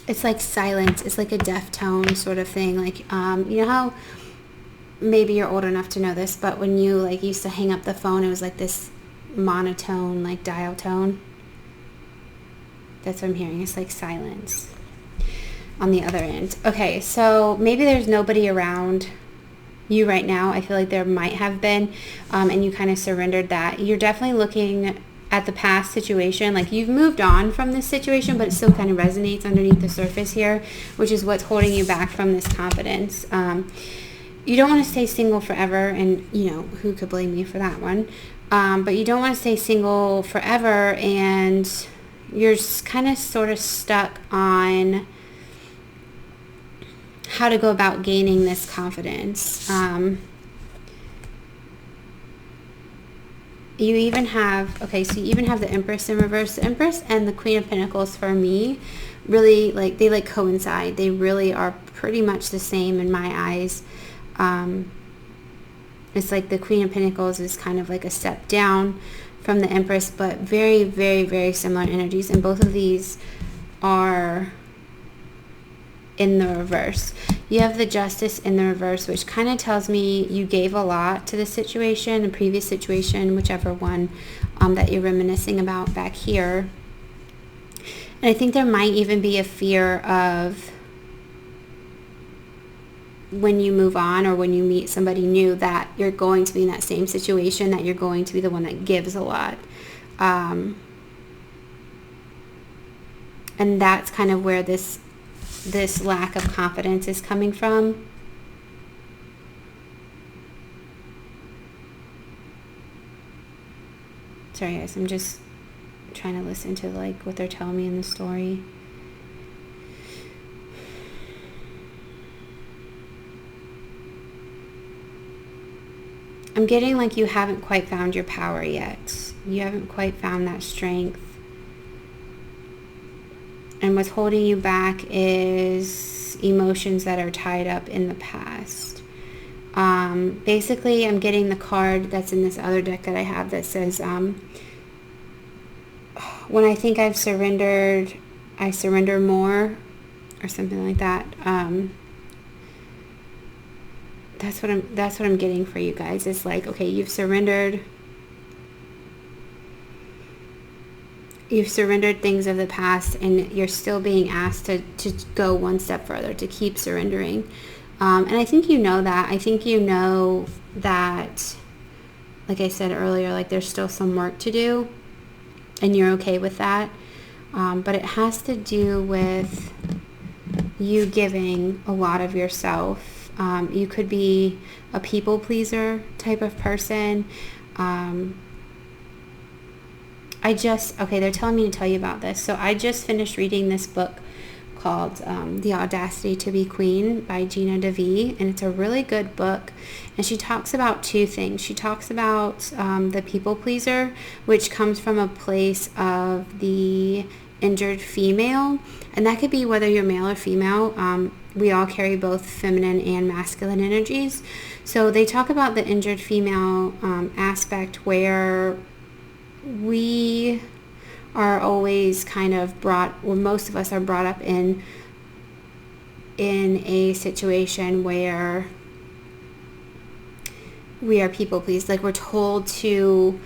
It's like silence. It's like a deaf tone sort of thing. Like, you know how maybe you're old enough to know this, but when you like used to hang up the phone, it was like this monotone, like dial tone. That's what I'm hearing. It's like silence on the other end. Okay, so maybe there's nobody around you right now. I feel like there might have been, and you kind of surrendered that. You're definitely looking at the past situation, like you've moved on from this situation, but it still kind of resonates underneath the surface here, which is what's holding you back from this confidence. You don't want to stay single forever, and you know, who could blame you for that one? But you don't want to stay single forever, and you're just kind of sort of stuck on how to go about gaining this confidence. You even have, okay, so you even have the Empress in reverse. The Empress and the Queen of Pentacles, for me, really, like, they like coincide. They really are pretty much the same in my eyes. It's like the Queen of Pentacles is kind of like a step down from the Empress, but very, very, very similar energies. And both of these are in the reverse. You have the Justice in the reverse, which kind of tells me you gave a lot to the situation, the previous situation, whichever one that you're reminiscing about back here. And I think there might even be a fear of when you move on or when you meet somebody new that you're going to be in that same situation, that you're going to be the one that gives a lot. And that's kind of where this lack of confidence is coming from. Sorry guys, I'm just trying to listen to like what they're telling me in the story. I'm getting like you haven't quite found your power yet. You haven't quite found that strength. And what's holding you back is emotions that are tied up in the past. Basically, I'm getting the card that's in this other deck that I have that says, when I think I've surrendered, I surrender more, or something like that. That's what I'm getting for you guys. It's like, okay, you've surrendered things of the past, and you're still being asked to go one step further, to keep surrendering. And I think you know that. I think you know that, like I said earlier, like there's still some work to do, and you're okay with that. But it has to do with you giving a lot of yourself. You could be a people pleaser type of person. They're telling me to tell you about this. So I just finished reading this book called The Audacity to Be Queen by Gina DeVee, and it's a really good book. And she talks about two things. She talks about the people pleaser, which comes from a place of the injured female, and that could be whether you're male or female. We all carry both feminine and masculine energies. So they talk about the injured female aspect, where we are always kind of most of us are brought up in a situation where we are people pleased. Like we're told to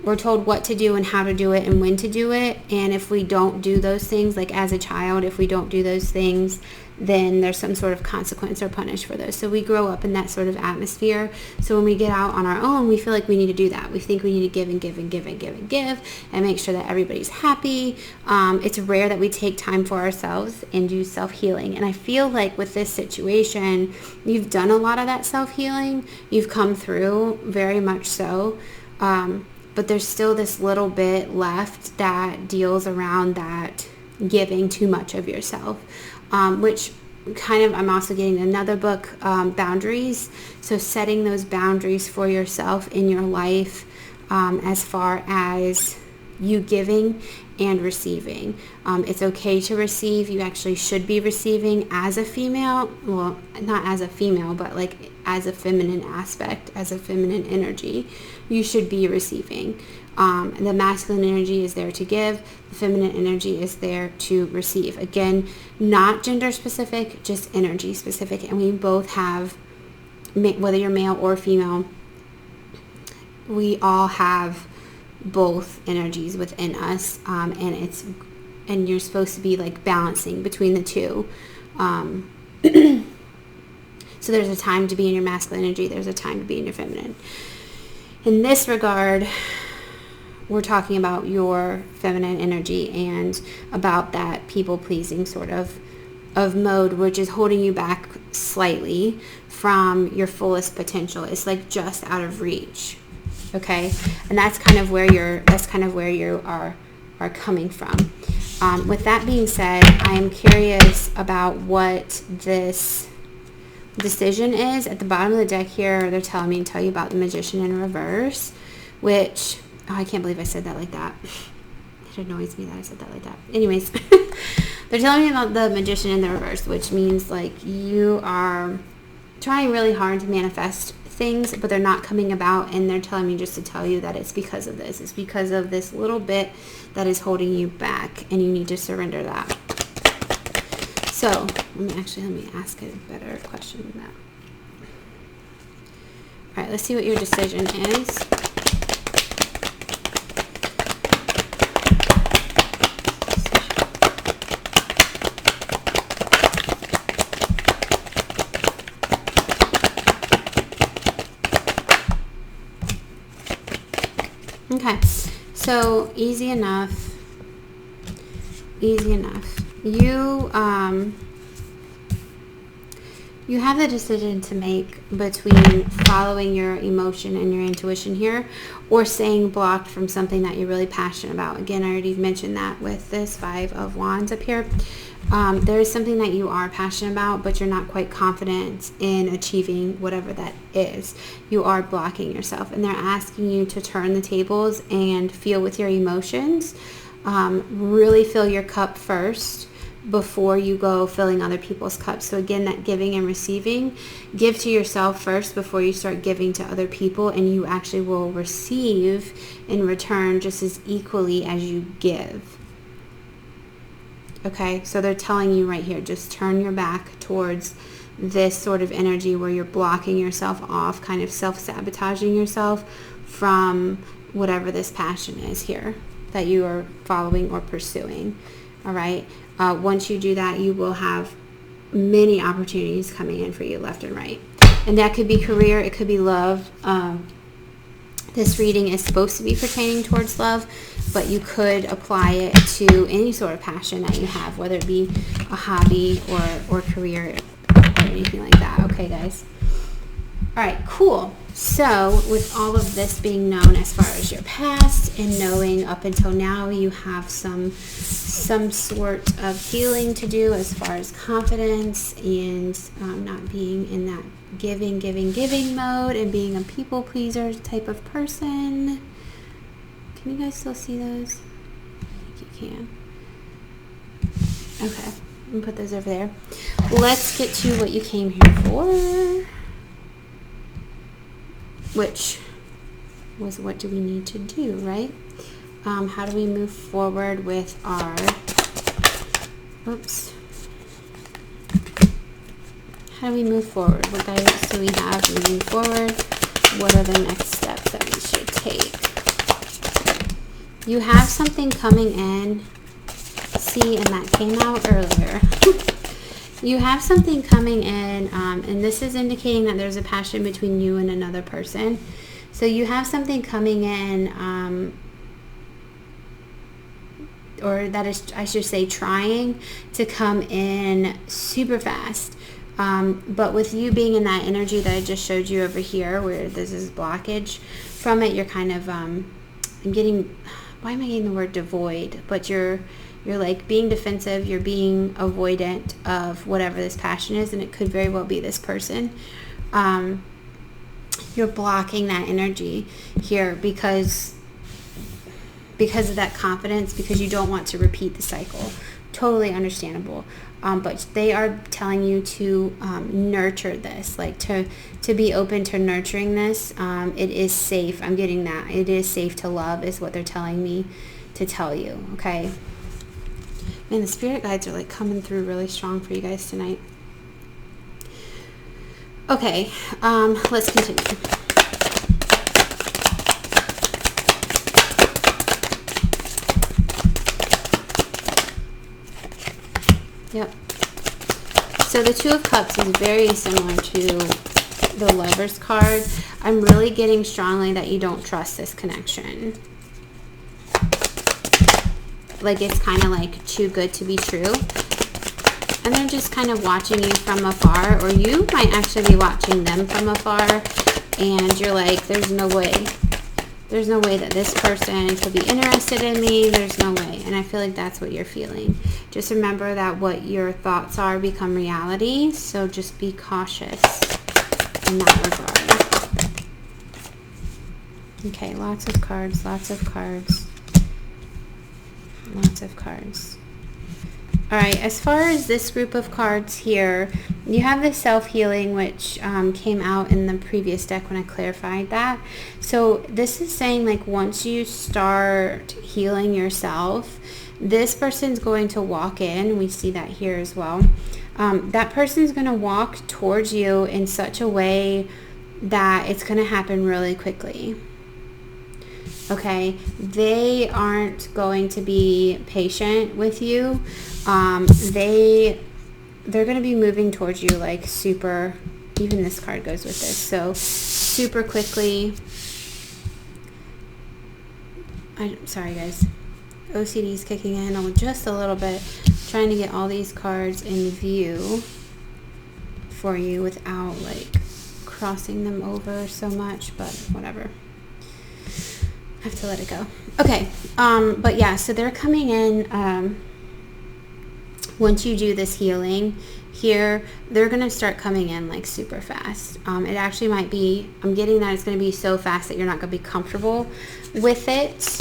we're told what to do and how to do it and when to do it. And if we don't do those things, like as a child, if we don't do those things, then there's some sort of consequence or punish for those. So we grow up in that sort of atmosphere. So when we get out on our own, we feel like we need to do that. We think we need to give and give and give and give and give and make sure that everybody's happy. It's rare that we take time for ourselves and do self-healing. And I feel like with this situation, you've done a lot of that self-healing. You've come through, very much so. But there's still this little bit left that deals around that giving too much of yourself, which kind of, I'm also getting another book, Boundaries. So setting those boundaries for yourself in your life, as far as you giving and receiving. It's okay to receive. You actually should be receiving as a female. Well, not as a female, but like as a feminine aspect, as a feminine energy. You should be receiving. The masculine energy is there to give. The feminine energy is there to receive. Again, not gender specific, just energy specific. And we both have, whether you're male or female, we all have both energies within us, and you're supposed to be like balancing between the two. So there's a time to be in your masculine energy, there's a time to be in your feminine. In this regard, we're talking about your feminine energy and about that people-pleasing sort of mode, which is holding you back slightly from your fullest potential. It's like just out of reach. Okay, and that's kind of where you are coming from. With that being said, I am curious about what this decision is. At the bottom of the deck here, they're telling me to tell you about the Magician in reverse, which, oh, I can't believe I said that like that. It annoys me that I said that like that. Anyways, they're telling me about the Magician in the reverse, which means like you are trying really hard to manifest things, but they're not coming about, and they're telling me just to tell you that it's because of this. It's because of this little bit that is holding you back, and you need to surrender that. So, let me ask a better question than that. All right, let's see what your decision is. Okay, so easy enough. You have the decision to make between following your emotion and your intuition here, or staying blocked from something that you're really passionate about. Again, I already mentioned that with this 5 of Wands up here. There is something that you are passionate about, but you're not quite confident in achieving whatever that is. You are blocking yourself, and they're asking you to turn the tables and feel with your emotions. Really fill your cup first before you go filling other people's cups. So again, that giving and receiving, give to yourself first before you start giving to other people, and you actually will receive in return just as equally as you give. Okay, so they're telling you right here, just turn your back towards this sort of energy where you're blocking yourself off, kind of self-sabotaging yourself from whatever this passion is here that you are following or pursuing. All right, once you do that, you will have many opportunities coming in for you left and right. And that could be career, it could be love. This reading is supposed to be pertaining towards love, but you could apply it to any sort of passion that you have, whether it be a hobby or career or anything like that. Okay, guys. All right, cool. So with all of this being known as far as your past and knowing up until now, you have some sort of healing to do as far as confidence and not being in that giving mode and being a people pleaser type of person. Can you guys still see those? I think you can. Okay, I'm gonna put those over there. Let's get to what you came here for, which was what do we need to do, right? How do we move forward with our, how do we move forward? What guidance do we have moving forward? What are the next steps that we should take? You have something coming in. See, and that came out earlier. You have something coming in, and this is indicating that there's a passion between you and another person. So you have something coming in, or that is, I should say, trying to come in super fast. But with you being in that energy that I just showed you over here, where there's this blockage from it, you're kind of getting, why am I getting the word devoid? But you're like being defensive, you're being avoidant of whatever this passion is, and it could very well be this person. You're blocking that energy here because of that confidence, because you don't want to repeat the cycle. Totally understandable. But they are telling you to nurture this, like to be open to nurturing this. It is safe. I'm getting that. It is safe to love is what they're telling me to tell you, okay? Man, the spirit guides are like coming through really strong for you guys tonight. Okay, let's continue. Yep. So the Two of Cups is very similar to the Lover's card. I'm really getting strongly that you don't trust this connection. Like it's kind of like too good to be true. And they're just kind of watching you from afar, or you might actually be watching them from afar, and you're like, there's no way. There's no way that this person could be interested in me. There's no way. And I feel like that's what you're feeling. Just remember that what your thoughts are become reality. So just be cautious in that regard. Okay, lots of cards, lots of cards. Lots of cards. All right, as far as this group of cards here, you have the self-healing, which came out in the previous deck when I clarified that. So this is saying, like, once you start healing yourself, this person's going to walk in. We see that here as well. That person's going to walk towards you in such a way that it's going to happen really quickly. Okay, they aren't going to be patient with you. They're going to be moving towards you like super, even this card goes with this, so super quickly. I'm sorry guys, OCD is kicking in just a little bit, trying to get all these cards in view for you without like crossing them over so much, but whatever. I have to let it go. Okay, but yeah, so they're coming in, once you do this healing here, they're going to start coming in like super fast. It actually might be, I'm getting that it's going to be so fast that you're not going to be comfortable with it.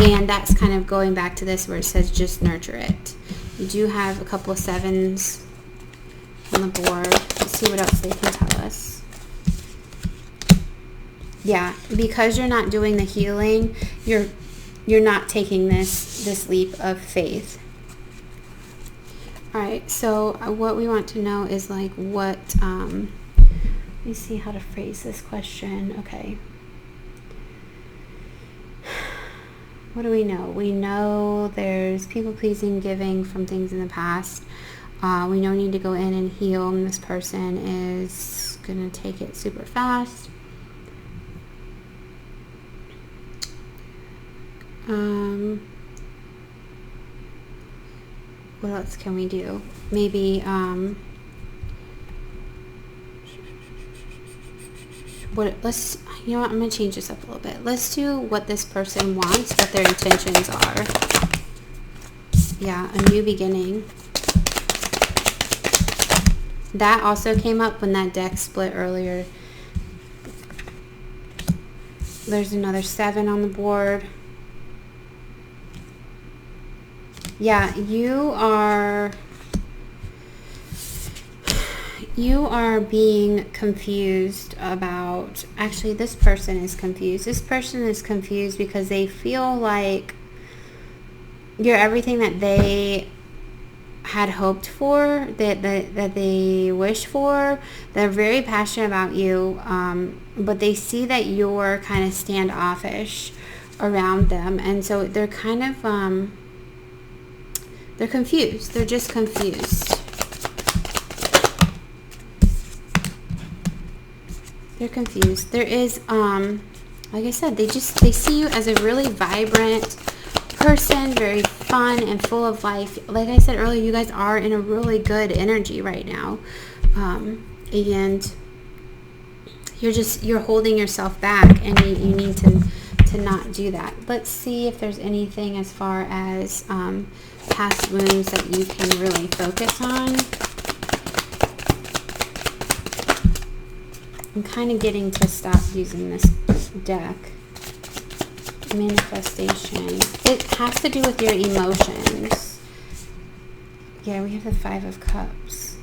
And that's kind of going back to this where it says just nurture it. You do have a couple of sevens on the board. Let's see what else they can tell us. Yeah, because you're not doing the healing, you're not taking this leap of faith. All right, so what we want to know is like what, let me see how to phrase this question. Okay. What do we know? We know there's people-pleasing, giving from things in the past. We know we need to go in and heal, and this person is going to take it super fast. What else can we do? Maybe, let's, you know what, I'm going to change this up a little bit. Let's do what this person wants, what their intentions are. Yeah, a new beginning. That also came up when that deck split earlier. There's another 7 on the board. Yeah, you are being confused about, actually this person is confused. This person is confused because they feel like you're everything that they had hoped for, that they wish for. They're very passionate about you, but they see that you're kind of standoffish, around them. And so they're kind of, they're confused. They're just confused. They're confused. There is, like I said, they see you as a really vibrant person, very fun and full of life. Like I said earlier, you guys are in a really good energy right now. And you're holding yourself back, and you need to not do that. Let's see if there's anything as far as past wounds that you can really focus on. I'm kind of getting to stop using this deck. Manifestation. It has to do with your emotions. Yeah, we have the 5 of Cups.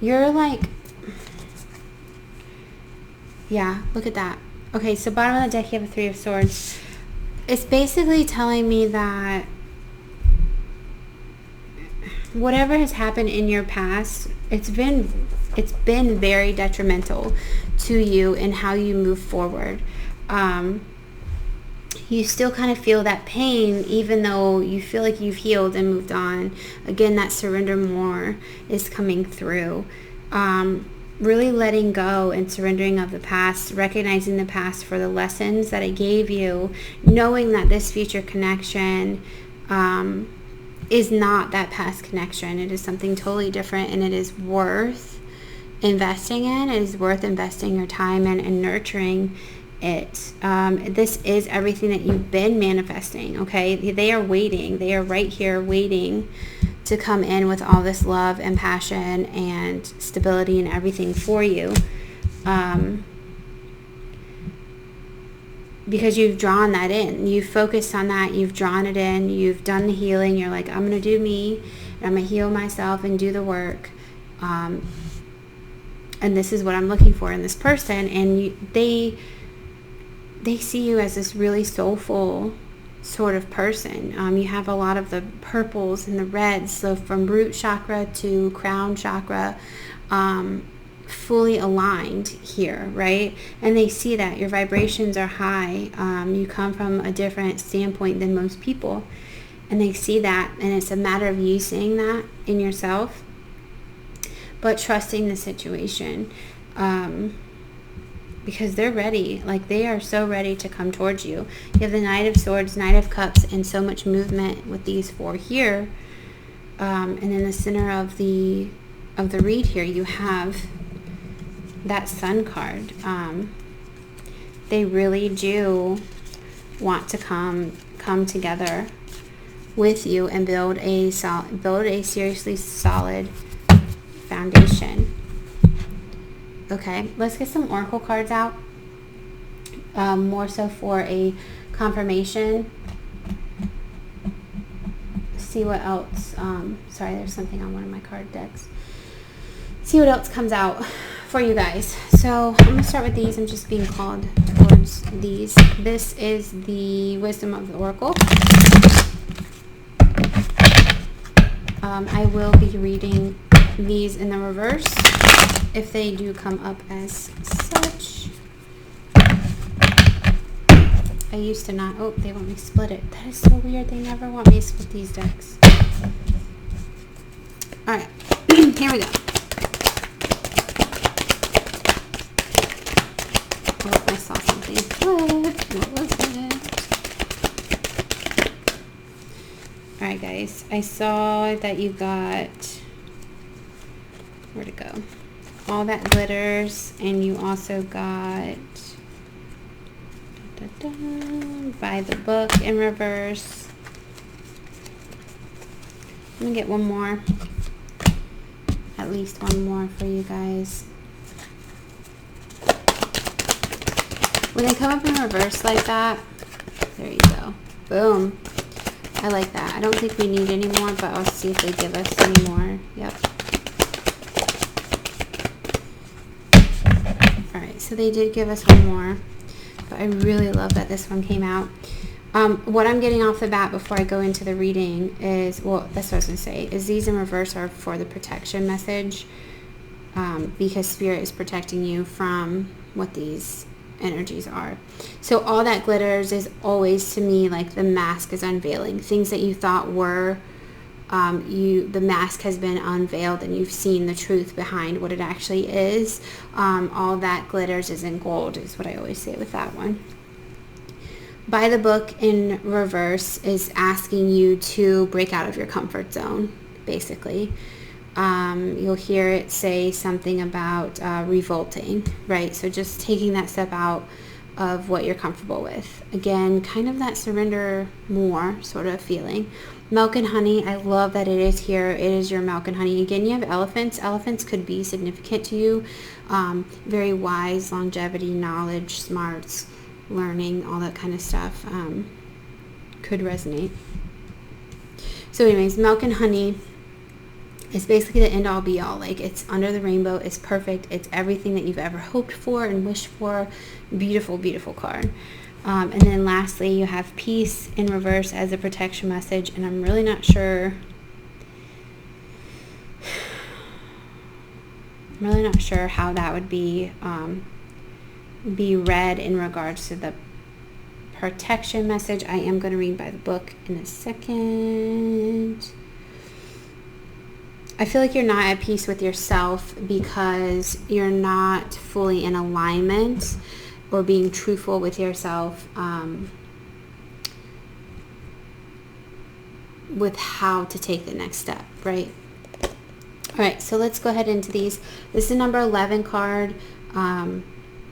You're like, yeah, look at that. Okay, so bottom of the deck, you have a 3 of Swords. It's basically telling me that whatever has happened in your past, it's been very detrimental to you and how you move forward. You still kind of feel that pain, even though you feel like you've healed and moved on. Again, that surrender more is coming through. Really letting go and surrendering of the past, recognizing the past for the lessons that it gave you, knowing that this future connection is not that past connection. It is something totally different, and it is worth investing in. It is worth investing your time in and nurturing it. This is everything that you've been manifesting, okay? They are waiting. They are right here waiting to come in with all this love and passion and stability and everything for you. Because you've drawn that in. You've focused on that. You've drawn it in. You've done the healing. You're like, I'm going to do me. And I'm going to heal myself and do the work. And this is what I'm looking for in this person. And they see you as this really soulful sort of person. You have a lot of the purples and the reds. So from root chakra to crown chakra, fully aligned here, right? And they see that your vibrations are high. You come from a different standpoint than most people, and they see that, and it's a matter of you seeing that in yourself, but trusting the situation, because they're ready. Like, they are so ready to come towards you. You have the Knight of Swords, Knight of Cups, and so much movement with these 4 here. And in the center of the read here, you have that Sun card. They really do want to come together with you and build a seriously solid foundation. Okay, let's get some oracle cards out. More so for a confirmation. See what else. Sorry, there's something on one of my card decks. See what else comes out for you guys. So I'm going to start with these. I'm just being called towards these. This is the Wisdom of the Oracle. I will be reading these in the reverse if they do come up as such. I used to not. Oh, they want me to split it. That is so weird. They never want me to split these decks. Alright, here we go. Oh, I saw something flip. What was it? Alright, guys. I saw that you got... Where'd it go? All that glitters. And you also got... By the book in reverse. I'm going to get one more. At least one more for you guys. When they come up in reverse like that, there you go. Boom. I like that. I don't think we need any more, but I'll see if they give us any more. Yep. Alright, so they did give us one more. But I really love that this one came out. What I'm getting off the bat before I go into the reading is, well, that's what I was going to say, is these in reverse are for the protection message, because Spirit is protecting you from what these energies are. So all that glitters is always, to me, like the mask is unveiling. Things that you thought were, the mask has been unveiled and you've seen the truth behind what it actually is. All that glitters is in gold, is what I always say with that one. By the book in reverse is asking you to break out of your comfort zone, basically. You'll hear it say something about revolting, right? So just taking that step out of what you're comfortable with. Again, kind of that surrender more sort of feeling. Milk and honey, I love that it is here. It is your milk and honey. Again, you have elephants. Elephants could be significant to you. Very wise, longevity, knowledge, smarts, learning, all that kind of stuff could resonate. So anyways, milk and honey is basically the end all be all. Like, it's under the rainbow. It's perfect. It's everything that you've ever hoped for and wished for. Beautiful, beautiful card. And then lastly, you have peace in reverse as a protection message. And I'm really not sure. I'm really not sure how that would be read in regards to the protection message. I am going to read by the book in a second. I feel like you're not at peace with yourself because you're not fully in alignment or being truthful with yourself with how to take the next step, right? All right, so let's go ahead into these. This is the number 11 card.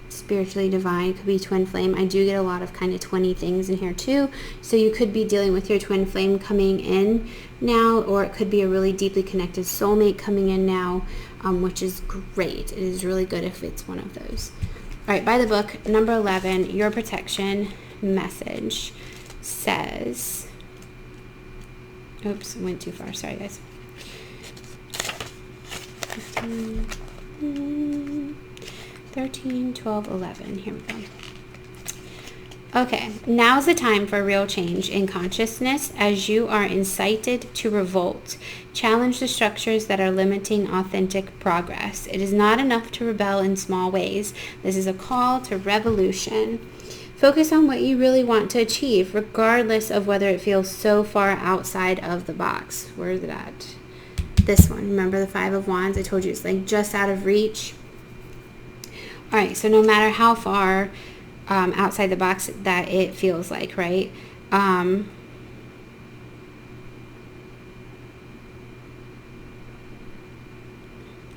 Spiritually divine, could be twin flame. I do get a lot of kind of twinny things in here too, so you could be dealing with your twin flame coming in now, or it could be a really deeply connected soulmate coming in now, which is great. It is really good if it's one of those. All right, by the book, number 11, your protection message says, oops, went too far, sorry guys. 13, 12, 11. Here we go. Okay, now's the time for real change in consciousness as you are incited to revolt. Challenge the structures that are limiting authentic progress. It is not enough to rebel in small ways. This is a call to revolution. Focus on what you really want to achieve, regardless of whether it feels so far outside of the box. Where is it at? This one. Remember the Five of Wands? I told you it's like just out of reach. All right, so no matter how far outside the box that it feels like, right?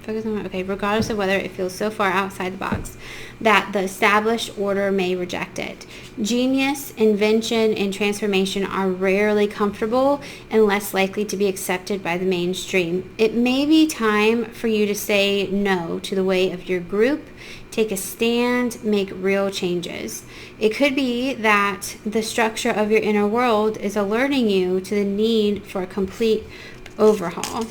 Focus on, okay, regardless of whether it feels so far outside the box that the established order may reject it. Genius, invention, and transformation are rarely comfortable and less likely to be accepted by the mainstream. It may be time for you to say no to the way of your group, take a stand, make real changes. It could be that the structure of your inner world is alerting you to the need for a complete overhaul.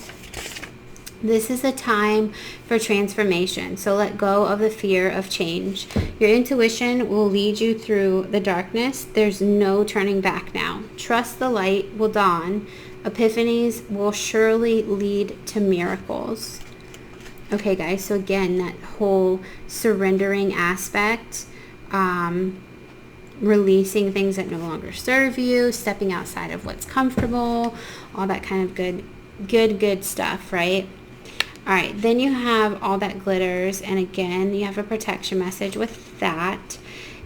This is a time for transformation, so let go of the fear of change. Your intuition will lead you through the darkness. There's no turning back now. Trust the light will dawn. Epiphanies will surely lead to miracles. Okay, guys, so again, that whole surrendering aspect, releasing things that no longer serve you, stepping outside of what's comfortable, all that kind of good stuff, right? All right, then you have all that glitters, and again, you have a protection message with that,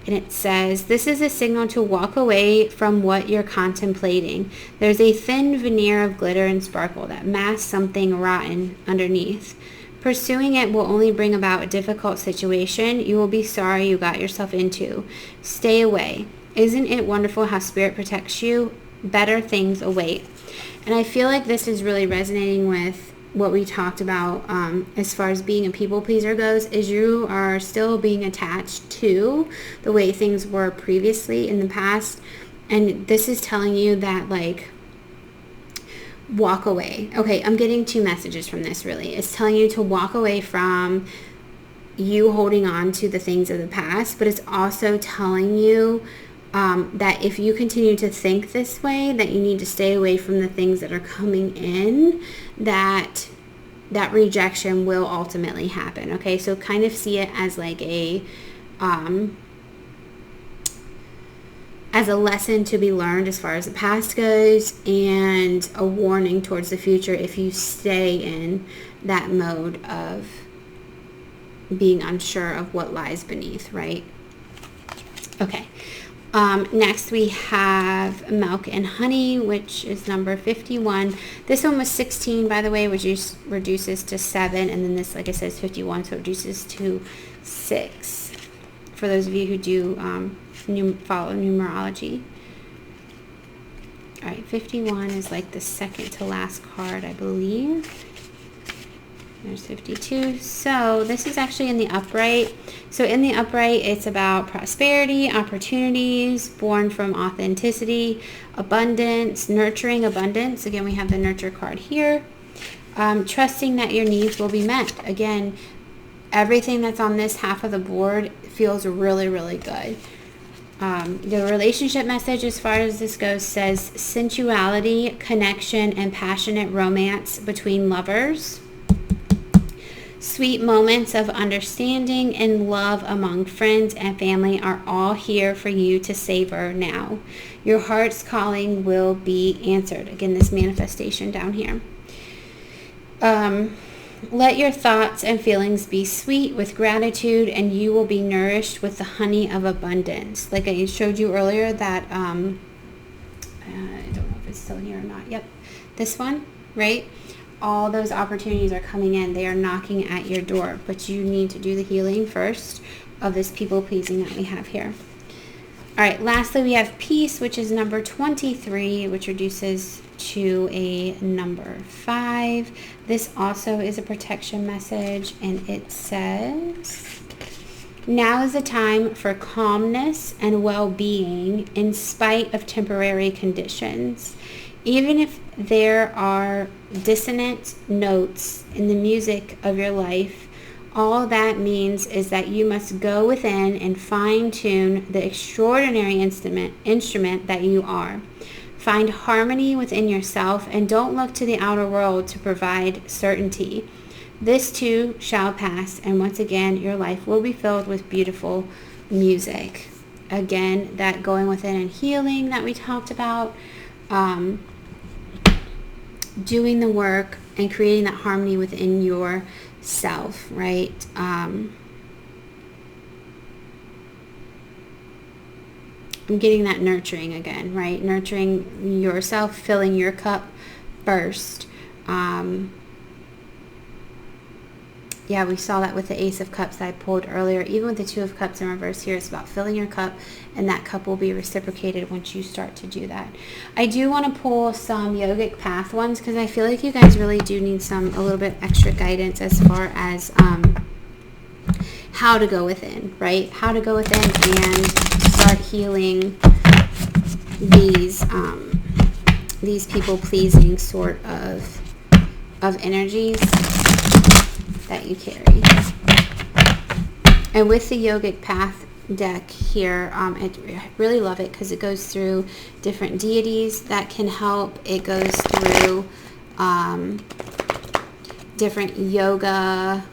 and it says, this is a signal to walk away from what you're contemplating. There's a thin veneer of glitter and sparkle that masks something rotten underneath. Pursuing it will only bring about a difficult situation you will be sorry you got yourself into. Stay away. Isn't it wonderful how Spirit protects you? Better things await. And I feel like this is really resonating with what we talked about as far as being a people pleaser goes, is you are still being attached to the way things were previously in the past. And this is telling you that, like, walk away. Okay, I'm getting two messages from this, really. It's telling you to walk away from you holding on to the things of the past, but it's also telling you that if you continue to think this way, that you need to stay away from the things that are coming in, that rejection will ultimately happen. Okay, so kind of see it as like as a lesson to be learned as far as the past goes, and a warning towards the future if you stay in that mode of being unsure of what lies beneath, right? Okay. Next we have Milk and Honey, which is number 51. This one was 16, by the way, which reduces to 7. And then this, like I said, is 51, so it reduces to 6. For those of you who do follow numerology. All right, 51 is like the second to last card, I believe. There's 52. So this is actually in the upright. So in the upright, it's about prosperity, opportunities, born from authenticity, abundance, nurturing abundance. Again, we have the nurture card here. Trusting that your needs will be met. Again, everything that's on this half of the board feels really, really good. The relationship message, as far as this goes, says sensuality, connection, and passionate romance between lovers. Sweet moments of understanding and love among friends and family are all here for you to savor now. Your heart's calling will be answered. Again, this manifestation down here. Let your thoughts and feelings be sweet with gratitude, and you will be nourished with the honey of abundance. Like I showed you earlier, that I don't know if it's still here or not. Yep, this one, right? All those opportunities are coming in. They are knocking at your door, but you need to do the healing first of this people pleasing that we have here. All right, lastly, we have Peace, which is number 23, which reduces to a number 5. This also is a protection message, and it says, now is the time for calmness and well-being in spite of temporary conditions. Even if there are dissonant notes in the music of your life, all that means is that you must go within and fine-tune the extraordinary instrument that you are. Find harmony within yourself and don't look to the outer world to provide certainty. This too shall pass, and once again, your life will be filled with beautiful music. Again, that going within and healing that we talked about, doing the work and creating that harmony within yourself, right? I'm getting that nurturing again, right? Nurturing yourself, filling your cup first. Yeah, we saw that with the Ace of Cups that I pulled earlier. Even with the Two of Cups in reverse here, it's about filling your cup, and that cup will be reciprocated once you start to do that. I do want to pull some Yogic Path ones because I feel like you guys really do need a little bit extra guidance as far as how to go within, right? How to go within and start healing these people-pleasing sort of energies that you carry. And with the Yogic Path deck here, I really love it because it goes through different deities that can help. It goes through different yoga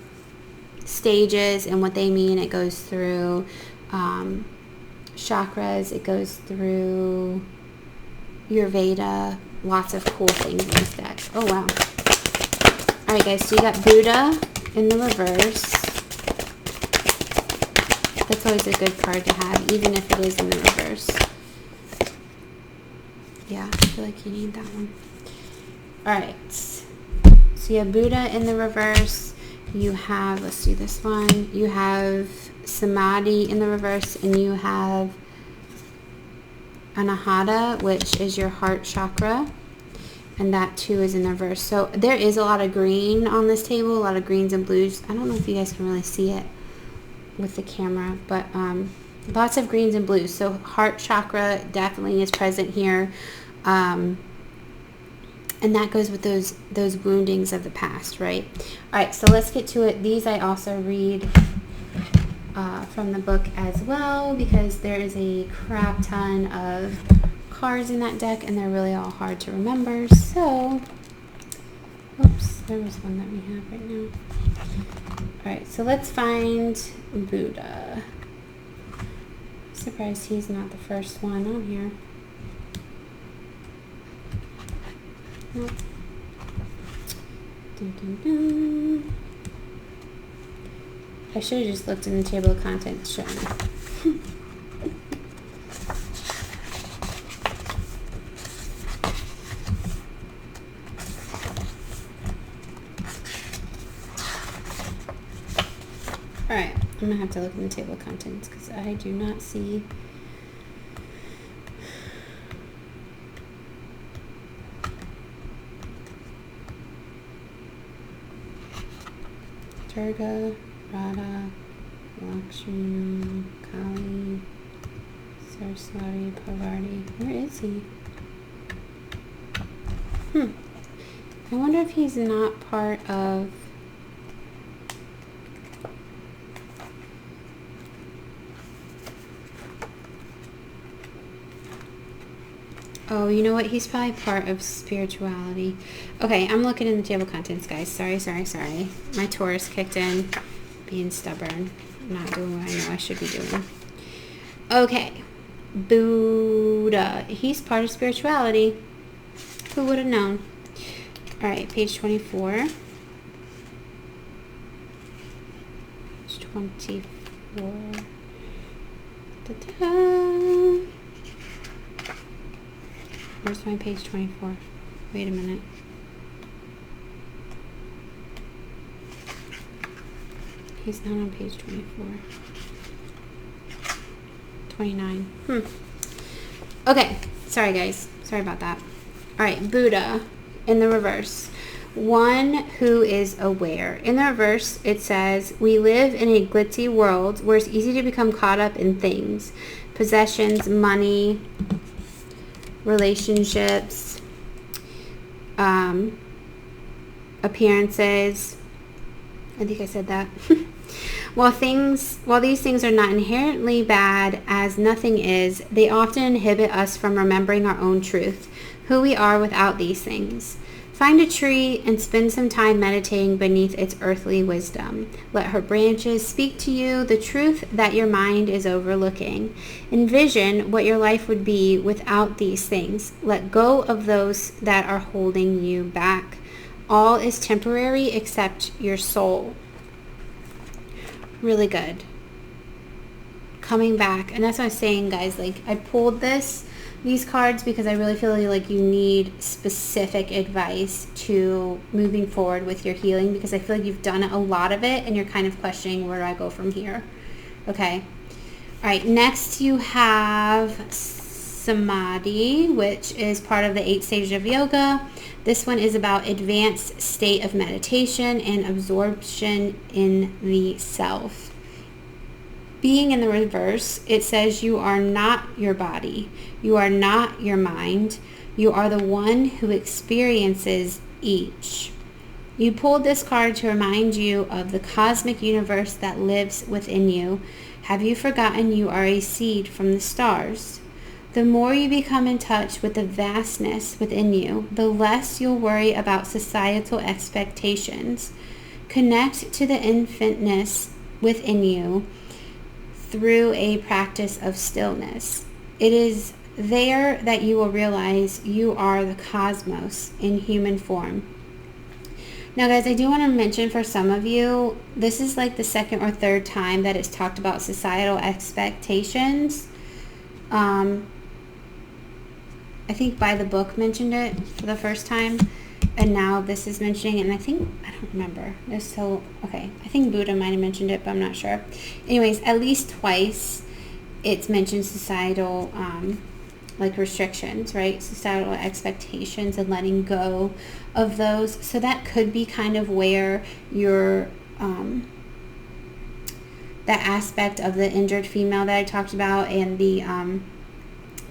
stages and what they mean. It goes through chakras. It goes through Ayurveda. Lots of cool things in this deck. Oh wow. Alright guys, so you got Buddha in the reverse. That's always a good card to have, even if it is in the reverse. Yeah, I feel like you need that one. Alright, so you have Buddha in the reverse. You have, let's do this one. You have Samadhi in the reverse, and you have Anahata, which is your heart chakra. And that too is in the reverse. So there is a lot of green on this table, a lot of greens and blues. I don't know if you guys can really see it with the camera, but lots of greens and blues. So heart chakra definitely is present here. And that goes with those woundings of the past, right? All right, so let's get to it. These I also read from the book as well, because there is a crap ton of cards in that deck and they're really all hard to remember. So, oops, there was one that we have right now. Alright, so let's find Buddha. Surprised he's not the first one on here. Nope. Dun, dun, dun. I should have just looked in the table of contents, shouldn't I? Alright, I'm going to have to look in the table of contents because I do not see. Durga, Radha, Lakshmi, Kali, Saraswati, Parvati. Where is he? I wonder if he's not part of... Oh, you know what? He's probably part of spirituality. Okay, I'm looking in the table of contents, guys. Sorry. My Taurus kicked in. Being stubborn. Not doing what I know I should be doing. Okay. Buddha. He's part of spirituality. Who would have known? Alright, page 24. Page 24. Ta-da! Where's my page 24? Wait a minute. He's not on page 24. 29. Okay. Sorry, guys. Sorry about that. Alright, Buddha in the reverse. One who is aware. In the reverse, it says, we live in a glitzy world where it's easy to become caught up in things. Possessions, money, relationships, appearances. I think I said that. While these things are not inherently bad, as nothing is, they often inhibit us from remembering our own truth, who we are without these things. Find a tree and spend some time meditating beneath its earthly wisdom. Let her branches speak to you the truth that your mind is overlooking. Envision what your life would be without these things. Let go of those that are holding you back. All is temporary except your soul. Really good. Coming back. And that's what I was saying, guys. Like, I pulled these cards because I really feel like you need specific advice to moving forward with your healing, because I feel like you've done a lot of it and you're kind of questioning, where do I go from here? Okay. All right. Next you have Samadhi, which is part of the 8 stages of yoga. This one is about advanced state of meditation and absorption in the self. Being in the reverse, it says you are not your body. You are not your mind. You are the one who experiences each. You pulled this card to remind you of the cosmic universe that lives within you. Have you forgotten you are a seed from the stars? The more you become in touch with the vastness within you, the less you'll worry about societal expectations. Connect to the infiniteness within you through a practice of stillness. It is there that you will realize you are the cosmos in human form. Now, guys, I do want to mention for some of you, this is like the second or third time that it's talked about societal expectations. I think By the Book mentioned it for the first time, and now this is mentioning it, and I don't remember. Okay, I think Buddha might have mentioned it, but I'm not sure. Anyways, at least twice it's mentioned societal like restrictions, right? Societal expectations and letting go of those. So that could be kind of where your that aspect of the injured female that I talked about, and the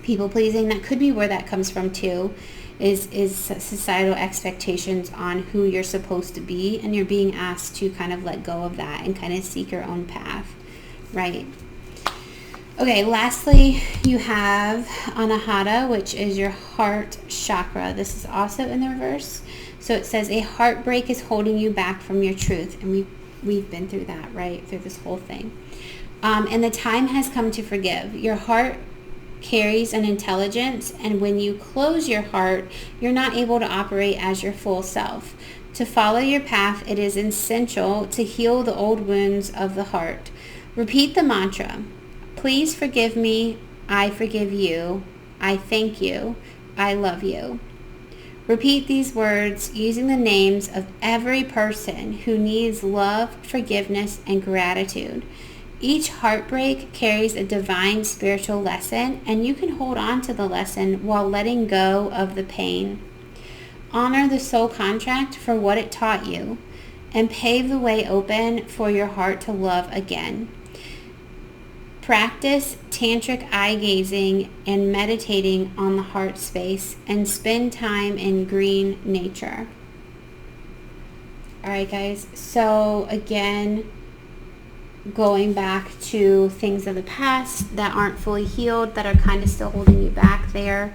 people pleasing, that could be where that comes from too, is societal expectations on who you're supposed to be, and you're being asked to kind of let go of that and kind of seek your own path. right? Okay, lastly, you have Anahata, which is your heart chakra. This is also in the reverse. So it says a heartbreak is holding you back from your truth. And we've been through that, right? Through this whole thing. And the time has come to forgive. Your heart carries an intelligence, and when you close your heart, you're not able to operate as your full self. To follow your path, it is essential to heal the old wounds of the heart. Repeat the mantra. Please forgive me. I forgive you. I thank you. I love you. Repeat these words using the names of every person who needs love, forgiveness, and gratitude. Each heartbreak carries a divine spiritual lesson, and you can hold on to the lesson while letting go of the pain. Honor the soul contract for what it taught you, and pave the way open for your heart to love again. Practice tantric eye gazing and meditating on the heart space, and spend time in green nature. All right, guys. So again, going back to things of the past that aren't fully healed, that are kind of still holding you back there,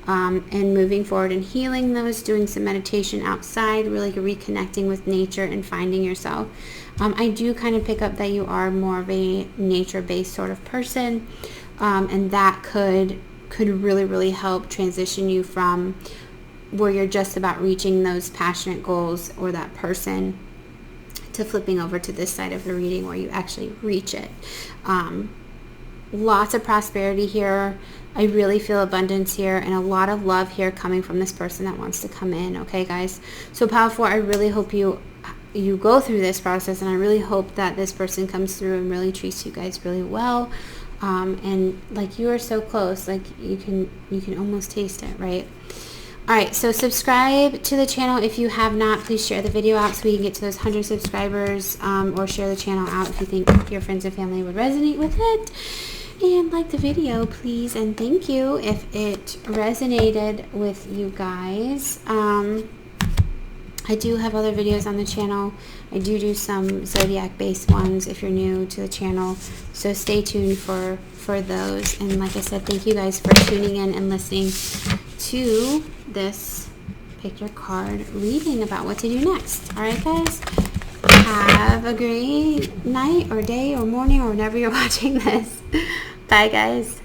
and moving forward and healing those, doing some meditation outside, really reconnecting with nature and finding yourself. I do kind of pick up that you are more of a nature-based sort of person, and that could really help transition you from where you're just about reaching those passionate goals or that person to flipping over to this side of the reading where you actually reach it. Lots of prosperity here. I really feel abundance here, and a lot of love here coming from this person that wants to come in. Okay, guys? So powerful. I really hope you go through this process, and I really hope that this person comes through and really treats you guys really well. And like, you are so close, like you can almost taste it, right? All right, so subscribe to the channel if you have not. Please share the video out so we can get to those 100 subscribers, or share the channel out if you think your friends and family would resonate with it. And like the video, please, and thank you if it resonated with you guys. I do have other videos on the channel. I do some zodiac-based ones if you're new to the channel, so stay tuned for those. And like I said, thank you guys for tuning in and listening to this pick your card reading about what to do next. All right, guys, have a great night or day or morning or whenever you're watching this. Bye, guys.